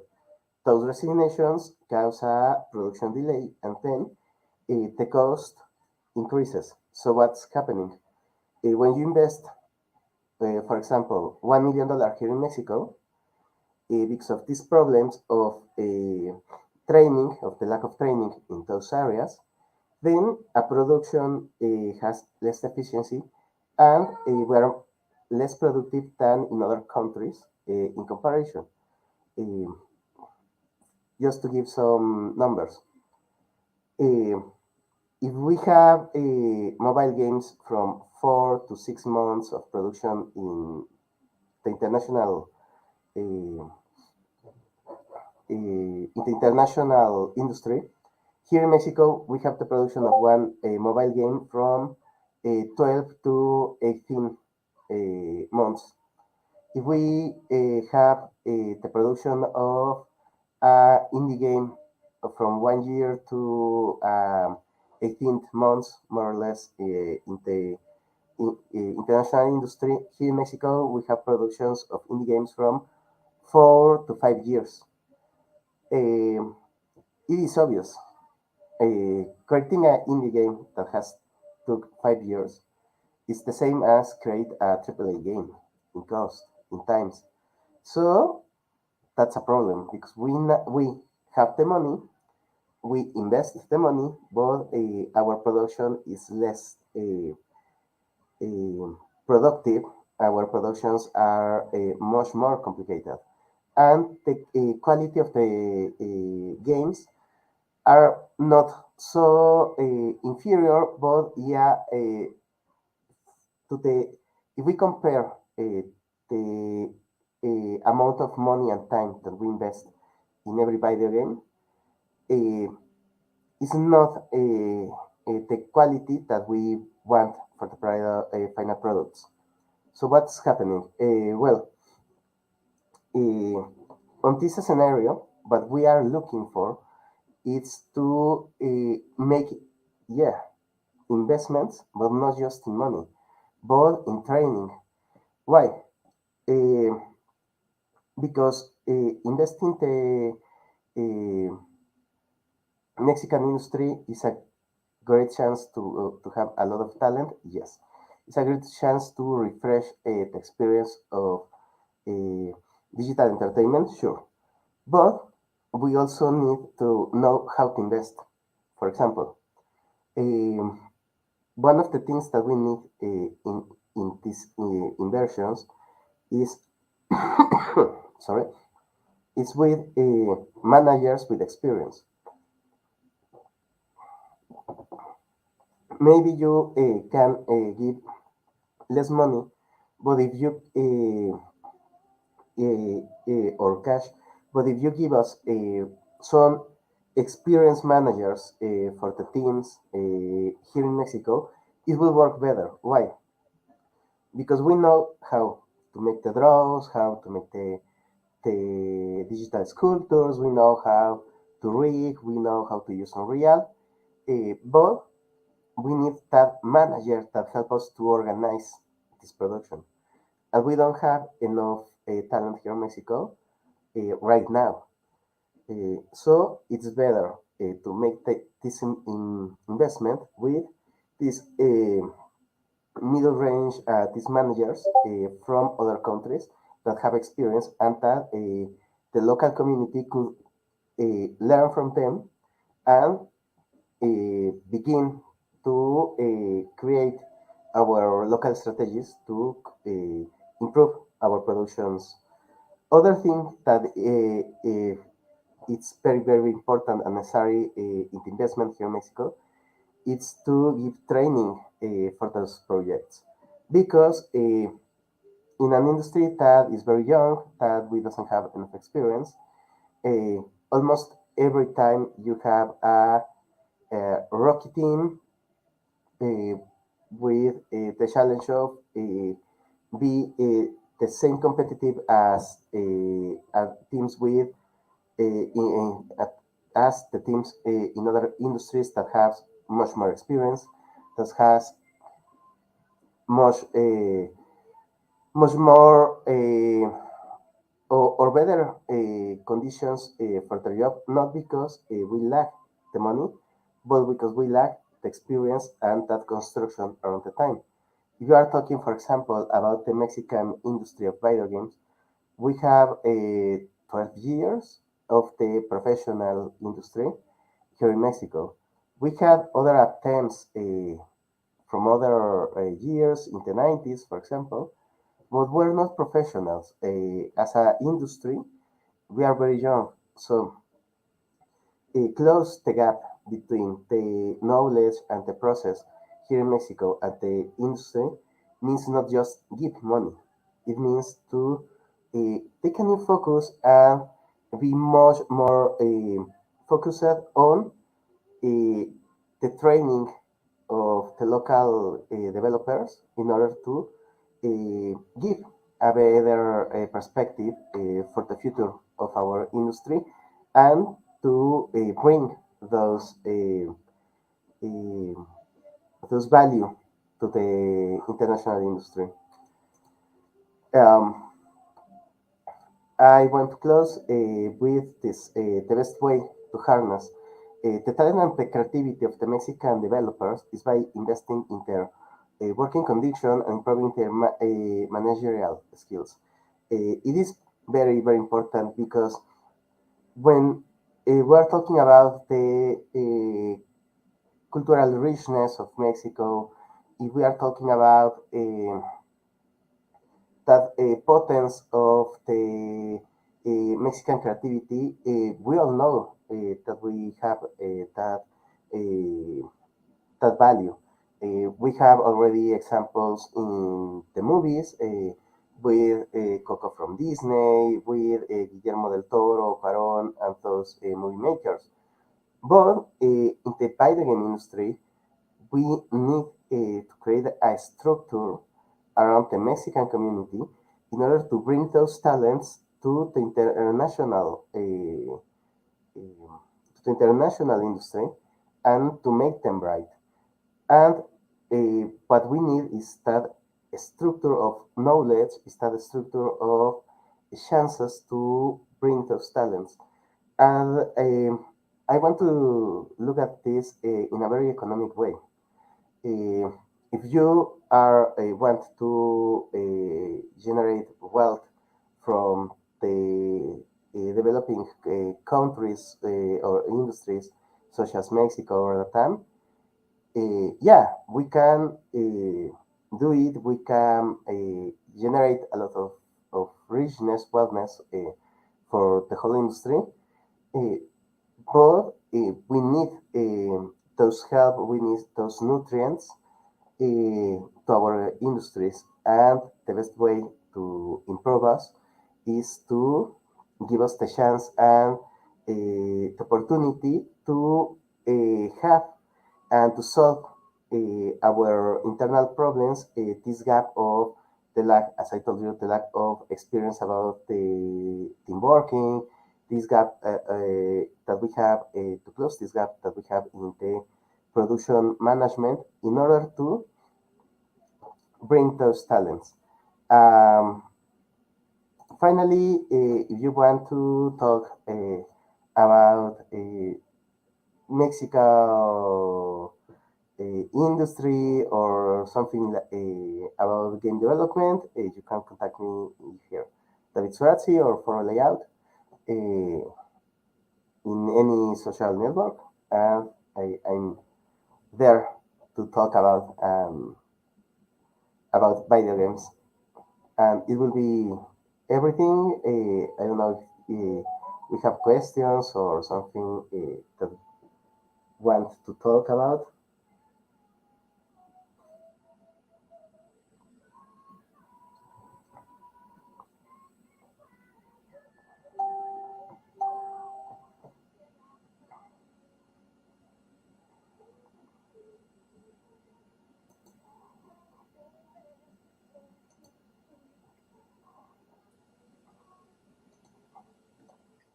Those resignations cause a production delay, and then the cost increases. So what's happening? When you invest, for example, $1 million here in Mexico, because of these problems of training, of the lack of training in those areas, then a production has less efficiency, and we're less productive than in other countries in comparison. Uh, just to give some numbers, uh, if we have mobile games from 4 to 6 months of production in the international uh, in the international industry, here in Mexico, we have the production of one mobile game from 12 to 18 months. If we have the production of an indie game from 1 year to 18 months, more or less, in the international industry, here in Mexico, we have productions of indie games from 4 to 5 years. Um, it is obvious creating an indie game that has took 5 years is the same as create a AAA game in cost, in times. So that's a problem because we have the money, we invest the money, but our production is less productive. Our productions are much more complicated, and the quality of the games are not so inferior, but yeah, to the if we compare the amount of money and time that we invest in every video game, uh, is not the quality that we want for the final products. So what's happening? Well, uh, on this scenario, what we are looking for is to make, yeah, investments, but not just in money, but in training. Why? Uh, because investing the Mexican industry is a great chance to have a lot of talent. Yes, it's a great chance to refresh the experience of uh, digital entertainment. Sure, but we also need to know how to invest. For example, um, one of the things that we need in these inversions is sorry, is with managers with experience. Maybe you can give less money, but if you or cash, but if you give us some experienced managers for the teams here in Mexico, it will work better. Why? Because we know how to make the draws, how to make the digital sculptures, we know how to rig, we know how to use Unreal, but we need that manager that help us to organize this production. And we don't have enough talent here in Mexico right now. So it's better to make this investment with these middle range, these managers from other countries that have experience and that the local community could learn from them and begin to create our local strategies to improve our productions. Other thing that it's very, very important and necessary in the investment here in Mexico, it's to give training for those projects. Because in an industry that is very young, that we doesn't have enough experience, almost every time you have a rookie team uh, with the challenge of be the same competitive as teams with as the teams in other industries that have much more experience, that has much much more or better conditions for the job, not because we lack the money, but because we lack the experience and that construction around the time. If you are talking, for example, about the Mexican industry of video games, we have 12 years of the professional industry here in Mexico. We had other attempts from other years in the 90s, for example, but we're not professionals. As an industry, we are very young. So close the gap between the knowledge and the process here in Mexico and the industry means not just give money. It means to take a new focus and be much more focused on the training of the local developers in order to give a better perspective for the future of our industry and to bring those uh, those value to the international industry. Um, I want to close with this the best way to harness the talent and the creativity of the Mexican developers is by investing in their working condition and improving their managerial skills. It is very, very important because when we're talking about the cultural richness of Mexico, if we are talking about that potence of the Mexican creativity, we all know that we have that value. We have already examples in the movies with Coco from Disney, with Guillermo del Toro, Cuarón, and those movie makers. But in the video game industry, we need to create a structure around the Mexican community in order to bring those talents to the international industry and to make them bright. And what we need is that structure of knowledge, is that structure of chances to bring those talents. And I want to look at this in a very economic way. Uh, if you are want to generate wealth from the developing countries or industries such as Mexico or Latam, yeah, we can do it. We can generate a lot of richness, wellness for the whole industry. Uh, but we need those help, we need those nutrients to our industries. And the best way to improve us is to give us the chance and the opportunity to have and to solve our internal problems, this gap of the lack, as I told you, the lack of experience about the team working, this gap that we have, to close this gap that we have in the production management in order to bring those talents. Um, Finally, if you want to talk about Mexico industry or something about game development, you can contact me here, David Surazzi or for a layout in any social network, and I'm there to talk about video games, and it will be everything. I don't know if we have questions or something that want to talk about.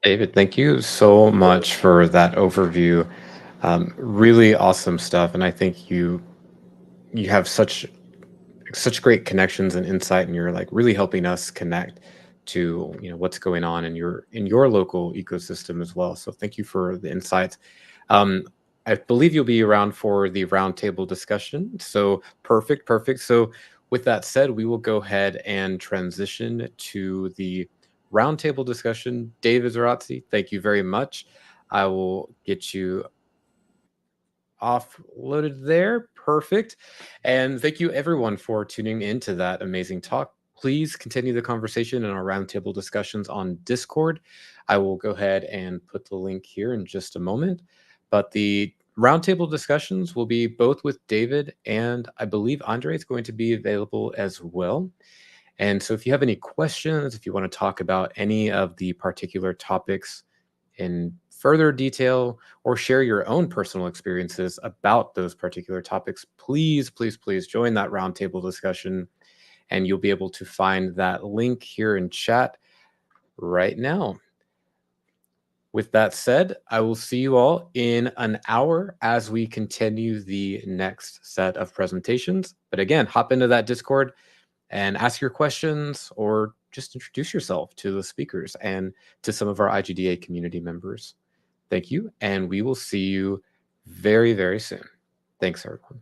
David, thank you so much for that overview. Really awesome stuff, and I think you have such great connections and insight, and you're like really helping us connect to what's going on in your local ecosystem as well. So thank you for the insights. Um, I believe you'll be around for the roundtable discussion. So perfect. So with that said, we will go ahead and transition to the roundtable discussion. David Zarazzi, thank you very much. I will get you offloaded there. Perfect. And thank you everyone for tuning into that amazing talk. Please continue the conversation in our roundtable discussions on Discord. I will go ahead and put the link here in just a moment. But the roundtable discussions will be both with David and I believe Andre is going to be available as well. And so if you have any questions, if you want to talk about any of the particular topics in further detail or share your own personal experiences about those particular topics, please join that roundtable discussion. And you'll be able to find that link here in chat right now. With that said, I will see you all in an hour as we continue the next set of presentations. But again, hop into that Discord and ask your questions or just introduce yourself to the speakers and to some of our IGDA community members. Thank you, and we will see you very soon. Thanks, everyone.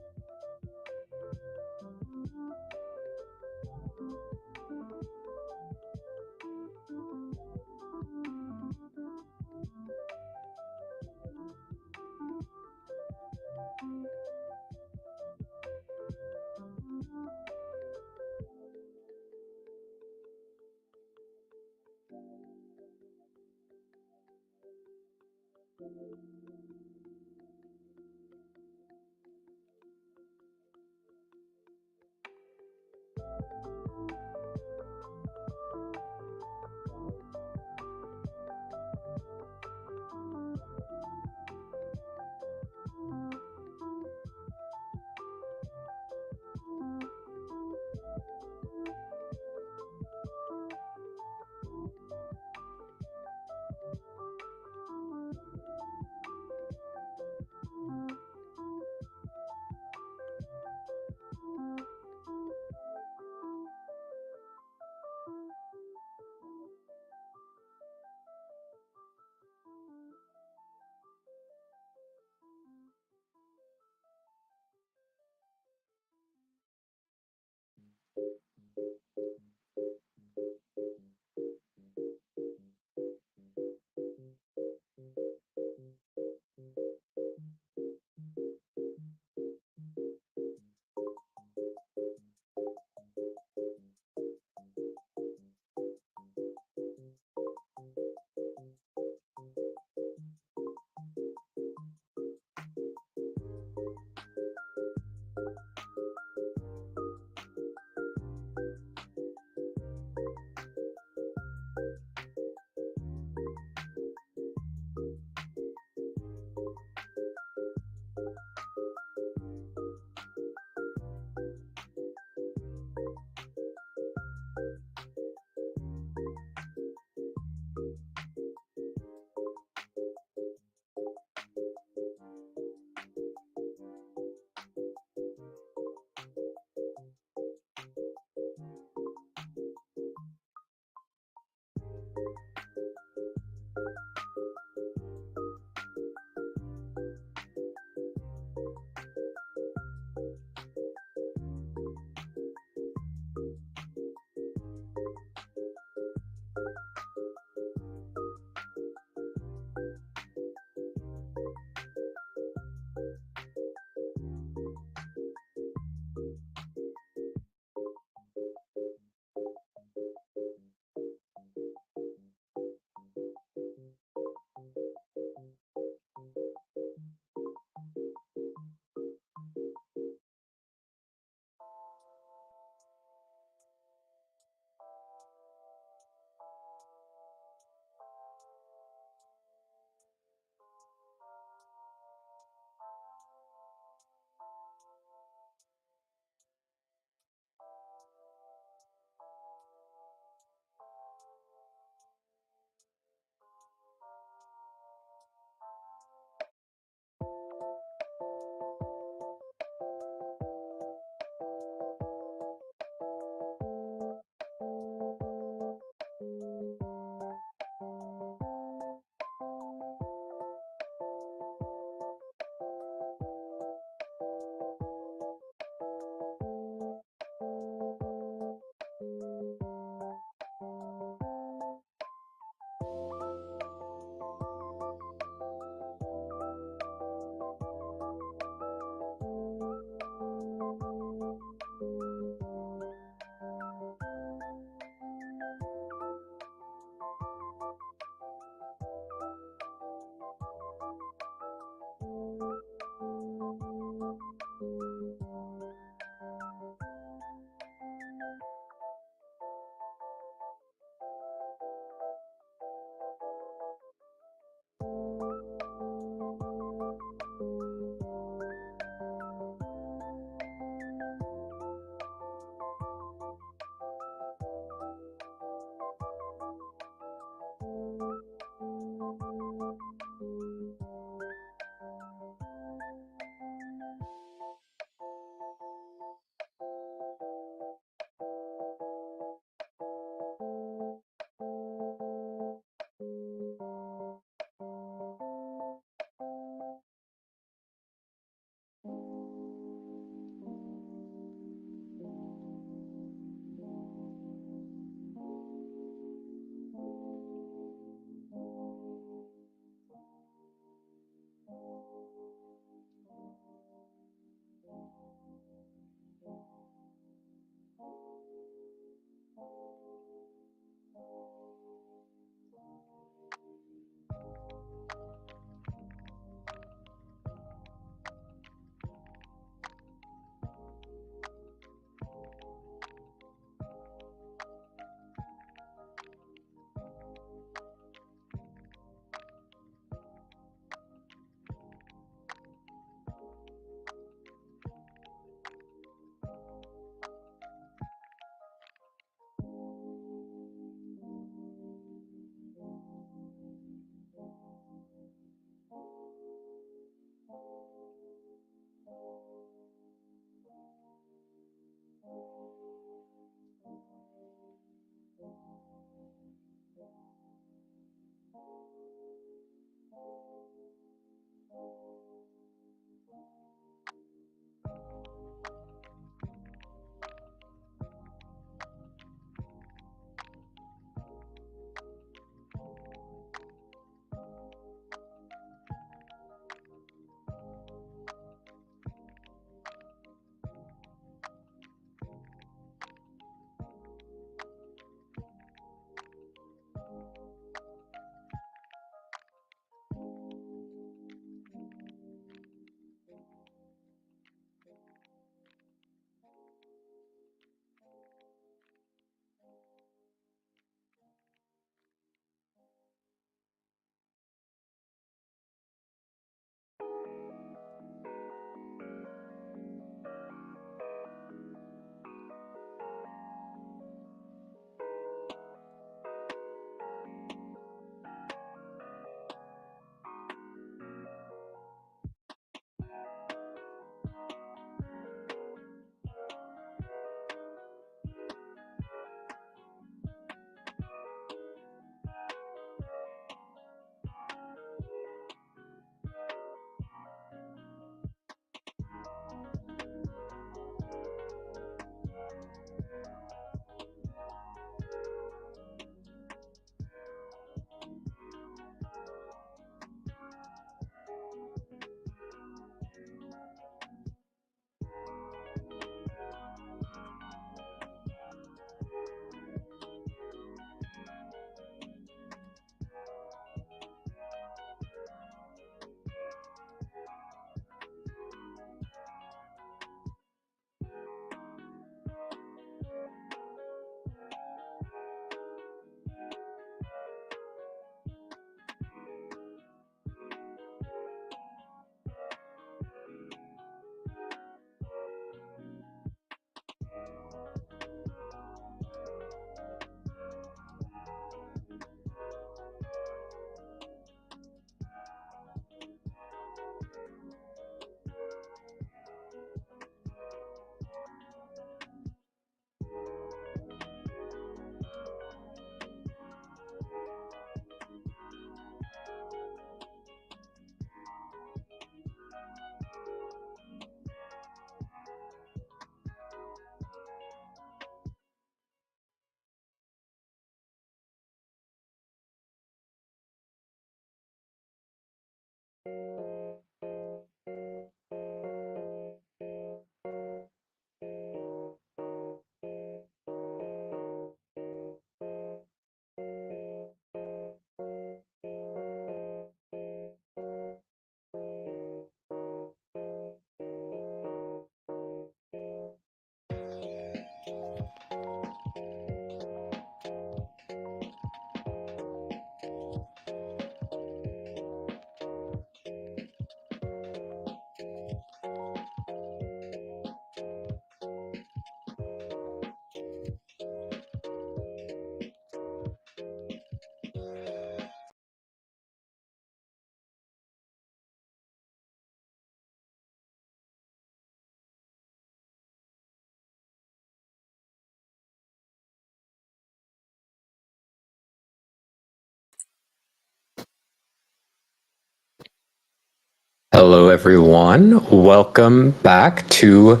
Hello, everyone. Welcome back to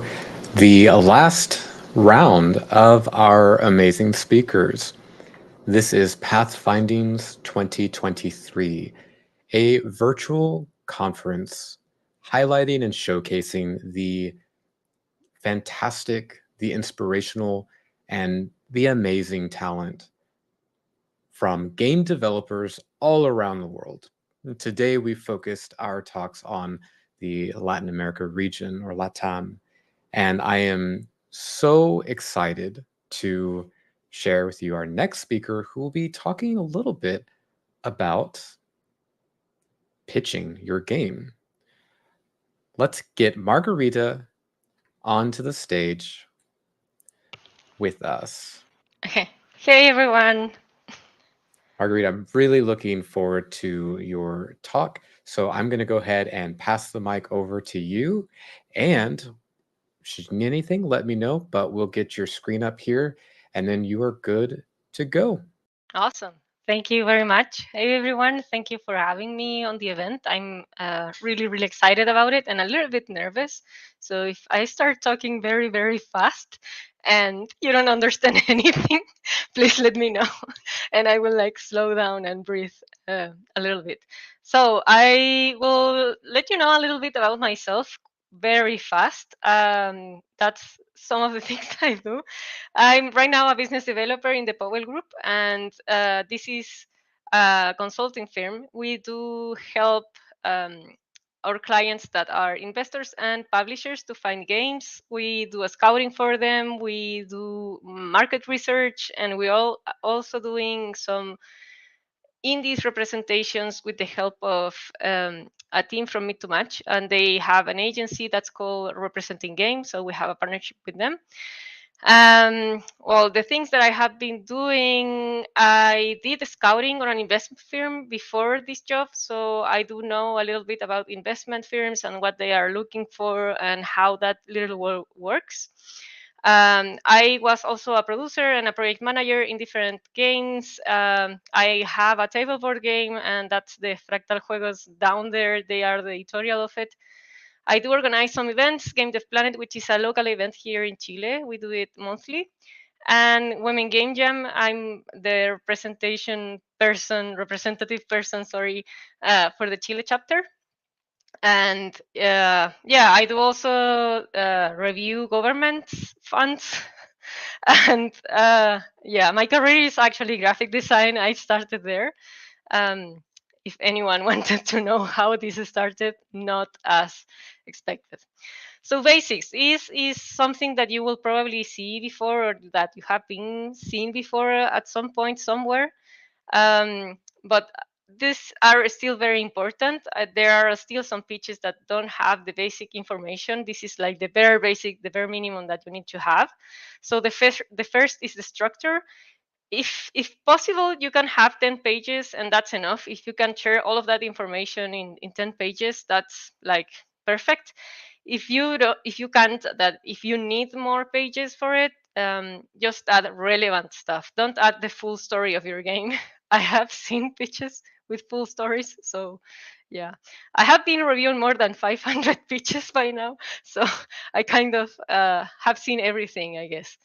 the last round of our amazing speakers. This is Pathfindings 2023, a virtual conference highlighting and showcasing the fantastic, the inspirational, and the amazing talent from game developers all around the world. And today, we focused our talks on the Latin America region, or LATAM, and I am so excited to share with you our next speaker, who will be talking a little bit about pitching your game. Let's get Margarita onto the stage with us. Okay. Hey everyone. Margarita, I'm really looking forward to your talk. So I'm going to go ahead and pass the mic over to you. And should you need anything, let me know, but we'll get your screen up here and then you are good to go. Awesome. Thank you very much. Hey everyone. Thank you for having me on the event. I'm really excited about it and a little bit nervous. So if I start talking very fast and you don't understand anything, please let me know and I will like slow down and breathe a little bit. So I will let you know a little bit about myself very fast. That's some of the things I do. I'm right now a business developer in the Powell Group, and this is a consulting firm. We do help um, our clients that are investors and publishers to find games. We do a scouting for them. We do market research, and we all also doing some indies representations with the help of a team from Meet to Match, and they have an agency that's called Representing Games. So we have a partnership with them. Well, the things that I have been doing, I did scouting on an investment firm before this job, so I do know a little bit about investment firms and what they are looking for and how that little works. I was also a producer and a project manager in different games. I have a table board game, and that's the Fractal Juegos down there. They are the editorial of it. I do organize some events, Game Dev Planet, which is a local event here in Chile. We do it monthly. And Women Game Jam, I'm the representative person, sorry, for the Chile chapter. And yeah, I do also review government funds. And yeah, my career is actually graphic design. I started there. Um, if anyone wanted to know how this started, not as expected. So basics is something that you will probably see before or that you have been seen before at some point somewhere. But these are still very important. There are still some pitches that don't have the basic information. This is like the bare basic, the bare minimum that you need to have. So the first is the structure. If possible, you can have 10 pages and that's enough. If you can share all of that information in 10 pages, that's like perfect. If you don't, if you can't, that if you need more pages for it, just add relevant stuff. Don't add the full story of your game. I have seen pitches with full stories, so yeah, I have been reviewing more than 500 pitches by now, so I kind of have seen everything, I guess.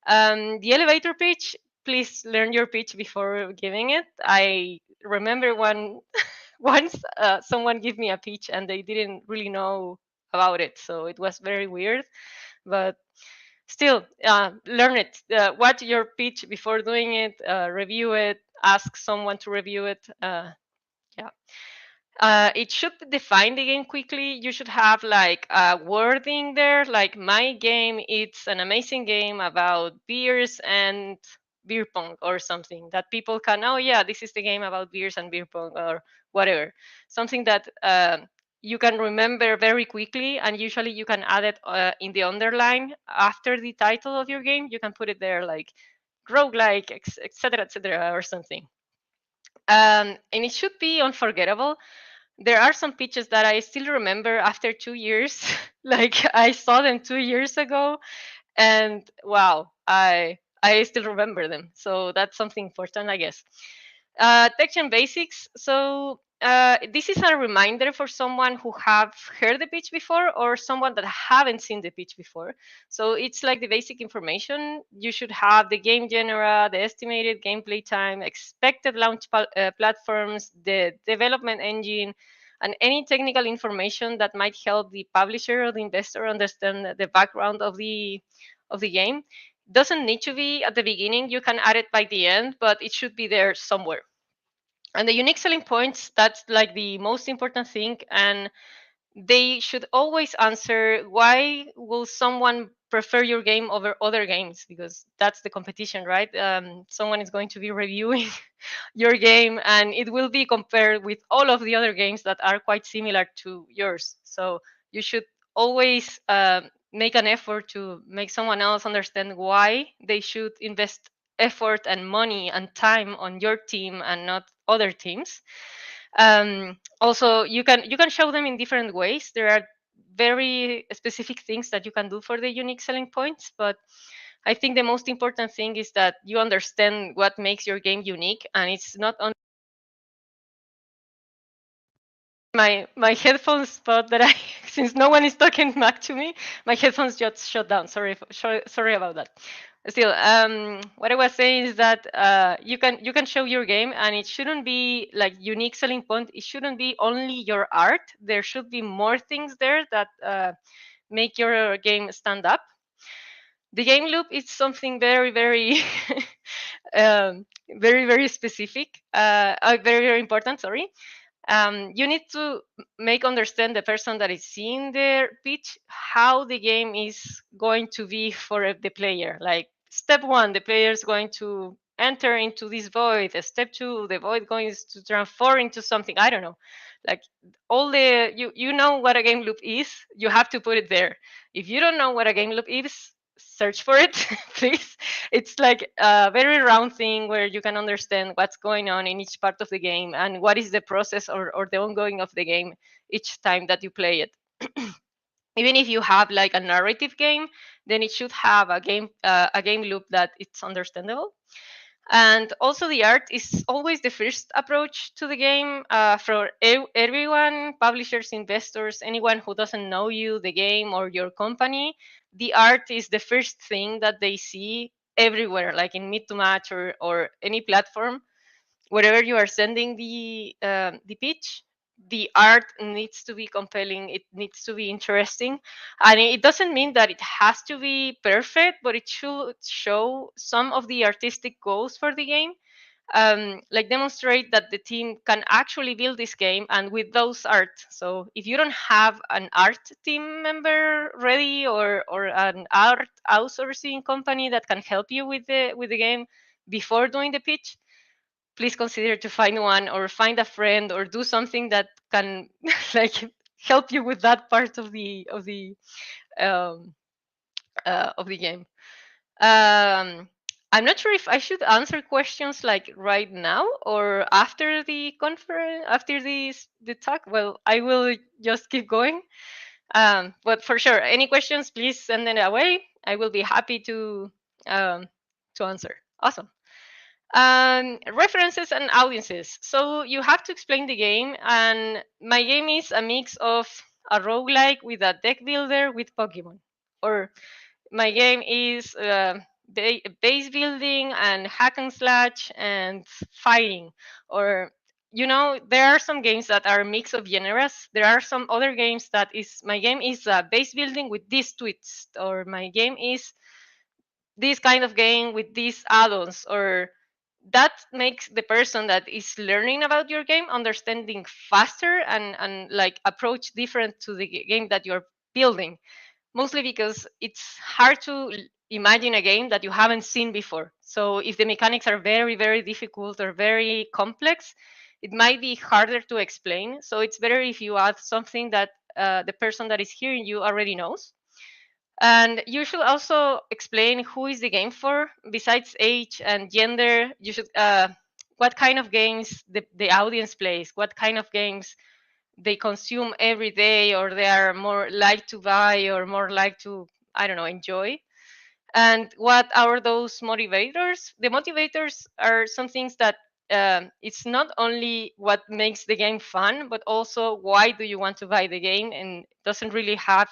The elevator pitch, please learn your pitch before giving it. I remember once someone gave me a pitch and they didn't really know about it, so it was very weird. But still, learn it. Watch your pitch before doing it. Review it. Ask someone to review it. Yeah. It should define the game quickly. You should have like a wording there, like my game, it's an amazing game about beers and beer pong or something that people can, oh yeah, this is the game about beers and beer pong or whatever. Something that you can remember very quickly, and usually you can add it in the underline after the title of your game. You can put it there like roguelike, etc., or something. And it should be unforgettable. There are some pitches that I still remember after 2 years. Like I saw them 2 years ago, and wow, I still remember them. So that's something important, I guess. Text and basics. So this is a reminder for someone who have heard the pitch before or someone that haven't seen the pitch before. So it's like the basic information. You should have the game genre, the estimated gameplay time, expected launch platforms, the development engine, and any technical information that might help the publisher or the investor understand the background of the game. Doesn't need to be at the beginning. You can add it by the end, but it should be there somewhere. And the unique selling points, that's like the most important thing. And they should always answer, why will someone prefer your game over other games? Because that's the competition, right? Someone is going to be reviewing your game, and it will be compared with all of the other games that are quite similar to yours. So you should always make an effort to make someone else understand why they should invest effort and money and time on your team and not other teams. Also, you can show them in different ways. There are very specific things that you can do for the unique selling points, but I think the most important thing is that you understand what makes your game unique, and it's not only my headphones spot that I since no one is talking back to me, my headphones just shut down. Sorry about that. Still, what I was saying is that you can show your game, and it shouldn't be like unique selling point. It shouldn't be only your art. There should be more things there that make your game stand up. The game loop is something very very specific, very important. Sorry. You need to make understand the person that is seeing their pitch how the game is going to be for the player. Like step one, the player is going to enter into this void. Step two, the void going to transform into something. I don't know. Like all the you know what a game loop is. You have to put it there. If you don't know what a game loop is, search for it, please. It's like a very round thing where you can understand what's going on in each part of the game and what is the process or the ongoing of the game each time that you play it. Even if you have like a narrative game, then it should have a game loop that it's understandable. And also the art is always the first approach to the game for everyone, publishers, investors, anyone who doesn't know you, the game, or your company. The art is the first thing that they see everywhere, like in Meet to Match or any platform. Wherever you are sending the pitch, the art needs to be compelling. It needs to be interesting, and it doesn't mean that it has to be perfect, but it should show some of the artistic goals for the game. Like demonstrate that the team can actually build this game and with those art. So if you don't have an art team member ready or an art outsourcing company that can help you with the game before doing the pitch, please consider to find one or find a friend or do something that can like help you with that part um, of the game. I'm not sure if I should answer questions like right now or after the conference, after the talk. Well, I will just keep going. But for sure, any questions, please send them away. I will be happy to answer. Awesome. References and audiences. So you have to explain the game, and my game is a mix of a roguelike with a deck builder with Pokemon. Or my game is base building and hack and slash and fighting. Or there are some games that are a mix of genres. There are some other games that is my game is base building with this twist, or my game is this kind of game with these add-ons, or that makes the person that is learning about your game understanding faster and like approach different to the game that you're building, mostly because it's hard to imagine a game that you haven't seen before. So if the mechanics are very difficult or very complex, it might be harder to explain. So it's better if you add something that the person that is hearing you already knows. And you should also explain who is the game for. Besides age and gender, you should what kind of games the audience plays, what kind of games they consume every day, or they are more like to buy or more like to, I don't know, enjoy. And what are those motivators? The motivators are some things that it's not only what makes the game fun, but also why do you want to buy the game, and it doesn't really have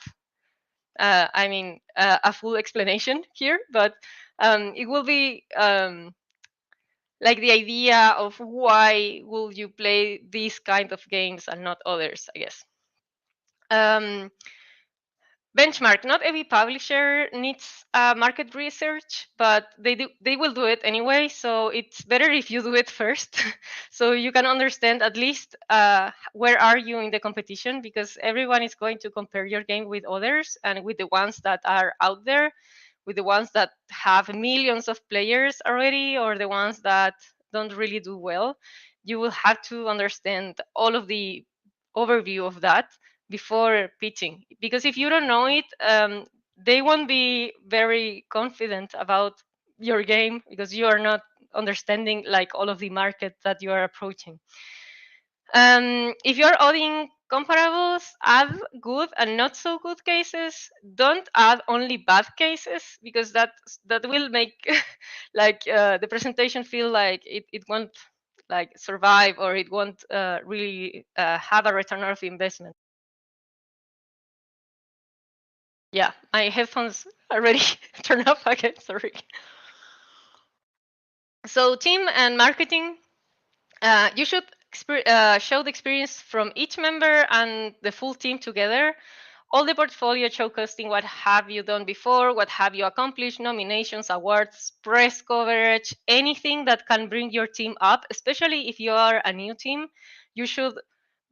a full explanation here, but it will be like the idea of why will you play these kind of games and not others, I guess. Benchmark. Not every publisher needs market research, but they will do it anyway. So it's better if you do it first, so you can understand at least where are you in the competition, because everyone is going to compare your game with others and with the ones that are out there, with the ones that have millions of players already, or the ones that don't really do well. You will have to understand all of the overview of that before pitching, because if you don't know it, they won't be very confident about your game, because you are not understanding like all of the market that you are approaching. If you're adding comparables, add good and not so good cases. Don't add only bad cases, because that will make like the presentation feel like it won't like survive, or it won't really have a return of investment. Yeah, my headphones already turned off again, sorry. So team and marketing, you should show the experience from each member and the full team together. All the portfolio showcasing what have you done before, what have you accomplished, nominations, awards, press coverage, anything that can bring your team up, especially if you are a new team. You should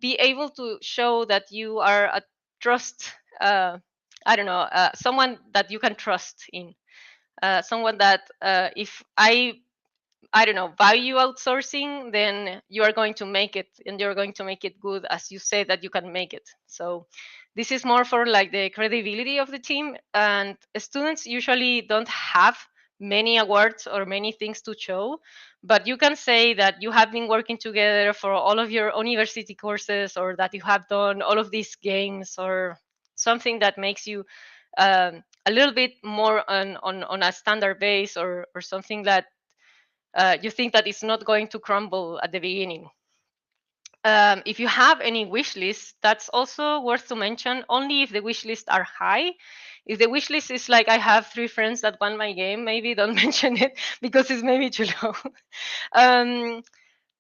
be able to show that you are a trust, someone that you can trust in. Someone that if I don't know, value outsourcing, then you are going to make it, and you're going to make it good as you say that you can make it. So this is more for like the credibility of the team, and students usually don't have many awards or many things to show, but you can say that you have been working together for all of your university courses, or that you have done all of these games, or something that makes you a little bit more on a standard base, or something that you think that it's not going to crumble at the beginning. If you have any wish lists, that's also worth to mention, only if the wish lists are high. If the wish list is like, I have 3 friends that won my game, maybe don't mention it, because it's maybe too low.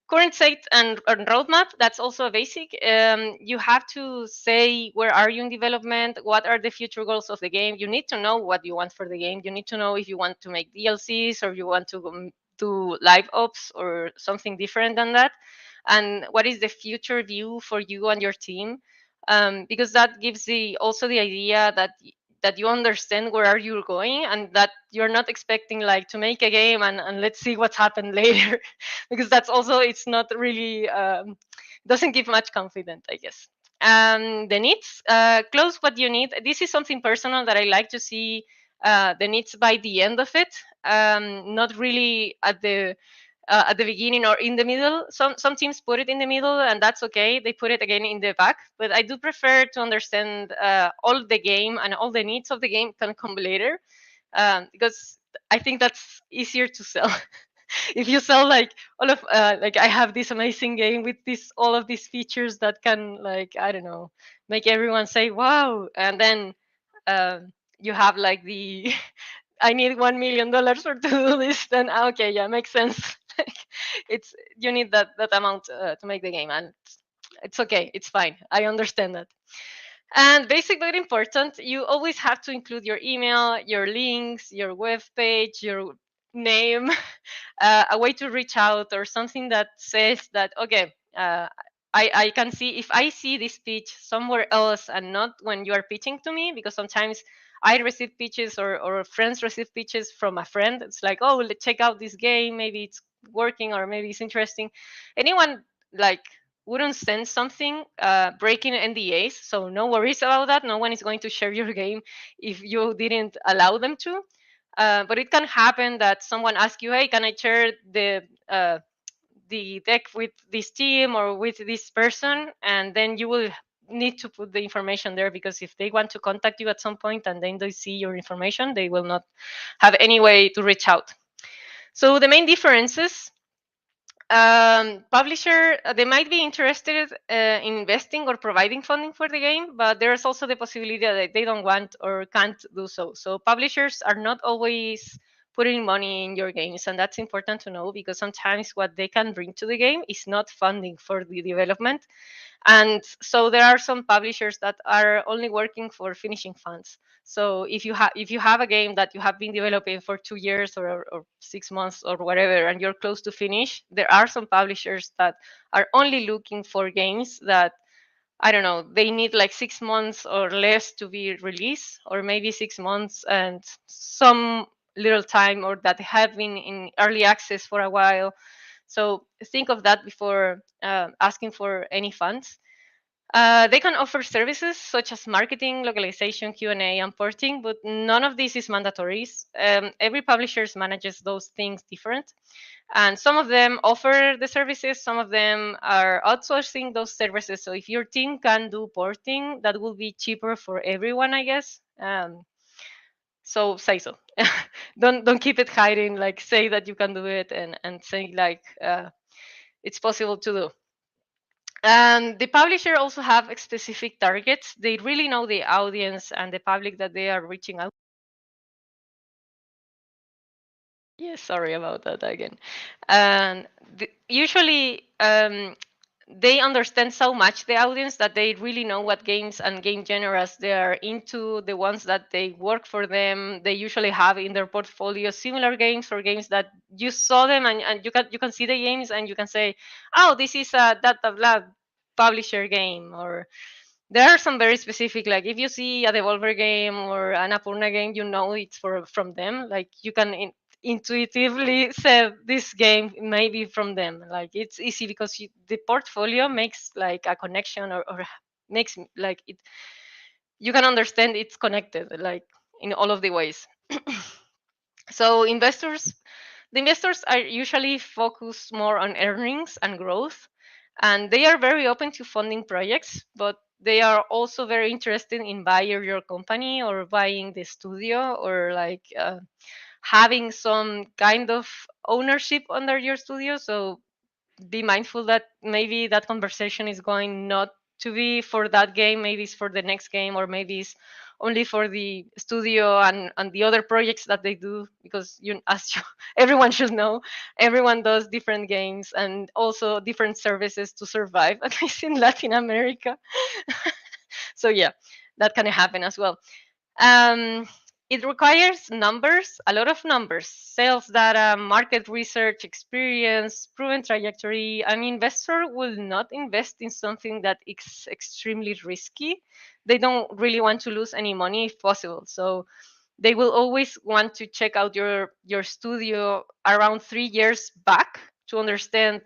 Current state and roadmap, that's also a basic. You have to say where are you in development, what are the future goals of the game. You need to know what you want for the game. You need to know if you want to make DLCs, or you want to do live ops or something different than that, and what is the future view for you and your team, because that gives also the idea that you understand where are you going, and that you're not expecting like to make a game and let's see what's happened later, because that's also, it's not really doesn't give much confidence, I guess. The needs, close what you need. This is something personal that I like to see the needs by the end of it, not really at the beginning or in the middle. Some teams put it in the middle, and that's okay. They put it again in the back. But I do prefer to understand all the game, and all the needs of the game can come later, because I think that's easier to sell. If you sell like all of like, I have this amazing game with this all of these features that can, like, I don't know, make everyone say wow, and then you have like the I need $1 million for to do this, then okay, yeah, makes sense. Like, it's, you need that amount to make the game, and it's okay, it's fine, I understand that. And basic but important, you always have to include your email, your links, your web page, your name, a way to reach out, or something that says that, okay, I can see, if I see this pitch somewhere else and not when you are pitching to me, because sometimes I receive pitches, or friends receive pitches from a friend. It's like, oh, let's check out this game. Maybe it's working, or maybe it's interesting. Anyone like wouldn't send something breaking NDAs, so no worries about that. No one is going to share your game if you didn't allow them to. But it can happen that someone asks you, hey, can I share the deck with this team or with this person? And then you will need to put the information there, because if they want to contact you at some point and then they see your information, they will not have any way to reach out. So the main differences, Publisher, they might be interested in investing or providing funding for the game, but there's also the possibility that they don't want or can't do so. So publishers are not always putting money in your games, and that's important to know, because sometimes what they can bring to the game is not funding for the development. And so there are some publishers that are only working for finishing funds. So if you have a game that you have been developing for 2 years or 6 months or whatever, and you're close to finish, there are some publishers that are only looking for games that, I don't know, they need like 6 months or less to be released, or maybe 6 months and some little time, or that have been in early access for a while. So think of that before asking for any funds. They can offer services such as marketing, localization, Q&A, and porting, but none of this is mandatory. Every publisher manages those things different. And some of them offer the services, some of them are outsourcing those services. So if your team can do porting, that will be cheaper for everyone, I guess. So say so. Don't keep it hiding. Like, say that you can do it, and say like it's possible to do. And the publisher also have specific targets. They really know the audience and the public that they are reaching out. Yeah, sorry about that again. And usually they understand so much the audience that they really know what games and game genres they are into, the ones that they work for them. They usually have in their portfolio similar games, or games that you saw them, and you can see the games and you can say, oh, this is a data blah publisher game. Or there are some very specific, like if you see a Devolver game or an Apurna game, you know it's from them. Like you can intuitively say this game may be from them. Like it's easy because the portfolio makes like a connection, or makes like it. You can understand it's connected, like in all of the ways. So the investors are usually focused more on earnings and growth, and they are very open to funding projects, but they are also very interested in buying your company, or buying the studio, or like having some kind of ownership under your studio. So be mindful that maybe that conversation is going not to be for that game, maybe it's for the next game, or maybe it's only for the studio and the other projects that they do, because everyone should know, everyone does different games and also different services to survive, at least in Latin America. So yeah, that can happen as well. um, it requires numbers, a lot of numbers, sales data, market research, experience, proven trajectory. An investor will not invest in something that is extremely risky. They don't really want to lose any money if possible. So they will always want to check out your studio around 3 years back to understand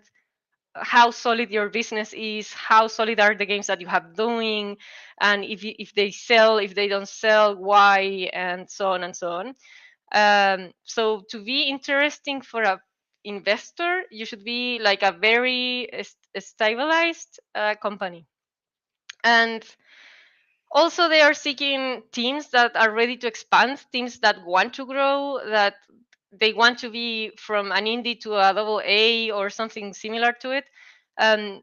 how solid your business is, how solid are the games that you have doing, and if they sell, if they don't sell, why, and so on and so on. So to be interesting for a investor, you should be like a very stabilized company. And also they are seeking teams that are ready to expand, teams that want to grow, that they want to be from an indie to a double A or something similar to it.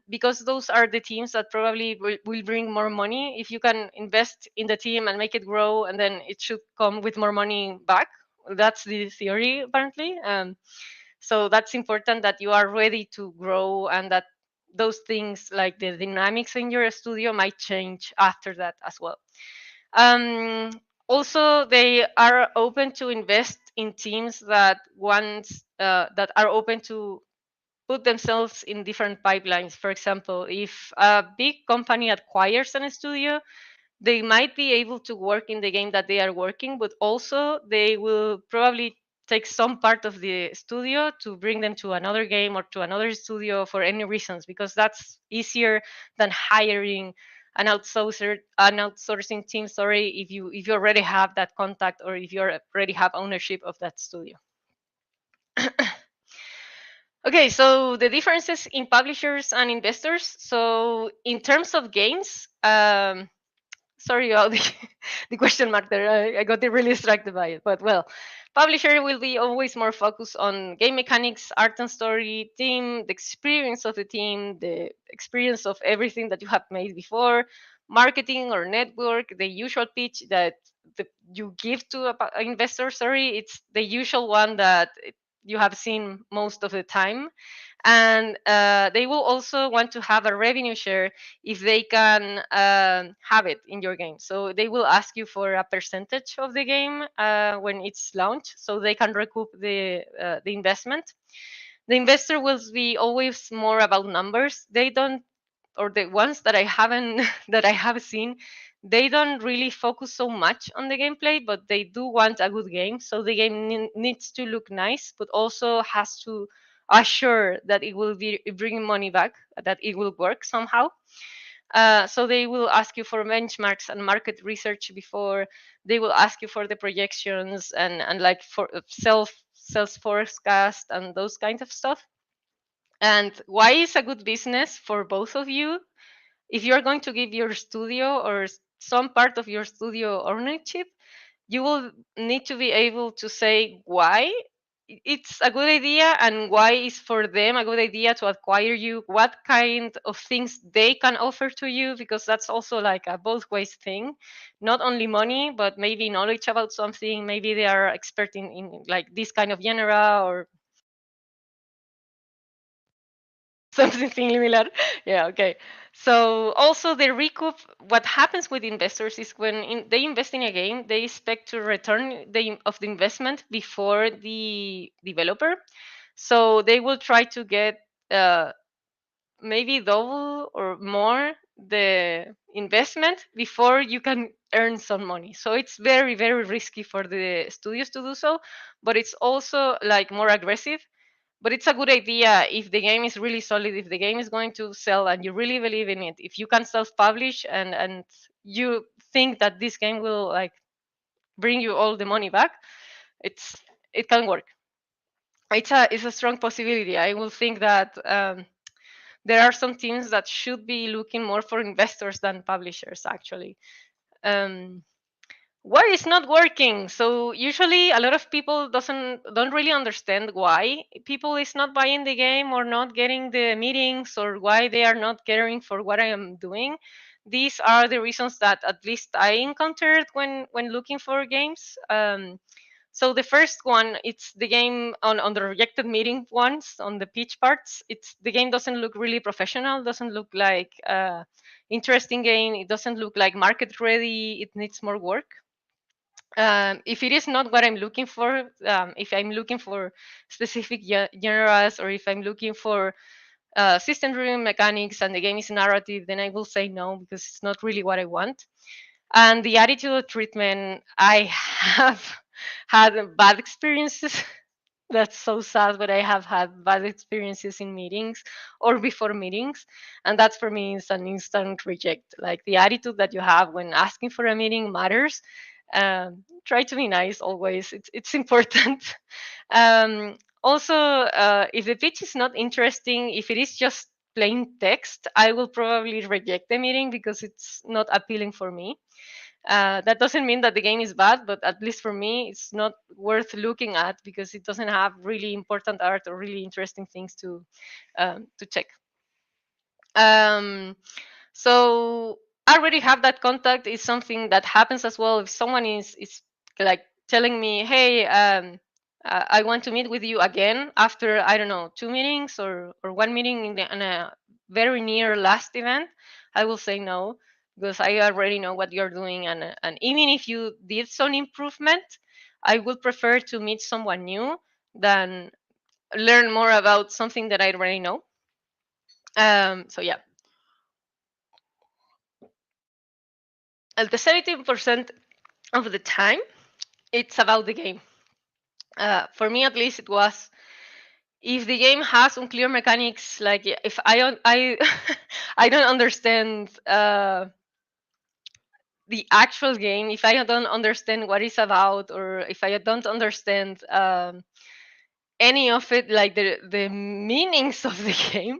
Because those are the teams that probably will bring more money. If you can invest in the team and make it grow, and then it should come with more money back. That's the theory apparently. So that's important, that you are ready to grow, and that those things like the dynamics in your studio might change after that as well. um, Also they are open to invest in teams that are open to put themselves in different pipelines. For example, if a big company acquires an studio, they might be able to work in the game that they are working, but also they will probably take some part of the studio to bring them to another game or to another studio for any reasons, because that's easier than hiring an outsourcing team. Sorry, if you already have that contact, or if you already have ownership of that studio. Okay, so the differences in publishers and investors. So in terms of games, sorry about the, the question mark there. I got really distracted by it. But well, publisher will be always more focused on game mechanics, art and story, team, the experience of the team, the experience of everything that you have made before, marketing or network, the usual pitch that you give to a investor. Sorry, it's the usual one that you have seen most of the time. And they will also want to have a revenue share if they can have it in your game. So they will ask you for a percentage of the game when it's launched, so they can recoup the investment. The investor will be always more about numbers. They don't, or the ones that I haven't that I have seen, they don't really focus so much on the gameplay, but they do want a good game. So the game needs to look nice, but also has to assure that it will be bringing money back, that it will work somehow. So they will ask you for benchmarks and market research before. They will ask you for the projections and like for sales forecast and those kinds of stuff. And why is a good business for both of you? If you're going to give your studio or some part of your studio ownership, you will need to be able to say why it's a good idea and why is for them a good idea to acquire you, what kind of things they can offer to you, because that's also like a both ways thing, not only money but maybe knowledge about something. Maybe they are expert in like this kind of genre or something similar. Yeah, okay. So also the recoup, what happens with investors is when they invest in a game, they expect to return of the investment before the developer. So they will try to get uh, maybe double or more the investment before you can earn some money. So it's very, very risky for the studios to do so, but it's also like more aggressive. But it's a good idea if the game is really solid, if the game is going to sell and you really believe in it, if you can self-publish and you think that this game will like bring you all the money back, it can work. It's a strong possibility. I will think that there are some teams that should be looking more for investors than publishers actually. um, what is not working? So usually a lot of people don't really understand why people is not buying the game or not getting the meetings or why they are not caring for what I am doing. These are the reasons that at least I encountered when looking for games. So the first one, it's the game on the rejected meeting ones, on the pitch parts. It's the game doesn't look really professional, doesn't look like interesting game. It doesn't look like market ready. It needs more work. If it is not what I'm looking for, if I'm looking for specific genres, or if I'm looking for system-driven mechanics and the game is narrative, then I will say no because it's not really what I want. And the attitude of treatment, I have had bad experiences. That's so sad, but I have had bad experiences in meetings or before meetings, and that for me is an instant reject. Like the attitude that you have when asking for a meeting matters. Try to be nice always. It's important. Also, if the pitch is not interesting, if it is just plain text, I will probably reject the meeting because it's not appealing for me. That doesn't mean that the game is bad, but at least for me, it's not worth looking at because it doesn't have really important art or really interesting things to check. Um, so I already have that contact. Is something that happens as well. If someone is like telling me, "Hey, I want to meet with you again after I don't know 2 meetings or one meeting in a very near last event," I will say no because I already know what you're doing, and even if you did some improvement, I would prefer to meet someone new than learn more about something that I already know. So yeah, the 70% of the time it's about the game. For me at least it was, if the game has unclear mechanics, like if I I don't understand the actual game, if I don't understand what it's about, or if I don't understand any of it, like the meanings of the game,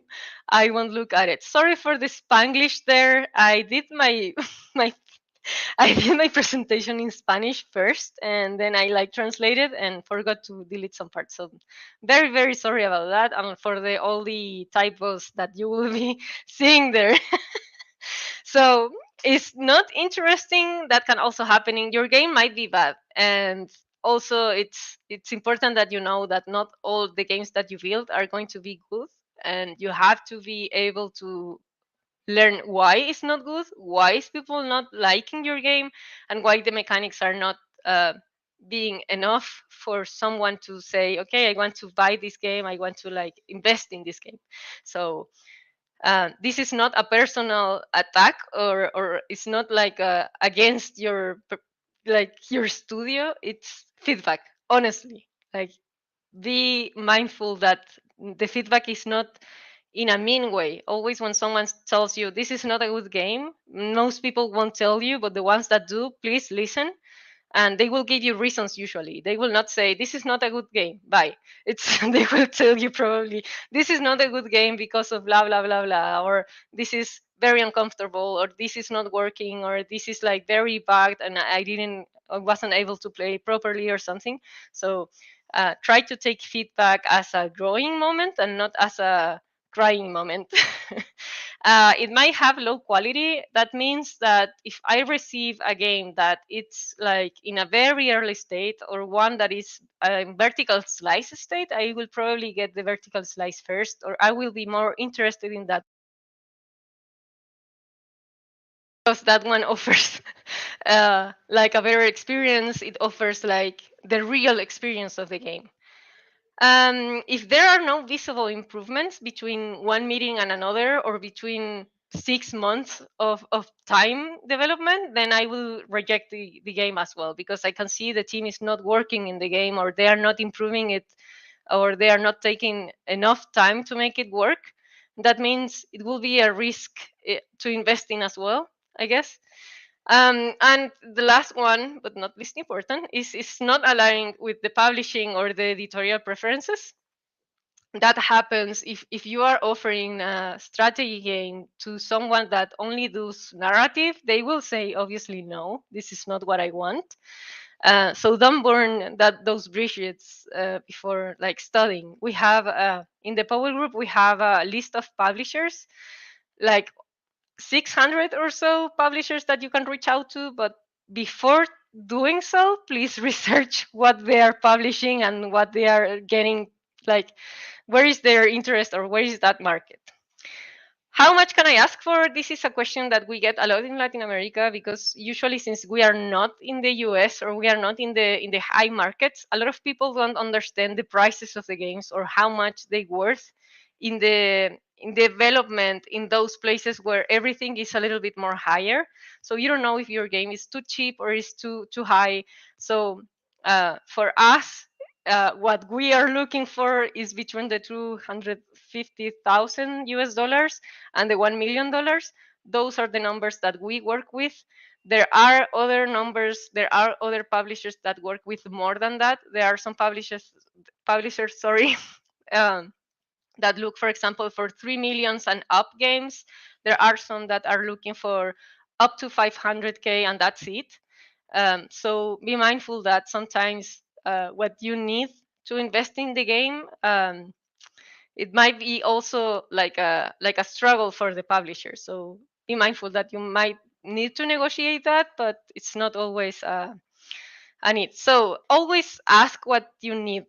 I won't look at it. Sorry for the Spanglish there. I did my my I did my presentation in Spanish first, and then I like translated and forgot to delete some parts. So very, very sorry about that, and for the all the typos that you will be seeing there. So it's not interesting. That can also happen in your game. Might be bad, and also it's important that you know that not all the games that you build are going to be good, and you have to be able to learn why it's not good, why is people not liking your game, and why the mechanics are not being enough for someone to say, okay, I want to buy this game, I want to like invest in this game. So this is not a personal attack, or it's not like against your like your studio. It's feedback, honestly. Like, be mindful that the feedback is not in a mean way. Always when someone tells you this is not a good game, most people won't tell you, but the ones that do, please listen, and they will give you reasons. Usually they will not say this is not a good game, bye. It's they will tell you probably this is not a good game because of blah blah blah blah, or this is very uncomfortable, or this is not working, or this is like very bugged and I wasn't able to play properly or something. So try to take feedback as a growing moment and not as a crying moment. It might have low quality. That means that if I receive a game that it's like in a very early state, or one that is a vertical slice state, I will probably get the vertical slice first, or I will be more interested in that because that one offers like a better experience. It offers like the real experience of the game. If there are no visible improvements between one meeting and another, or between 6 months of time development, then I will reject the game as well, because I can see the team is not working in the game, or they are not improving it, or they are not taking enough time to make it work. That means it will be a risk to invest in as well, I guess. And the last one, but not least important, is not aligned with the publishing or the editorial preferences. That happens if you are offering a strategy game to someone that only does narrative. They will say, obviously, no, this is not what I want. So don't burn those bridges before like studying. We have in the Power Group, we have a list of publishers, like 600 or so publishers that you can reach out to. But before doing so, please research what they are publishing and what they are getting, like where is their interest, or where is that market. How much can I ask for? This is a question that we get a lot in Latin America, because usually, since we are not in the US, or we are not in the high markets, a lot of people don't understand the prices of the games, or how much they worth in the development in those places where everything is a little bit more higher. So you don't know if your game is too cheap or is too high. So for us, what we are looking for is between the 250,000 US dollars and the $1 million. Those are the numbers that we work with. There are other numbers. There are other publishers that work with more than that. There are some publishers, sorry, that look, for example, for 3 millions and up games. There are some that are looking for up to 500K, and that's it. So be mindful that sometimes what you need to invest in the game, it might be also like a struggle for the publisher. So be mindful that you might need to negotiate that, but it's not always a need. So always ask what you need,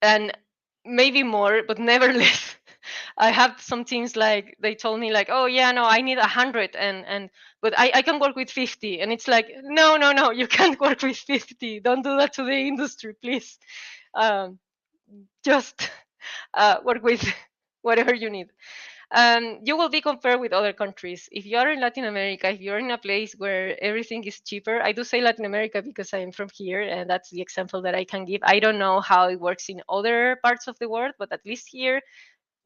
and maybe more, but never less. I have some teams, like they told me like, oh yeah, no, I need 100, and but I can work with 50, and it's like, no, no, no, you can't work with 50. Don't do that to the industry, please. Um, just work with whatever you need. You will be compared with other countries. If you are in Latin America, if you're in a place where everything is cheaper, I do say Latin America because I am from here, and that's the example that I can give. I don't know how it works in other parts of the world, but at least here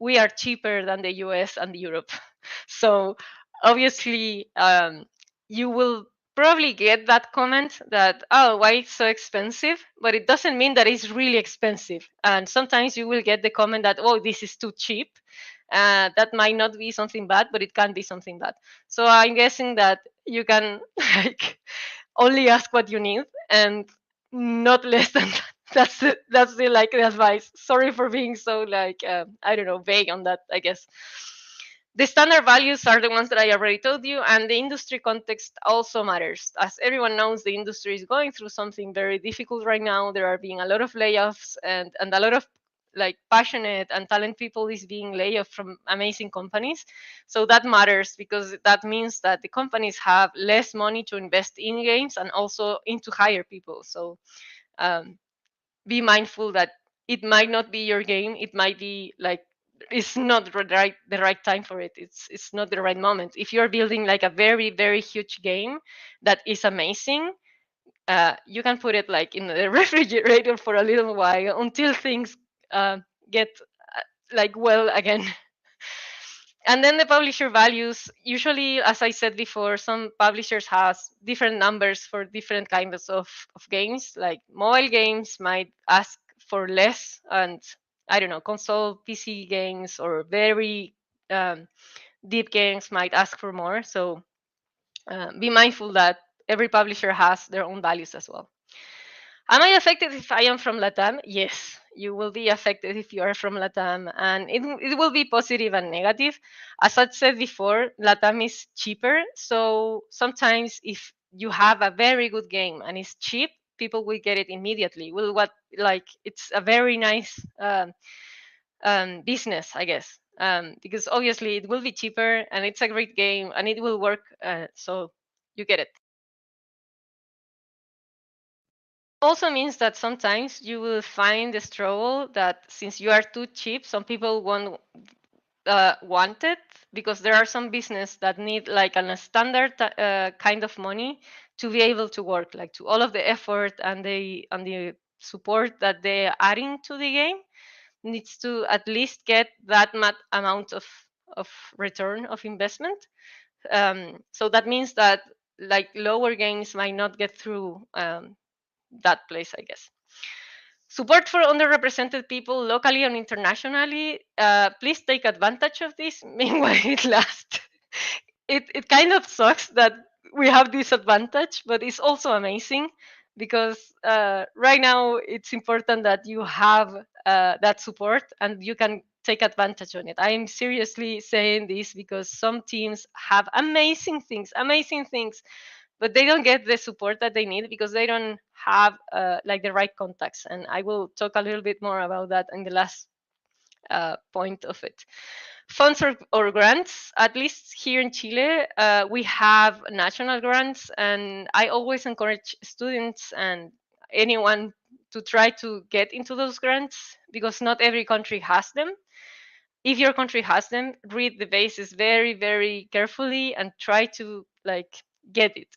we are cheaper than the US and Europe. So obviously, you will probably get that comment that, oh, why it's so expensive? But it doesn't mean that it's really expensive. And sometimes you will get the comment that, oh, this is too cheap. That might not be something bad, but it can be something bad. So I'm guessing that you can like only ask what you need and not less than that. That's the like the advice. Sorry for being so like I don't know, vague on that, I guess. The standard values are the ones that I already told you, and the industry context also matters. As everyone knows, the industry is going through something very difficult right now. There are being a lot of layoffs, and a lot of like passionate and talent people is being laid off from amazing companies. So that matters because that means that the companies have less money to invest in games and also into hire people. So um, be mindful that it might not be your game. It might be like it's not the right time for it. It's not the right moment. If you're building like a very very huge game that is amazing, you can put it like in the refrigerator for a little while until things get like well again. And then the publisher values, usually, as I said before, some publishers has different numbers for different kinds of games. Like mobile games might ask for less, and I don't know, console PC games or very um, deep games might ask for more. So be mindful that every publisher has their own values as well. Am I affected if I am from Latam? Yes, you will be affected if you are from Latam, and it will be positive and negative. As I said before, Latam is cheaper, so sometimes if you have a very good game and it's cheap, people will get it immediately. Well, what like it's a very nice business, I guess, because obviously it will be cheaper and it's a great game and it will work. So you get it. Also means that sometimes you will find the struggle that since you are too cheap, some people won't want it because there are some business that need like a standard kind of money to be able to work, like to all of the effort and the support that they're adding to the game needs to at least get that amount of return of investment. So that means that like lower games might not get through that place, I guess. Support for underrepresented people locally and internationally. Please take advantage of this. Meanwhile, it lasts. It kind of sucks that we have this advantage, but it's also amazing because right now it's important that you have that support and you can take advantage on it. I'm seriously saying this because some teams have amazing things, but they don't get the support that they need because they don't have like the right contacts. And I will talk a little bit more about that in the last point of it. Funds or grants, at least here in Chile, we have national grants, and I always encourage students and anyone to try to get into those grants because not every country has them. If your country has them, read the basis very very carefully and try to like get it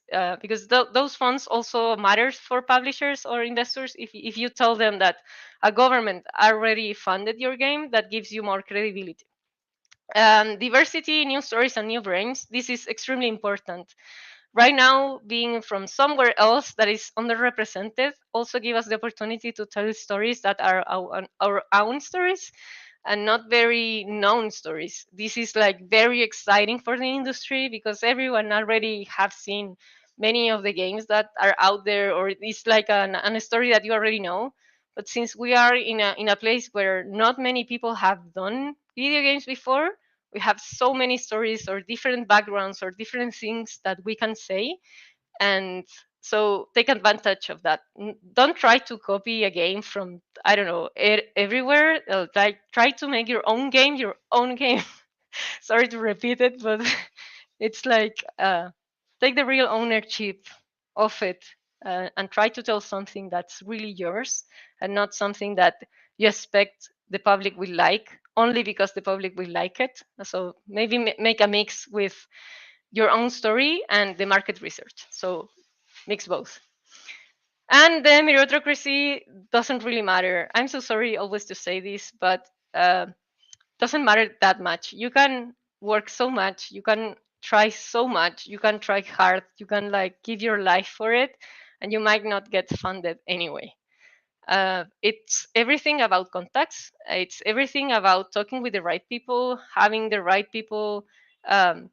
because those funds also matters for publishers or investors. If you tell them that a government already funded your game, that gives you more credibility. Diversity, new stories, and new brains, this is extremely important. Right now, being from somewhere else that is underrepresented also give us the opportunity to tell stories that are our own stories and not very known stories. This is like very exciting for the industry because everyone already have seen many of the games that are out there, or it's like a story that you already know. But since we are in a place where not many people have done video games before, we have so many stories or different backgrounds or different things that we can say, and so take advantage of that. Don't try to copy a game from I don't know everywhere. Try to make your own game. Sorry to repeat it, but it's like take the real ownership of it and try to tell something that's really yours and not something that you expect the public will like only because the public will like it. So maybe make a mix with your own story and the market research. So mix both. And the meritocracy doesn't really matter. I'm so sorry always to say this, but doesn't matter that much. You can work so much, you can try so much, you can try hard, you can like give your life for it, and you might not get funded anyway. It's everything about contacts. It's everything about talking with the right people, having the right people um,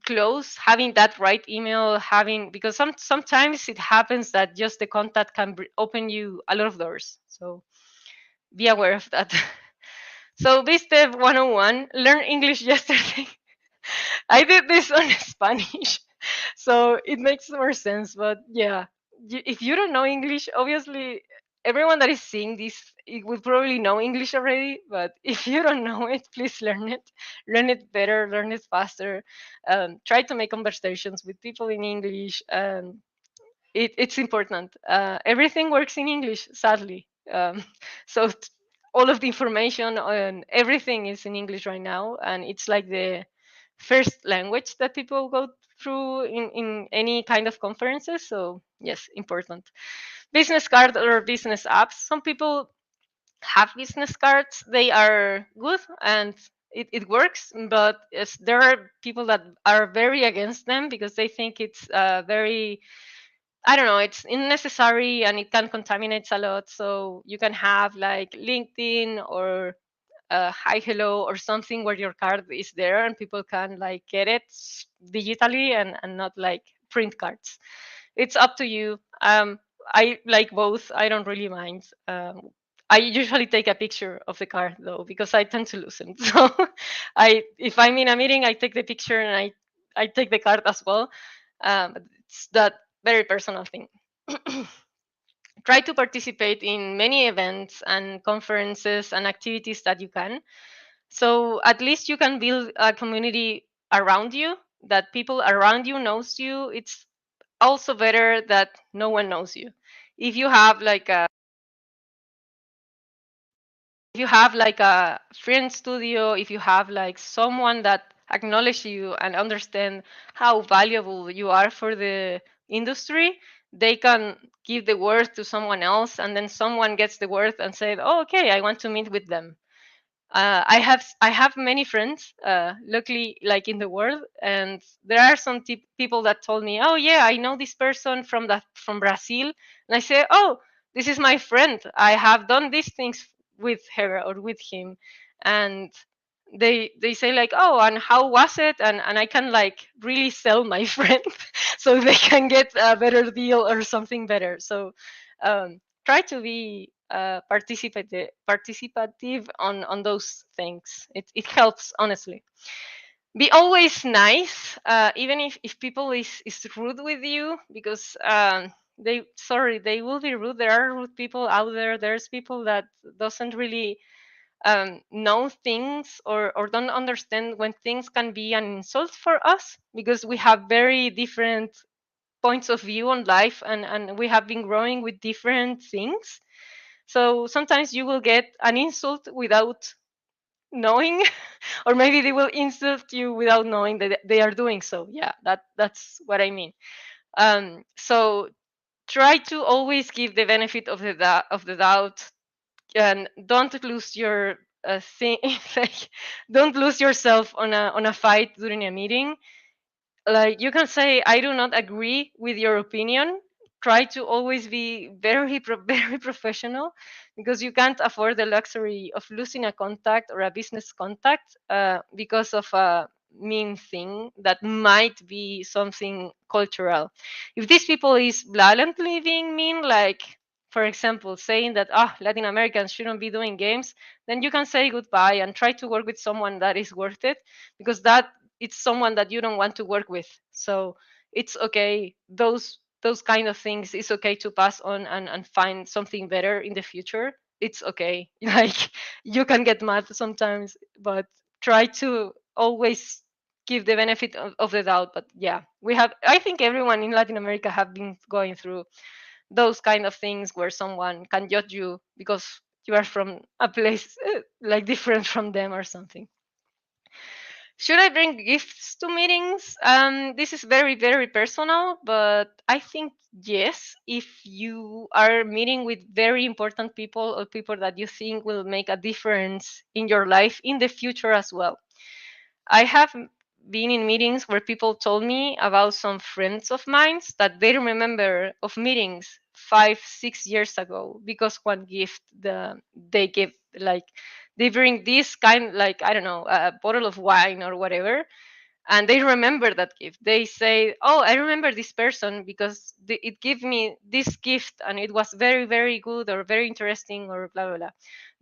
close, having that right email, having, because sometimes it happens that just the contact can open you a lot of doors. So be aware of that. So BizDev 101, learn English yesterday. I did this on Spanish, so it makes more sense. But yeah, if you don't know English, obviously everyone that is seeing this, it will probably know English already. But if you don't know it, please learn it better, learn it faster. Try to make conversations with people in English. It's important. Everything works in English, sadly. So all of the information and everything is in English right now, and it's like the first language that people go through in any kind of conferences. So yes, important. Business card or business apps. Some people have business cards. They are good and it works, but there are people that are very against them because they think it's very, I don't know, it's unnecessary and it can contaminate a lot. So you can have like LinkedIn or hi hello or something where your card is there and people can like get it digitally and not like print cards. It's up to you. I like both. I don't really mind. I usually take a picture of the card though because I tend to lose them. So if I'm in a meeting, I take the picture and I take the card as well. It's that very personal thing. Try to participate in many events and conferences and activities that you can. So at least you can build a community around you, that people around you knows you. It's also better that no one knows you. If you have like a friend studio, if you have like someone that acknowledge you and understand how valuable you are for the industry, they can give the word to someone else, and then someone gets the word and said, oh, okay, I want to meet with them. I have many friends, luckily, like in the world, and there are some people that told me, "Oh yeah, I know this person from Brazil," and I say, "Oh, this is my friend. I have done these things with her or with him," and they say like, "Oh, and how was it?" And I can like really sell my friend, so they can get a better deal or something better. So try to be participative on those things. It helps, honestly. Be always nice, even if people is rude with you, because they will be rude. There are rude people out there. There's people that doesn't really know things or don't understand when things can be an insult for us, because we have very different points of view on life, and we have been growing with different things. So sometimes you will get an insult without knowing, or maybe they will insult you without knowing that they are doing so. Yeah, that's what I mean. So try to always give the benefit of the doubt, and don't lose your thing. Like, don't lose yourself on a fight during a meeting. Like, you can say, I do not agree with your opinion. Try to always be very very professional, because you can't afford the luxury of losing a contact or a business contact because of a mean thing that might be something cultural. If these people is blatantly being mean, like for example saying that Latin Americans shouldn't be doing games, then you can say goodbye and try to work with someone that is worth it, because that it's someone that you don't want to work with. So it's okay. Those kind of things, it's okay to pass on and find something better in the future. It's okay. Like, you can get mad sometimes, but try to always give the benefit of the doubt. But yeah, I think everyone in Latin America have been going through those kind of things where someone can judge you because you are from a place like different from them or something. Should I bring gifts to meetings? This is very, very personal, but I think yes, if you are meeting with very important people or people that you think will make a difference in your life in the future as well. I have been in meetings where people told me about some friends of mine that they remember of meetings 5 6 years ago because one gift they give, like they bring this kind, like I don't know, a bottle of wine or whatever, and they remember that gift. They say, oh, I remember this person because it gave me this gift and it was very, very good or very interesting or blah blah blah.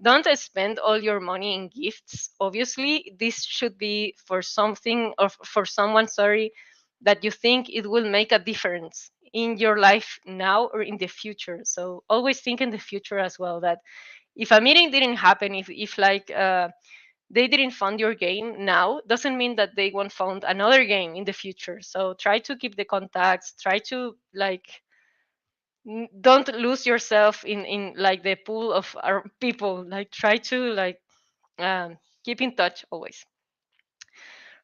Don't spend all your money in gifts. Obviously this should be for something or for someone, sorry, that you think it will make a difference in your life now or in the future. So always think in the future as well, that if a meeting didn't happen, if like they didn't fund your game now, doesn't mean that they won't fund another game in the future. So try to keep the contacts, try to like don't lose yourself in like the pool of our people. Like try to like keep in touch always.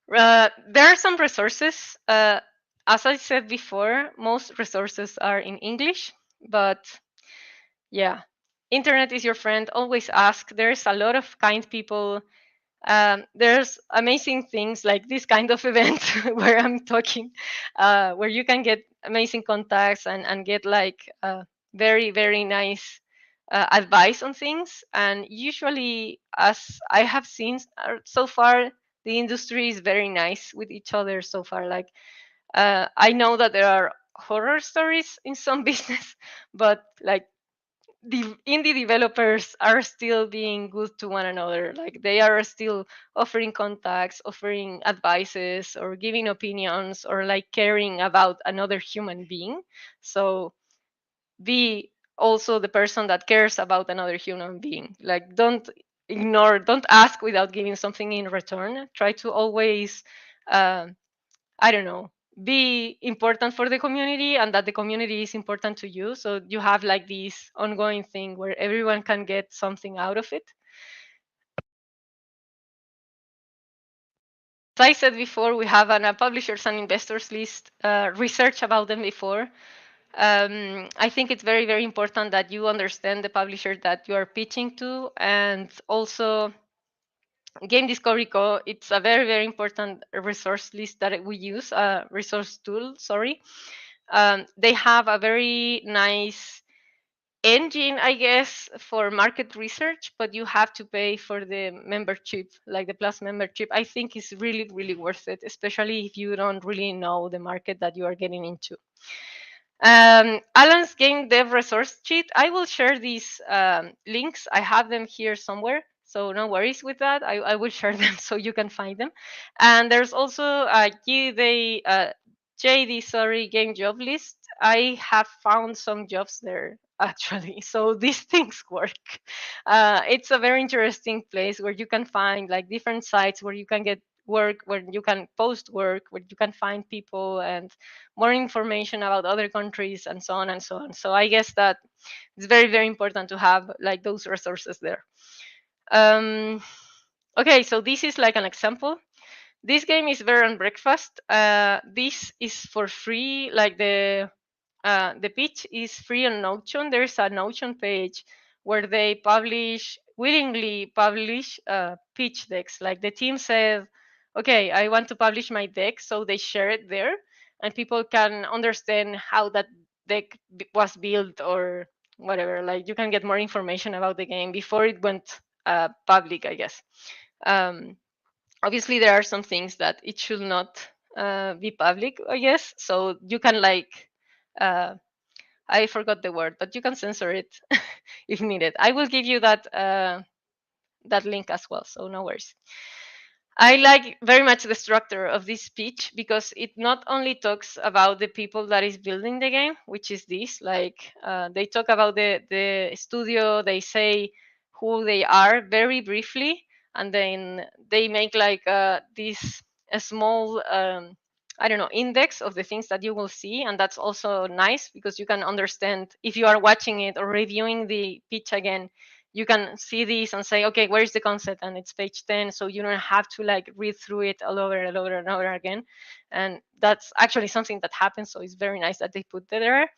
There are some resources. As I said before, most resources are in English, but yeah, internet is your friend. Always ask. There's a lot of kind people. There's amazing things like this kind of event where I'm talking, where you can get amazing contacts and get like very, very nice advice on things. And usually, as I have seen so far, the industry is very nice with each other so far. Like, I know that there are horror stories in some business, but like the indie developers are still being good to one another. Like they are still offering contacts, offering advices, or giving opinions, or like caring about another human being. So be also the person that cares about another human being. Like don't ignore, don't ask without giving something in return. Try to always I don't know, be important for the community and that the community is important to you. So you have like this ongoing thing where everyone can get something out of it. As I said before, we have a publishers and investors list, research about them before. I think it's very, very important that you understand the publisher that you are pitching to, and also Game Discovery Co. It's a very, very important resource list that we use, resource tool, sorry. They have a very nice engine, I guess, for market research, but you have to pay for the membership, like the Plus membership. I think is really, really worth it, especially if you don't really know the market that you are getting into. Alan's game dev resource sheet. I will share these links. I have them here somewhere, so no worries with that. I will share them so you can find them. And there's also a JD, sorry, game job list. I have found some jobs there actually, so these things work. It's a very interesting place where you can find like different sites where you can get work, where you can post work, where you can find people and more information about other countries and so on and so on. So I guess that it's very, very important to have like those resources there. Okay, so this is like an example. This game is Bear and Breakfast. This is for free. Like the pitch is free on Notion. There's a Notion page where they willingly publish pitch decks. Like the team said, okay, I want to publish my deck, so they share it there, and people can understand how that deck was built or whatever. Like you can get more information about the game before it went public, I guess. Obviously, there are some things that it should not be public, I guess. So you can like I forgot the word, but you can censor it if needed. I will give you that link as well, so no worries. I like very much the structure of this speech because it not only talks about the people that is building the game, which is this, like they talk about the studio, they say who they are very briefly, and then they make like this a small I don't know, index of the things that you will see, and that's also nice because you can understand if you are watching it or reviewing the pitch again, you can see this and say, okay, where's the concept? And it's page 10. So you don't have to like read through it all over and over and over again. And that's actually something that happens. So it's very nice that they put that there.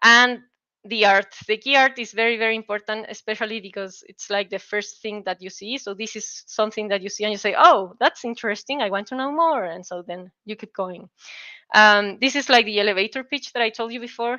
And the art, the key art is very, very important, especially because it's like the first thing that you see. So this is something that you see and you say, oh, that's interesting. I want to know more. And so then you keep going. This is like the elevator pitch that I told you before.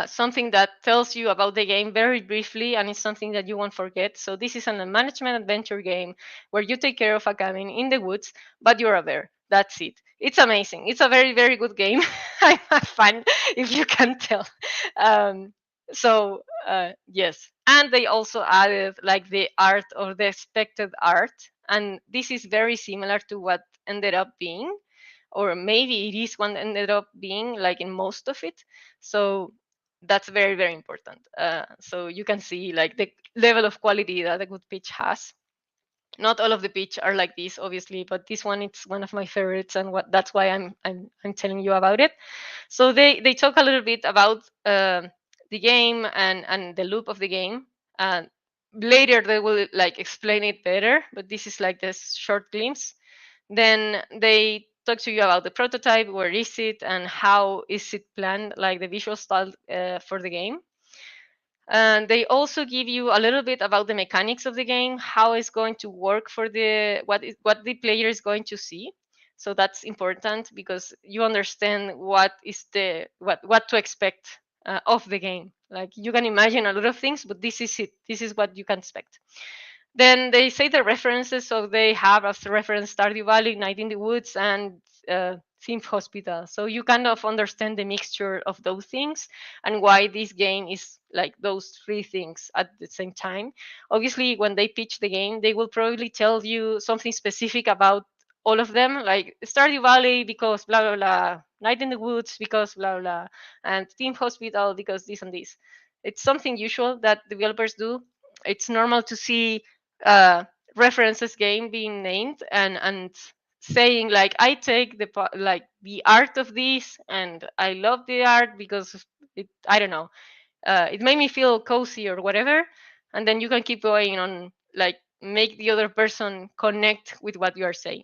Something that tells you about the game very briefly, and it's something that you won't forget. So this is a management adventure game where you take care of a cabin in the woods, but you're a bear. that's it. It's amazing. It's a very, very good game. I have fun, if you can tell. Um, yes, and they also added like the art or the expected art, and this is very similar to what ended up being, or maybe it is what ended up being like in most of it. So that's very, very important. So you can see like the level of quality that a good pitch has. Not all of the pitch are like this, obviously, but this one, it's one of my favorites, and that's why I'm telling you about it. So they talk a little bit about the game and the loop of the game, and later they will like explain it better, but this is like this short glimpse. Then they talk to you about the prototype, where is it, and how is it planned, like the visual style for the game. And they also give you a little bit about the mechanics of the game, how it's going to work for what the player is going to see. So that's important, because you understand what is the what to expect of the game. Like you can imagine a lot of things, but this is it. This is what you can expect. Then they say the references, so they have as reference Stardew Valley, Night in the Woods, and Theme Hospital. So you kind of understand the mixture of those things and why this game is like those three things at the same time. Obviously, when they pitch the game, they will probably tell you something specific about all of them, like Stardew Valley because blah blah blah, Night in the Woods because blah blah, blah, and Theme Hospital because this and this. It's something usual that developers do. It's normal to see uh, references game being named and saying like, I take like the art of this and I love the art because it, I don't know, it made me feel cozy or whatever. And then you can keep going on, like make the other person connect with what you are saying.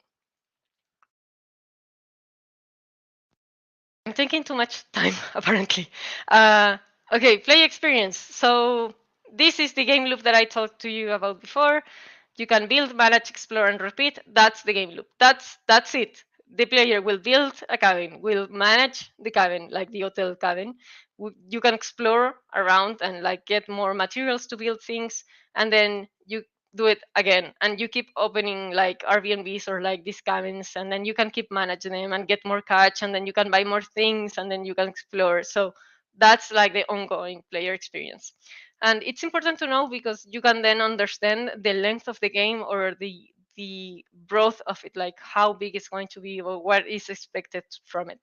I'm taking too much time apparently. Okay, play experience. So this is the game loop that I talked to you about before. You can build, manage, explore, and repeat. That's the game loop. That's it. The player will build a cabin, will manage the cabin, like the hotel cabin. You can explore around and like get more materials to build things, and then you do it again, and you keep opening like Airbnbs or like these cabins, and then you can keep managing them and get more catch, and then you can buy more things, and then you can explore. So that's like the ongoing player experience. And it's important to know because you can then understand the length of the game or the growth of it, like how big it's going to be or what is expected from it.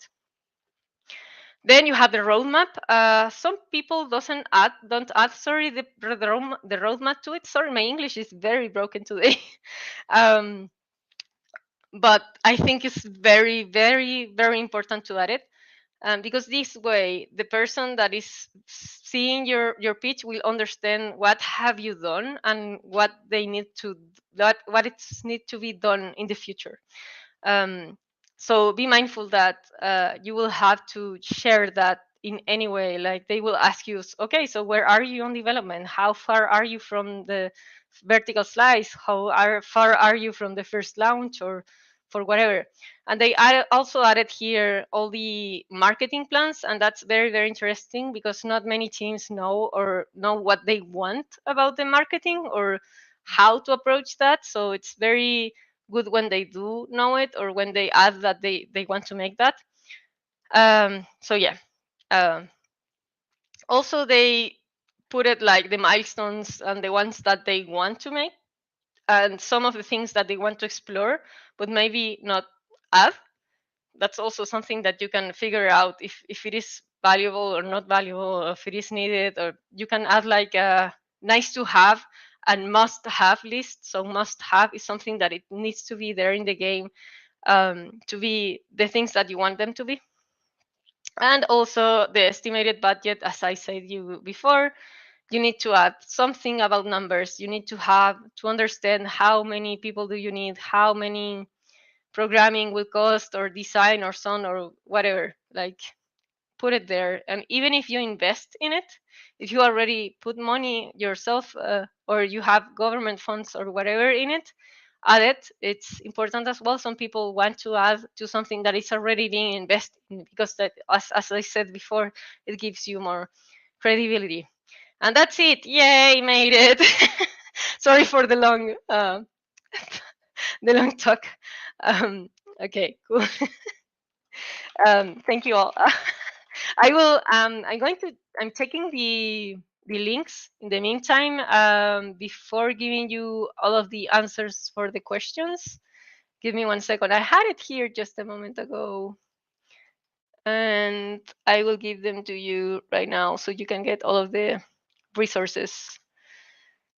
Then you have the roadmap. Some people don't add sorry the roadmap to it. Sorry, my English is very broken today. um, but I think it's very, very, very important to add it. Because this way the person that is seeing your pitch will understand what have you done and what they need to what it's need to be done in the future. um, so be mindful that you will have to share that in any way. Like they will ask you, okay, so where are you on development? How far are you from the vertical slice? Far are you from the first launch or for whatever? And they also added here all the marketing plans, and that's very, very interesting because not many teams know or know what they want about the marketing or how to approach that. So it's very good when they do know it or when they add that they want to make that. So yeah. Um, Also, they put it like the milestones and the ones that they want to make and some of the things that they want to explore, but maybe not add. That's also something that you can figure out if it is valuable or not valuable, or if it is needed, or you can add like a nice to have and must have list. So must have is something that it needs to be there in the game, to be the things that you want them to be. And also the estimated budget, as I said you before, you need to add something about numbers. You need to have to understand how many people do you need, how many programming will cost or design or son or whatever. Like put it there. And even if you invest in it, if you already put money yourself, or you have government funds or whatever in it, add it. It's important as well. Some people want to add to something that is already being invested in because that, as I said before, it gives you more credibility. And that's it. Yay, made it. Sorry for the long the long talk. Okay, cool. Thank you all. I will. I'm going to. I'm taking the links in the meantime. Before giving you all of the answers for the questions, give me 1 second. I had it here just a moment ago, and I will give them to you right now, so you can get all of the resources.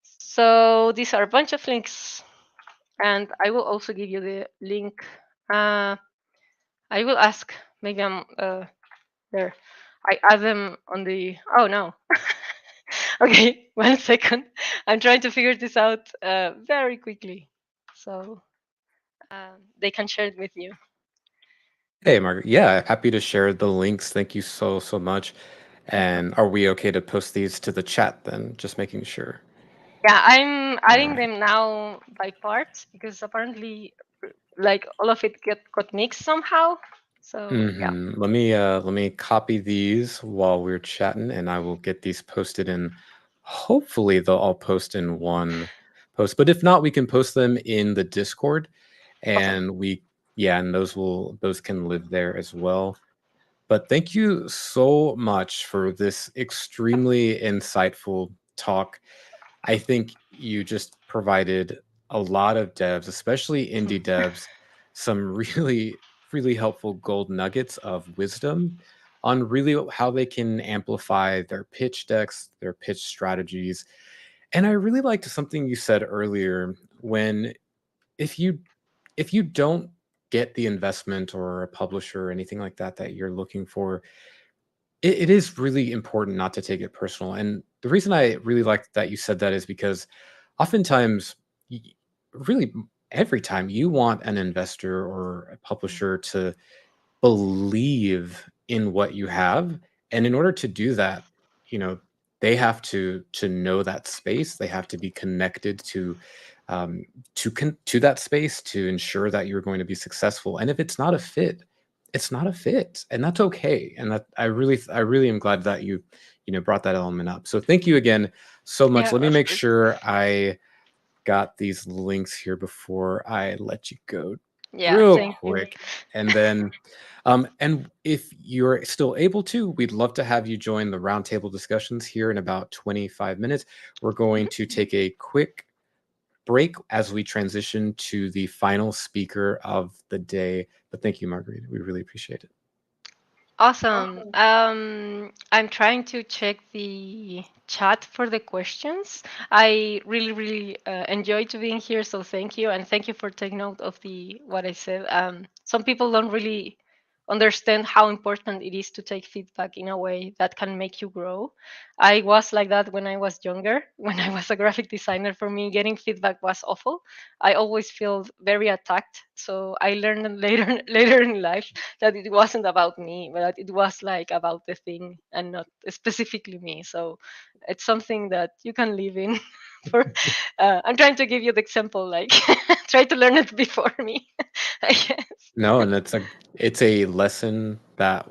So these are a bunch of links, and I will also give you the link. I will ask. Maybe I'm there. I add them on the. Oh no. Okay, 1 second. I'm trying to figure this out very quickly, so they can share it with you. Hey, Margaret. Yeah, happy to share the links. Thank you so, so much. And are we okay to post these to the chat then? Just making sure. Yeah, I'm All adding right. them now by parts because apparently, like all of it got mixed somehow. So yeah. Let me copy these while we're chatting, and I will get these posted in. Hopefully, they'll all post in one post. But if not, we can post them in the Discord, Awesome. and and those can live there as well. But thank you so much for this extremely insightful talk. I think you just provided a lot of devs, especially indie devs, some really, really helpful gold nuggets of wisdom on really how they can amplify their pitch decks, their pitch strategies. And I really liked something you said earlier when if you if you don't get the investment or a publisher or anything like that that you're looking for, it is really important not to take it personal. And the reason I really like that you said that is because oftentimes, really every time you want an investor or a publisher to believe in what you have, and in order to do that, you know, they have to know that space. They have to be connected um, to that space to ensure that you're going to be successful. And if it's not a fit, it's not a fit, and that's okay. And that I really am glad that you brought that element up. So thank you again so much. Yeah, Let me of make course. sure I got these links here before I let you go Yeah, real thank you. quick. And then, and if you're still able to, we'd love to have you join the roundtable discussions here in about 25 minutes. We're going to take a quick break as we transition to the final speaker of the day. But thank you, Margarita. We really appreciate it. Awesome. I'm trying to check the chat for the questions. I really, really enjoyed being here, so thank you, and thank you for taking note of the what I said. Some people don't really understand how important it is to take feedback in a way that can make you grow. I was like that when I was younger. When I was a graphic designer, for me, getting feedback was awful. I always felt very attacked. So I learned later later in life that it wasn't about me, but that it was like about the thing and not specifically me. So it's something that you can live in. For I'm trying to give you the example, like try to learn it before me. I guess. No, and it's a lesson that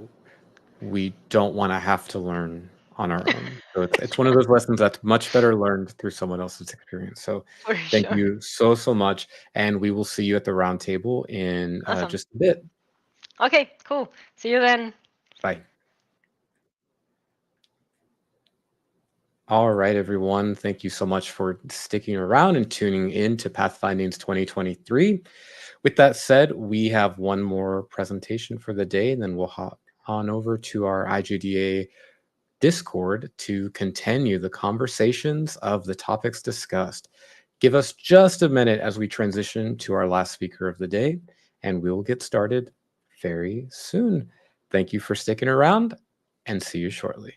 we don't want to have to learn on our own. So it's one of those lessons that's much better learned through someone else's experience. So For thank sure. you so, so much. And we will see you at the round table in Awesome. just a bit. Okay, cool. See you then. Bye. All right, everyone. Thank you so much for sticking around and tuning in to Pathfindings 2023. With that said, we have one more presentation for the day, and then we'll hop on over to our IGDA Discord to continue the conversations of the topics discussed. Give us just a minute as we transition to our last speaker of the day, and we'll get started very soon. Thank you for sticking around, and see you shortly.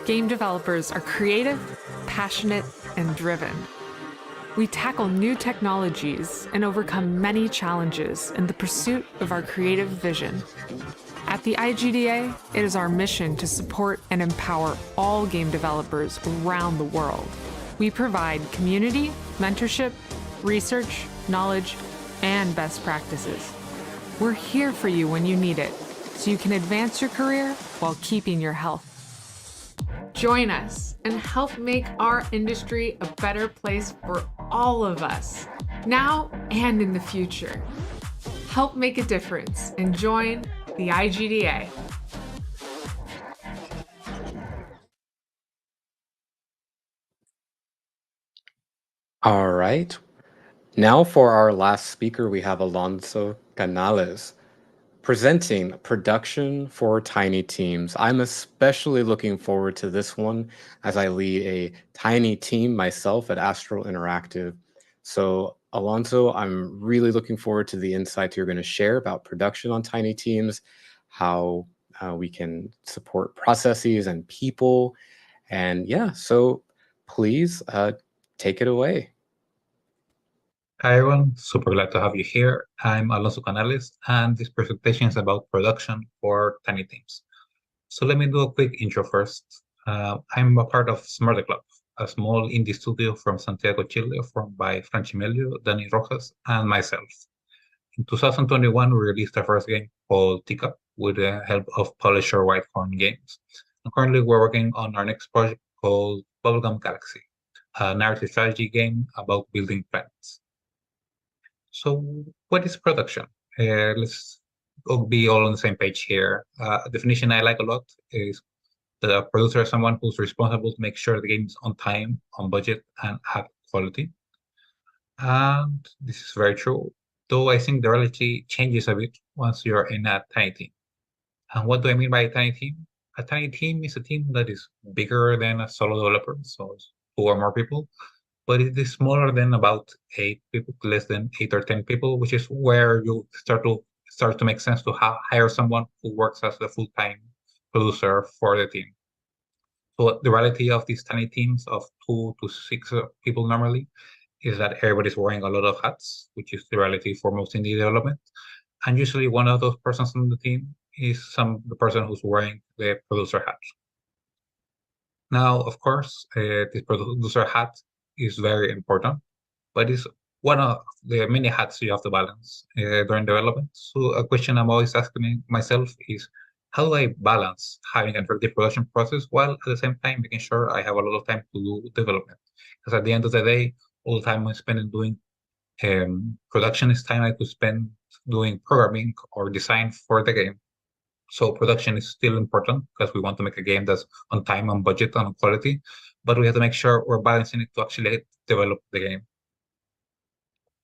Game developers are creative, passionate, and driven. We tackle new technologies and overcome many challenges in the pursuit of our creative vision. At the IGDA, it is our mission to support and empower all game developers around the world. We provide community, mentorship, research, knowledge, and best practices. We're here for you when you need it, so you can advance your career while keeping your health. Join us and help make our industry a better place for all of us, now and in the future. Help make a difference and join the IGDA. All right. Now for our last speaker, we have Alonso Canales presenting production for tiny teams. I'm especially looking forward to this one as I lead a tiny team myself at Astral Interactive. So Alonso, I'm really looking forward to the insights you're going to share about production on tiny teams, how we can support processes and people. And yeah, so please take it away. Hi everyone, super glad to have you here. I'm Alonso Canales, and this presentation is about production for tiny teams. So let me do a quick intro first. I'm a part of Smurder Club, a small indie studio from Santiago, Chile, formed by Franchimelio, Dani Rojas, and myself. In 2021, we released our first game called Teacup with the help of publisher Whitehorn Games. And currently, we're working on our next project called Bubblegum Galaxy, a narrative strategy game about building planets. So what is production? Let's be all on the same page here. A definition I like a lot is that a producer is someone who's responsible to make sure the game is on time, on budget, and at quality. And this is very true, though I think the reality changes a bit once you're in a tiny team. And what do I mean by a tiny team? A tiny team is a team that is bigger than a solo developer, so 2 or more people, but it is smaller than about 8 people, less than 8 or 10 people, which is where you start to make sense to hire someone who works as the full-time producer for the team. So the reality of these tiny teams of 2 to 6 people normally is that everybody's wearing a lot of hats, which is the reality for most indie development. And usually one of those persons on the team is the person who's wearing the producer hat. Now, of course, this producer hat is very important, but it's one of the many hats you have to balance during development. So a question I'm always asking myself is, how do I balance having an effective production process while at the same time making sure I have a lot of time to do development? Because at the end of the day, all the time I spend doing production is time I could spend doing programming or design for the game. So production is still important because we want to make a game that's on time, on budget, and on quality, but we have to make sure we're balancing it to actually develop the game.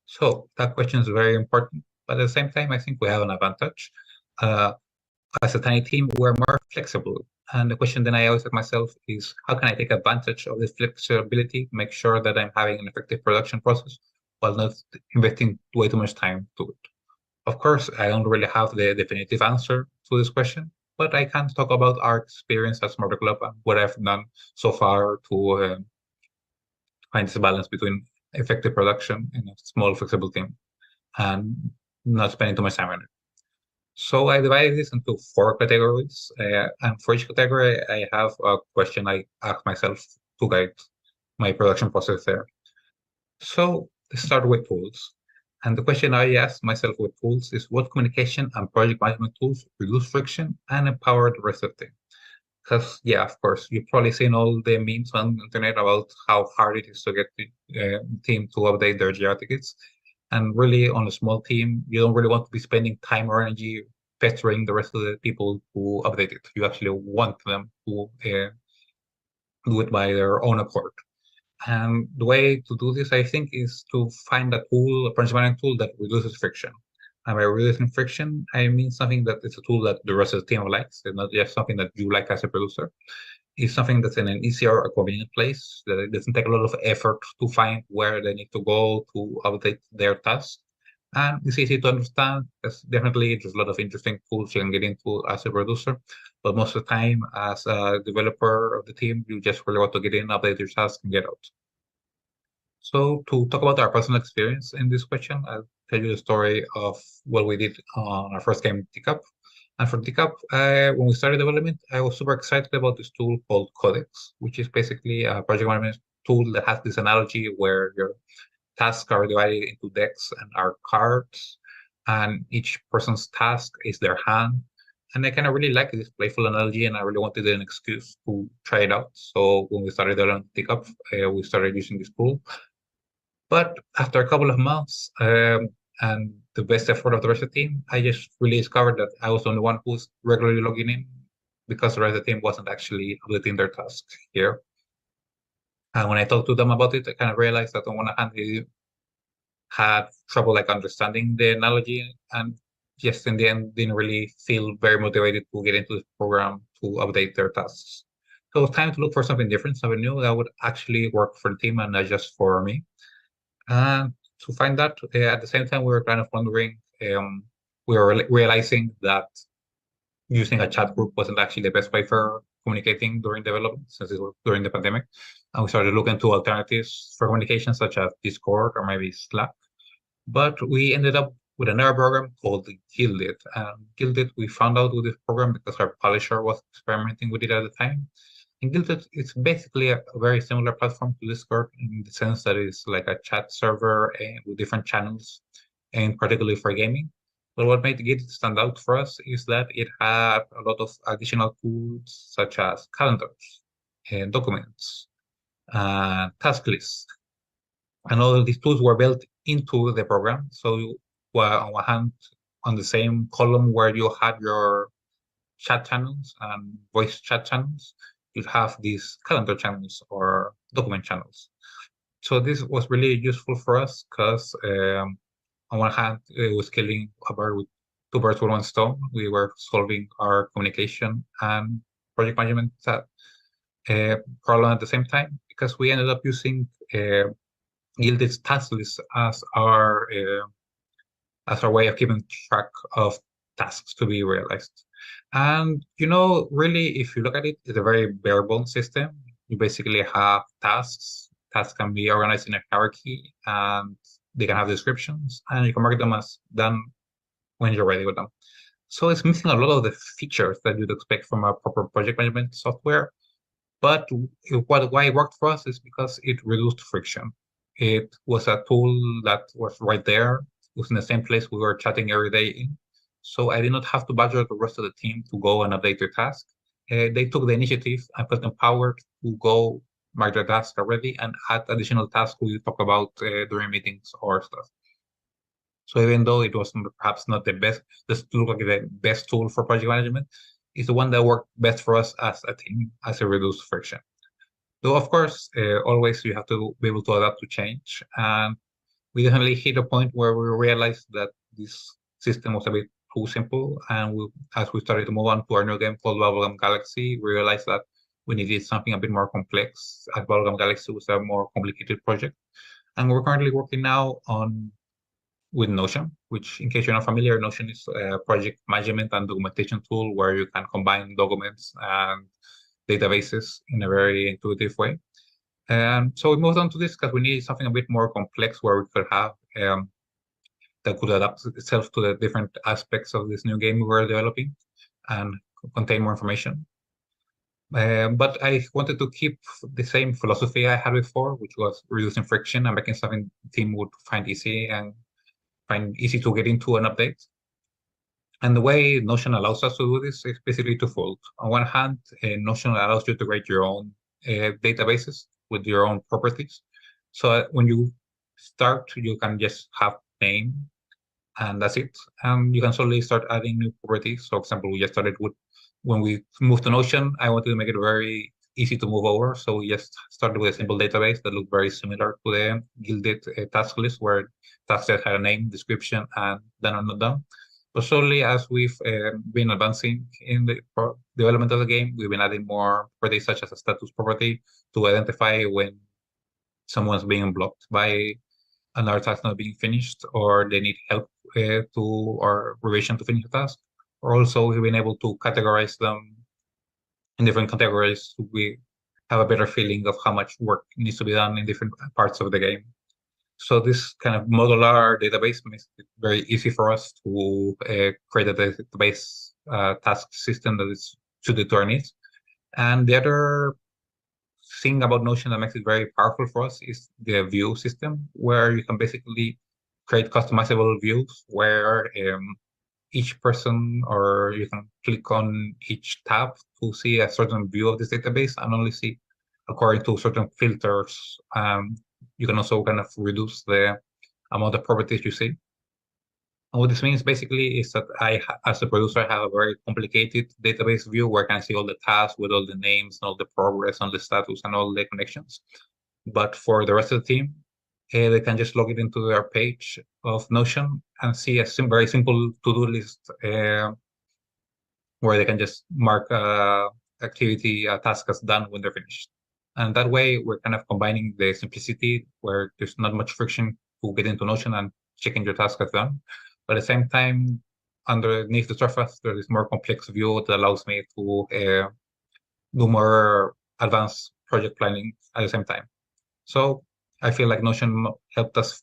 So that question is very important, but at the same time, I think we have an advantage. As a tiny team, we're more flexible. And the question then I always ask myself is, how can I take advantage of this flexibility to make sure that I'm having an effective production process while not investing way too much time to it? Of course, I don't really have the definitive answer to this question, but I can talk about our experience at Smurder Club and what I've done so far to find this balance between effective production in a small, flexible team and not spending too much time on it. So I divided this into 4 categories, and for each category, I have a question I ask myself to guide my production process there. So let's start with tools. And the question I ask myself with tools is, what communication and project management tools reduce friction and empower the rest of the team? Because, yeah, of course, you've probably seen all the memes on the internet about how hard it is to get the team to update their GR tickets. And really, on a small team, you don't really want to be spending time or energy pestering the rest of the people to update it. You actually want them to do it by their own accord. And the way to do this, I think, is to find a tool, a project management tool that reduces friction. And by reducing friction, I mean something that is a tool that the rest of the team likes, and not just something that you like as a producer. It's something that's in an easier or convenient place, that it doesn't take a lot of effort to find where they need to go to update their tasks. And it's easy to understand. Definitely, there's a lot of interesting tools you can get into as a producer. But most of the time, as a developer of the team, you just really want to get in, update your task, and get out. So to talk about our personal experience in this question, I'll tell you the story of what we did on our first game, Teacup. And for Teacup, when we started development, I was super excited about this tool called Codex, which is basically a project management tool that has this analogy where your tasks are divided into decks and are cards, and each person's task is their hand. And I kind of really like this playful analogy, and I really wanted an excuse to try it out. So when we started developing Teacup, we started using this tool. But after a couple of months and the best effort of the rest of the team, I just really discovered that I was the only one who was regularly logging in because the rest of the team wasn't actually updating their tasks here. And when I talked to them about it, I kind of realized that on one hand, they had trouble like understanding the analogy, and just in the end didn't really feel very motivated to get into the program to update their tasks. So it was time to look for something different, something new that would actually work for the team and not just for me. And to find that, at the same time, we were kind of wondering, we were realizing that using a chat group wasn't actually the best way for communicating during development, since it was during the pandemic. And we started looking to alternatives for communication, such as Discord or maybe Slack. But we ended up with another program called Gilded. And Gilded, we found out with this program because our publisher was experimenting with it at the time. And Gilded is basically a very similar platform to Discord in the sense that it's like a chat server with different channels, and particularly for gaming. But what made Gilded stand out for us is that it had a lot of additional tools such as calendars and documents and task lists. And all of these tools were built into the program. So well, on one hand, on the same column where you had your chat channels and voice chat channels, you have these calendar channels or document channels. So this was really useful for us because on one hand, it was killing a bird with two birds with one stone. We were solving our communication and project management problem at the same time, because we ended up using Gilded's task list as our way of keeping track of tasks to be realized. And really, if you look at it, it's a very bare bones system. You basically have tasks. Tasks can be organized in a hierarchy, and they can have descriptions, and you can mark them as done when you're ready with them. So it's missing a lot of the features that you'd expect from a proper project management software. But why it worked for us is because it reduced friction. It was a tool that was right there. It was in the same place we were chatting every day in. So I did not have to badger the rest of the team to go and update their task. They took the initiative and felt empowered to go mark their task already and add additional tasks we talk about during meetings or stuff. So even though it was perhaps not the best, just to look like the best tool for project management, it's the one that worked best for us as a team, as a reduced friction. Though, of course, always you have to be able to adapt to change. And we definitely hit a point where we realized that this system was a bit too simple. And as we started to move on to our new game called Bubblegum Galaxy, we realized that we needed something a bit more complex, as Bubblegum Galaxy was a more complicated project. And we're currently working now with Notion, which, in case you're not familiar, Notion is a project management and documentation tool where you can combine documents and databases in a very intuitive way. So we moved on to this because we needed something a bit more complex where we could have that could adapt itself to the different aspects of this new game we were developing and contain more information. But I wanted to keep the same philosophy I had before, which was reducing friction and making something the team would find easy and find easy to get into and update. And the way Notion allows us to do this is basically twofold. On one hand, Notion allows you to create your own databases with your own properties. So when you start, you can just have name and that's it. And you can slowly start adding new properties. For example, we just started with, when we moved to Notion, I wanted to make it very easy to move over. So we just started with a simple database that looked very similar to the Gilded task list, where tasks had a name, description, and done or not done. But slowly, as we've been advancing in the development of the game, we've been adding more properties, such as a status property, to identify when someone's being blocked by another task not being finished, or they need help to or revision to finish the task. Or also we've been able to categorize them in different categories. We have a better feeling of how much work needs to be done in different parts of the game. So this kind of modular database makes it very easy for us to create a database task system that is suited to our needs. And the other thing about Notion that makes it very powerful for us is the view system, where you can basically create customizable views where each person, or you can click on each tab to see a certain view of this database and only see according to certain filters. You can also kind of reduce the amount of properties you see. And what this means basically is that as a producer, I have a very complicated database view where I can see all the tasks with all the names and all the progress and the status and all the connections. But for the rest of the team, they can just log it into their page of Notion and see a very simple to-do list where they can just mark activity, task as done when they're finished. And that way, we're kind of combining the simplicity where there's not much friction to get into Notion and checking your task as done. But at the same time, underneath the surface, there is more complex view that allows me to do more advanced project planning at the same time. So I feel like Notion helped us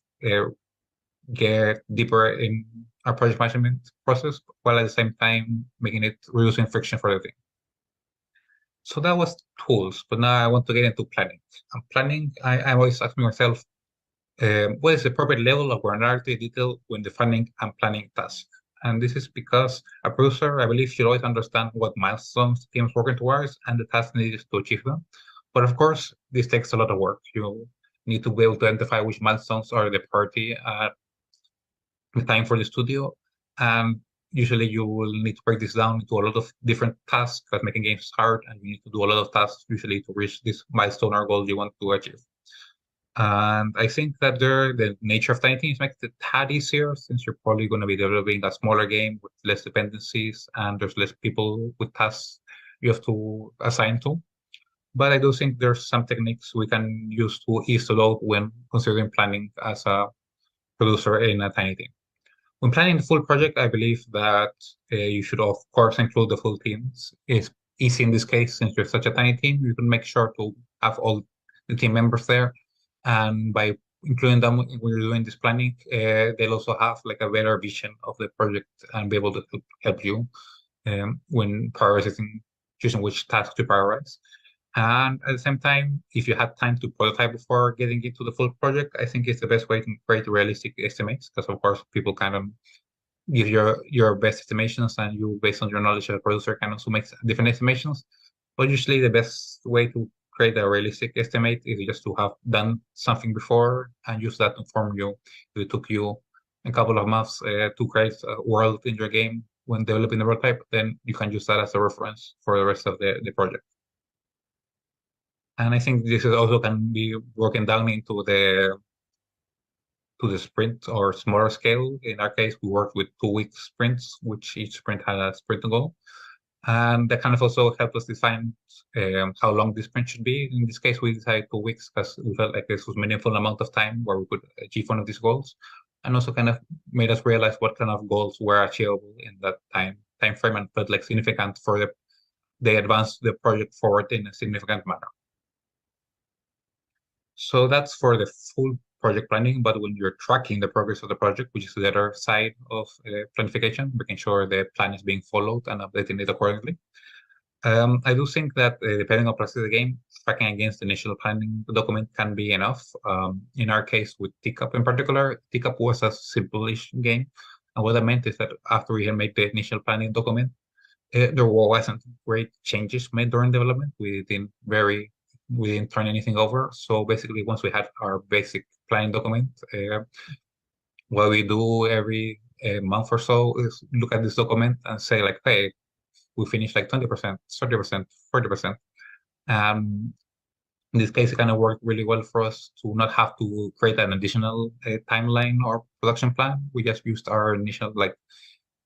get deeper in our project management process, while at the same time making it reducing friction for the team. So that was tools, but now I want to get into planning. And planning, I'm always asking myself, what is the appropriate level of granularity detail when defining and planning tasks? And this is because a producer, I believe, should always understand what milestones the team is working towards and the tasks needed to achieve them. But of course, this takes a lot of work. You need to be able to identify which milestones are the priority at the time for the studio. And usually you will need to break this down into a lot of different tasks, because making games is hard, and you need to do a lot of tasks usually to reach this milestone or goal you want to achieve. And I think that the nature of tiny teams makes it a tad easier, since you're probably going to be developing a smaller game with less dependencies and there's less people with tasks you have to assign to. But I do think there's some techniques we can use to ease the load when considering planning as a producer in a tiny team. When planning the full project, I believe that you should, of course, include the full teams. It's easy in this case, since you're such a tiny team, you can make sure to have all the team members there. And by including them when you're doing this planning, they'll also have like a better vision of the project and be able to help you when prioritizing, choosing which tasks to prioritize. And at the same time, if you had time to prototype before getting into the full project, I think it's the best way to create realistic estimates, because of course people kind of give your best estimations, and you, based on your knowledge as a producer, can also make different estimations. But usually the best way to create a realistic estimate is just to have done something before and use that to inform you. If it took you a couple of months to create a world in your game when developing the prototype, then you can use that as a reference for the rest of the project. And I think this is also can be broken down into the sprint or smaller scale. In our case, we worked with 2-week sprints, which each sprint had a sprint goal. And that kind of also helped us define how long this sprint should be. In this case, we decided 2 weeks because we felt like this was a meaningful amount of time where we could achieve one of these goals, and also kind of made us realize what kind of goals were achievable in that time frame, and felt like significant for they advanced the project forward in a significant manner. So that's for the full project planning. But when you're tracking the progress of the project, which is the other side of planification, making sure the plan is being followed and updating it accordingly, I do think that depending on process of the game, tracking against the initial planning document can be enough. In our case, with Teacup in particular, Teacup was a simple-ish game. And what I meant is that after we had made the initial planning document, there wasn't great changes made during development. We didn't turn anything over. So basically, once we had our basic planning document, what we do every month or so is look at this document and say like, hey, we finished like 20%, 30%, 40%. In this case, it kind of worked really well for us to not have to create an additional timeline or production plan. We just used our initial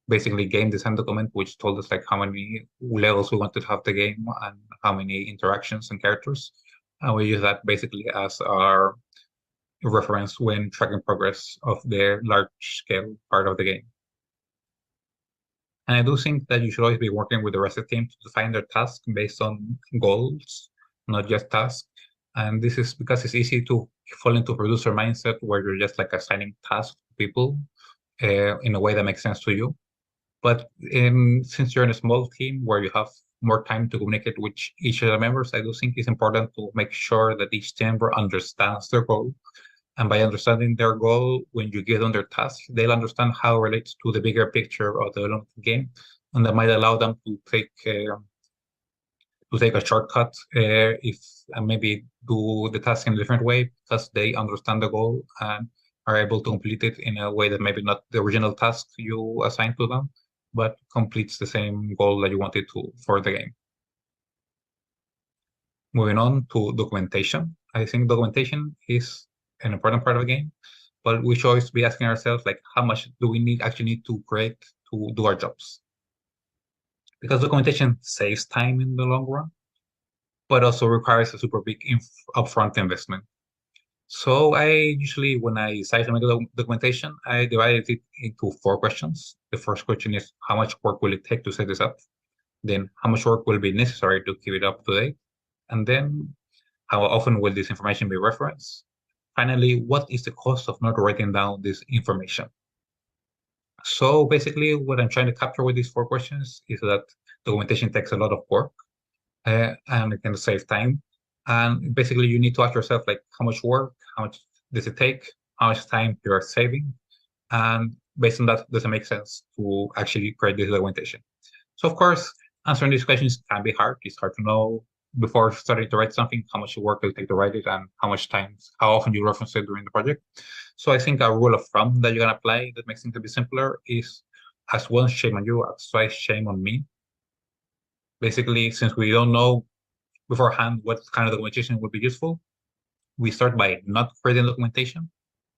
basically game design document, which told us like how many levels we wanted to have the game and how many interactions and characters. And we use that basically as our reference when tracking progress of the large-scale part of the game. And I do think that you should always be working with the rest of the team to define their tasks based on goals, not just tasks. And this is because it's easy to fall into producer mindset where you're just like assigning tasks to people in a way that makes sense to you. But since you're in a small team where you have more time to communicate with each of the members, I do think it's important to make sure that each team member understands their goal. And by understanding their goal, when you give them their task, they'll understand how it relates to the bigger picture of the development game. And that might allow them to take a shortcut if and maybe do the task in a different way because they understand the goal and are able to complete it in a way that maybe not the original task you assigned to them, but completes the same goal that you wanted to for the game. Moving on to documentation. I think documentation is an important part of the game, but we should always be asking ourselves, like, how much do we actually need to create to do our jobs? Because documentation saves time in the long run, but also requires a super big upfront investment. So I usually, when I decide to make a documentation, I divide it into 4 questions. The first question is, how much work will it take to set this up? Then how much work will be necessary to keep it up to date? And then how often will this information be referenced? Finally, what is the cost of not writing down this information? So basically, what I'm trying to capture with these 4 questions is that documentation takes a lot of work and it can save time. And basically, you need to ask yourself, like, how much work, how much does it take, how much time you are saving? And based on that, does it make sense to actually create this documentation? So of course, answering these questions can be hard. It's hard to know before starting to write something, how much work it'll take to write it and how often you reference it during the project. So I think a rule of thumb that you can apply that makes things a bit simpler is as once shame on you, as twice shame on me. Basically, since we don't know beforehand what kind of documentation would be useful, we start by not creating documentation.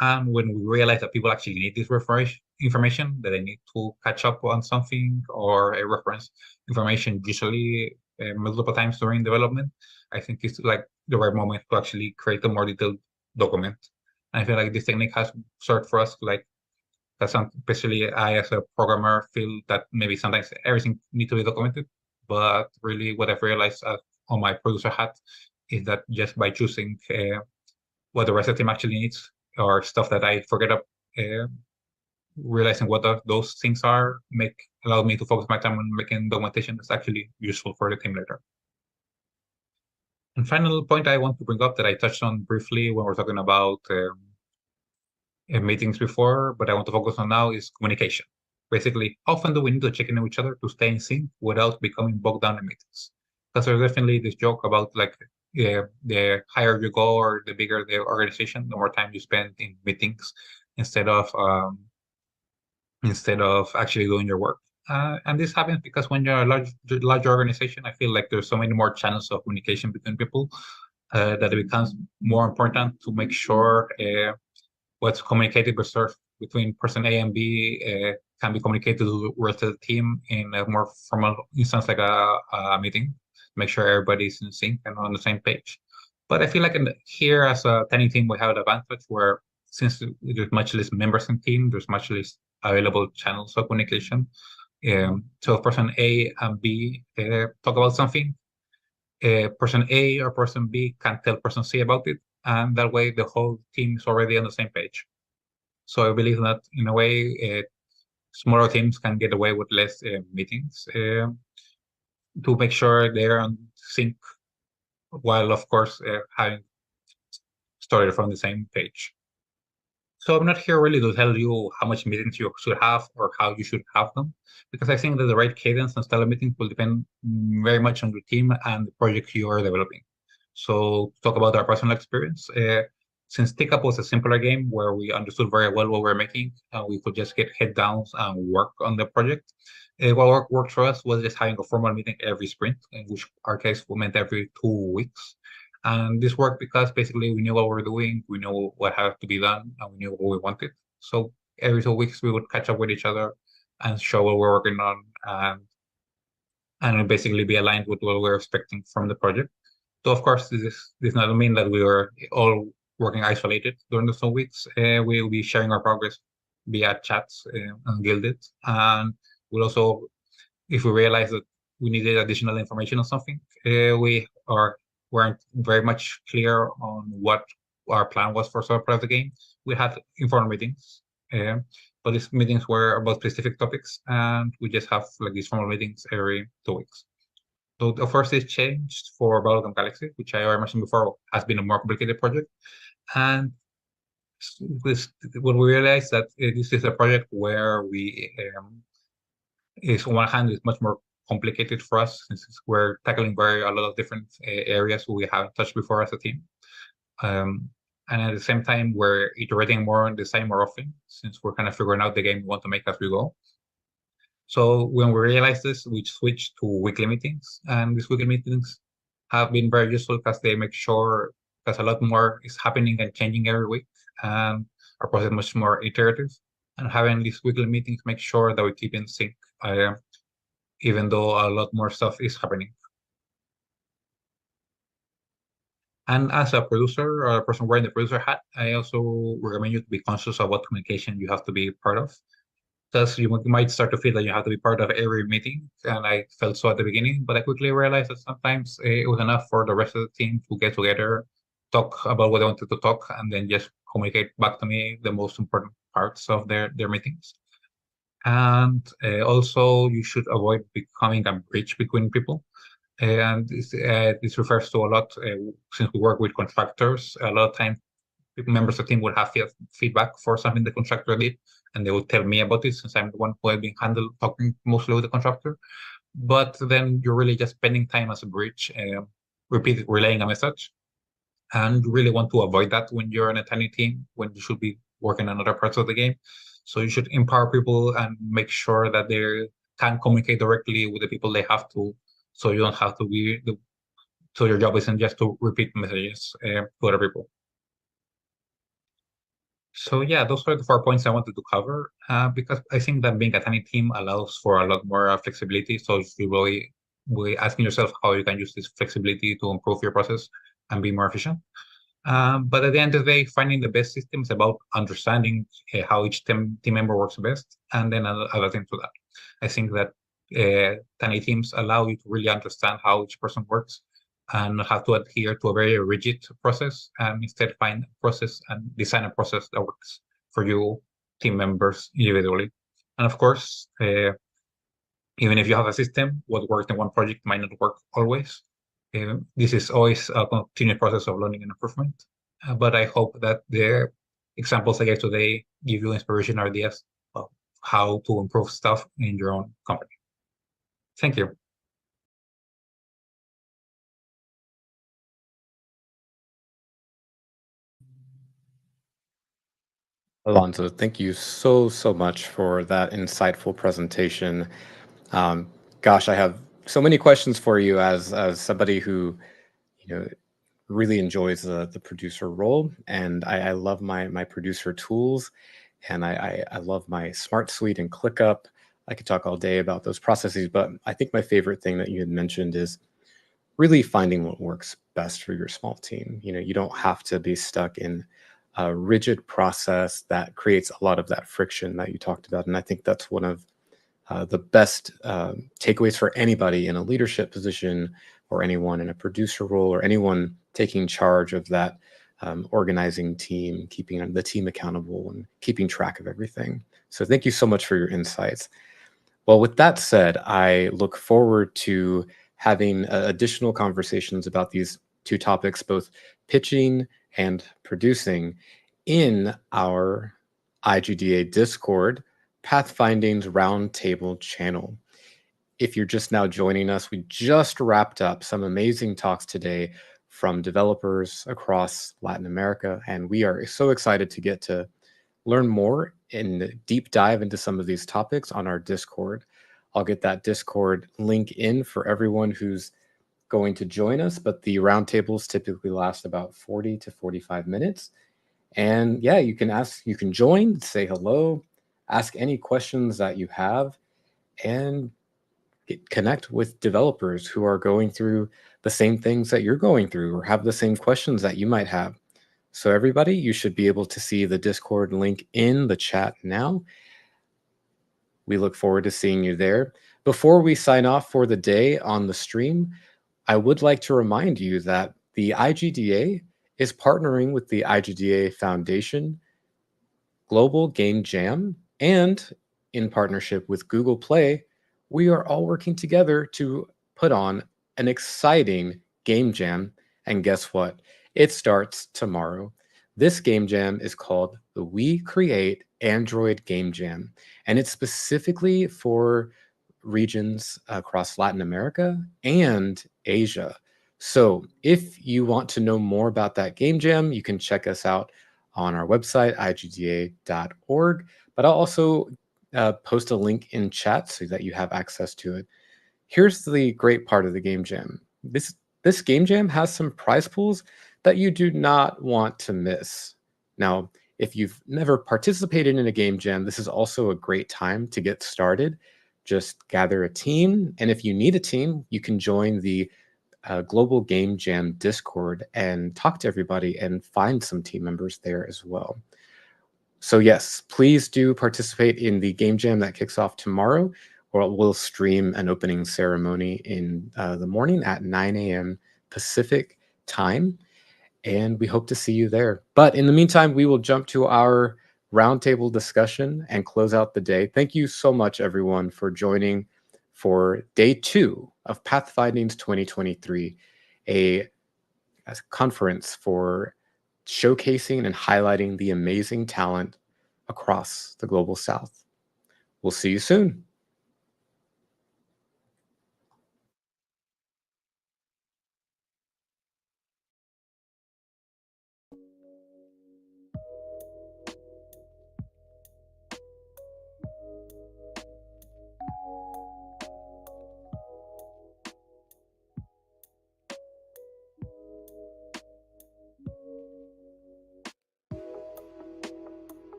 And when we realize that people actually need this reference information, that they need to catch up on something or a reference information, usually multiple times during development, I think it's like the right moment to actually create a more detailed document. And I feel like this technique has served for us, like that especially I as a programmer feel that maybe sometimes everything needs to be documented, but really what I've realized on my producer hat is that just by choosing what the rest of the team actually needs or stuff that I forget up, realizing what those things are allow me to focus my time on making documentation that's actually useful for the team later. And final point I want to bring up that I touched on briefly when we're talking about meetings before, but I want to focus on now is communication. Basically, often do we need to check in with each other to stay in sync without becoming bogged down in meetings? Because there's definitely this joke about like the higher you go or the bigger the organization, the more time you spend in meetings instead of actually doing your work. And this happens because when you're a large organization, I feel like there's so many more channels of communication between people that it becomes more important to make sure what's communicated between person A and B can be communicated to the rest of the team in a more formal instance, like a meeting. Make sure everybody's in sync and on the same page. But I feel like here as a tiny team, we have an advantage where since there's much less members in team, there's much less available channels of communication. So if person A and B talk about something, person A or person B can tell person C about it, and that way the whole team is already on the same page. So I believe that in a way, smaller teams can get away with less meetings to make sure they're on sync, while of course having started from the same page. So I'm not here really to tell you how much meetings you should have or how you should have them, because I think that the right cadence and style of meetings will depend very much on your team and the project you are developing. So to talk about our personal experience, since Tick-Up was a simpler game where we understood very well what we were making, we could just get head down and work on the project. What worked for us was just having a formal meeting every sprint, in which our case meant every 2 weeks. And this worked because basically we knew what we were doing, we knew what had to be done, and we knew what we wanted. So every 2 weeks we would catch up with each other and show what we're working on and basically be aligned with what we're expecting from the project. So of course, this does not mean that we were all working isolated during the 2 weeks. We'll be sharing our progress via chats and Guilded, and we'll also, if we realize that we needed additional information on something, weren't very much clear on what our plan was for some part of the game. We had informal meetings, but these meetings were about specific topics, and we just have like these formal meetings every 2 weeks. So the first is changed for Battleground Galaxy, which I mentioned before has been a more complicated project, and when we realized that this is a project where we is on one hand is much more complicated for us since we're tackling a lot of different areas we haven't touched before as a team. And at the same time, we're iterating more on design more often since we're kind of figuring out the game we want to make as we go. So when we realized this, we switched to weekly meetings, and these weekly meetings have been very useful because they make sure because a lot more is happening and changing every week, and our process is much more iterative. And having these weekly meetings make sure that we keep in sync, even though a lot more stuff is happening. And as a producer or a person wearing the producer hat, I also recommend you to be conscious of what communication you have to be part of. Because you might start to feel that you have to be part of every meeting, and I felt so at the beginning, but I quickly realized that sometimes it was enough for the rest of the team to get together, talk about what they wanted to talk, and then just communicate back to me the most important parts of their meetings. And also, you should avoid becoming a bridge between people. And this refers to a lot, since we work with contractors, a lot of times members of the team would have feedback for something the contractor did, and they would tell me about it since I'm the one who has been talking mostly with the contractor. But then you're really just spending time as a bridge, relaying a message. And you really want to avoid that when you're in a tiny team, when you should be working on other parts of the game. So you should empower people and make sure that they can communicate directly with the people they have to, so you don't have to so your job isn't just to repeat messages to other people. So yeah, those are the 4 points I wanted to cover because I think that being a tiny team allows for a lot more flexibility. So if you really asking yourself how you can use this flexibility to improve your process and be more efficient. But at the end of the day, finding the best system is about understanding how each team member works best and then adapting to that. I think that tiny teams allow you to really understand how each person works and not have to adhere to a very rigid process, and instead find a process and design a process that works for you team members individually. And of course, even if you have a system, what worked in one project might not work always. This is always a continuous process of learning and improvement. But I hope that the examples I gave today give you inspiration or ideas of how to improve stuff in your own company. Thank you. Alonso, thank you so much for that insightful presentation. Gosh, I have so many questions for you as somebody who, really enjoys the producer role, and I love my producer tools, and I love my Smart Suite and ClickUp. I could talk all day about those processes, but I think my favorite thing that you had mentioned is really finding what works best for your small team. You don't have to be stuck in a rigid process that creates a lot of that friction that you talked about. And I think that's one of the best takeaways for anybody in a leadership position or anyone in a producer role or anyone taking charge of that organizing team, keeping the team accountable and keeping track of everything. So thank you so much for your insights. Well, with that said, I look forward to having additional conversations about these two topics, both pitching and producing, in our IGDA Discord Pathfindings Roundtable channel. If you're just now joining us, we just wrapped up some amazing talks today from developers across Latin America, and we are so excited to get to learn more and deep dive into some of these topics on our Discord. I'll get that Discord link in for everyone who's going to join us, but the roundtables typically last about 40 to 45 minutes. And yeah, you can join, say hello, ask any questions that you have, and connect with developers who are going through the same things that you're going through or have the same questions that you might have. So, everybody, you should be able to see the Discord link in the chat now. We look forward to seeing you there. Before we sign off for the day on the stream, I would like to remind you that the IGDA is partnering with the IGDA Foundation Global Game Jam, and in partnership with Google Play, we are all working together to put on an exciting game jam. And guess what? It starts tomorrow. This game jam is called the We Create Android Game Jam, and it's specifically for regions across Latin America and Asia. So, if you want to know more about that game jam, you can check us out on our website, igda.org. But I'll also post a link in chat so that you have access to it. Here's the great part of the game jam. This game jam has some prize pools that you do not want to miss. Now, if you've never participated in a game jam, this is also a great time to get started. Just gather a team, and if you need a team, you can join the Global Game Jam Discord and talk to everybody and find some team members there as well. So yes, please do participate in the game jam that kicks off tomorrow, or we'll stream an opening ceremony in the morning at 9 a.m. Pacific time, and we hope to see you there. But in the meantime, we will jump to our roundtable discussion and close out the day. Thank you so much, everyone, for joining for day 2 of Pathfindings 2023, a conference for showcasing and highlighting the amazing talent across the global south. We'll see you soon.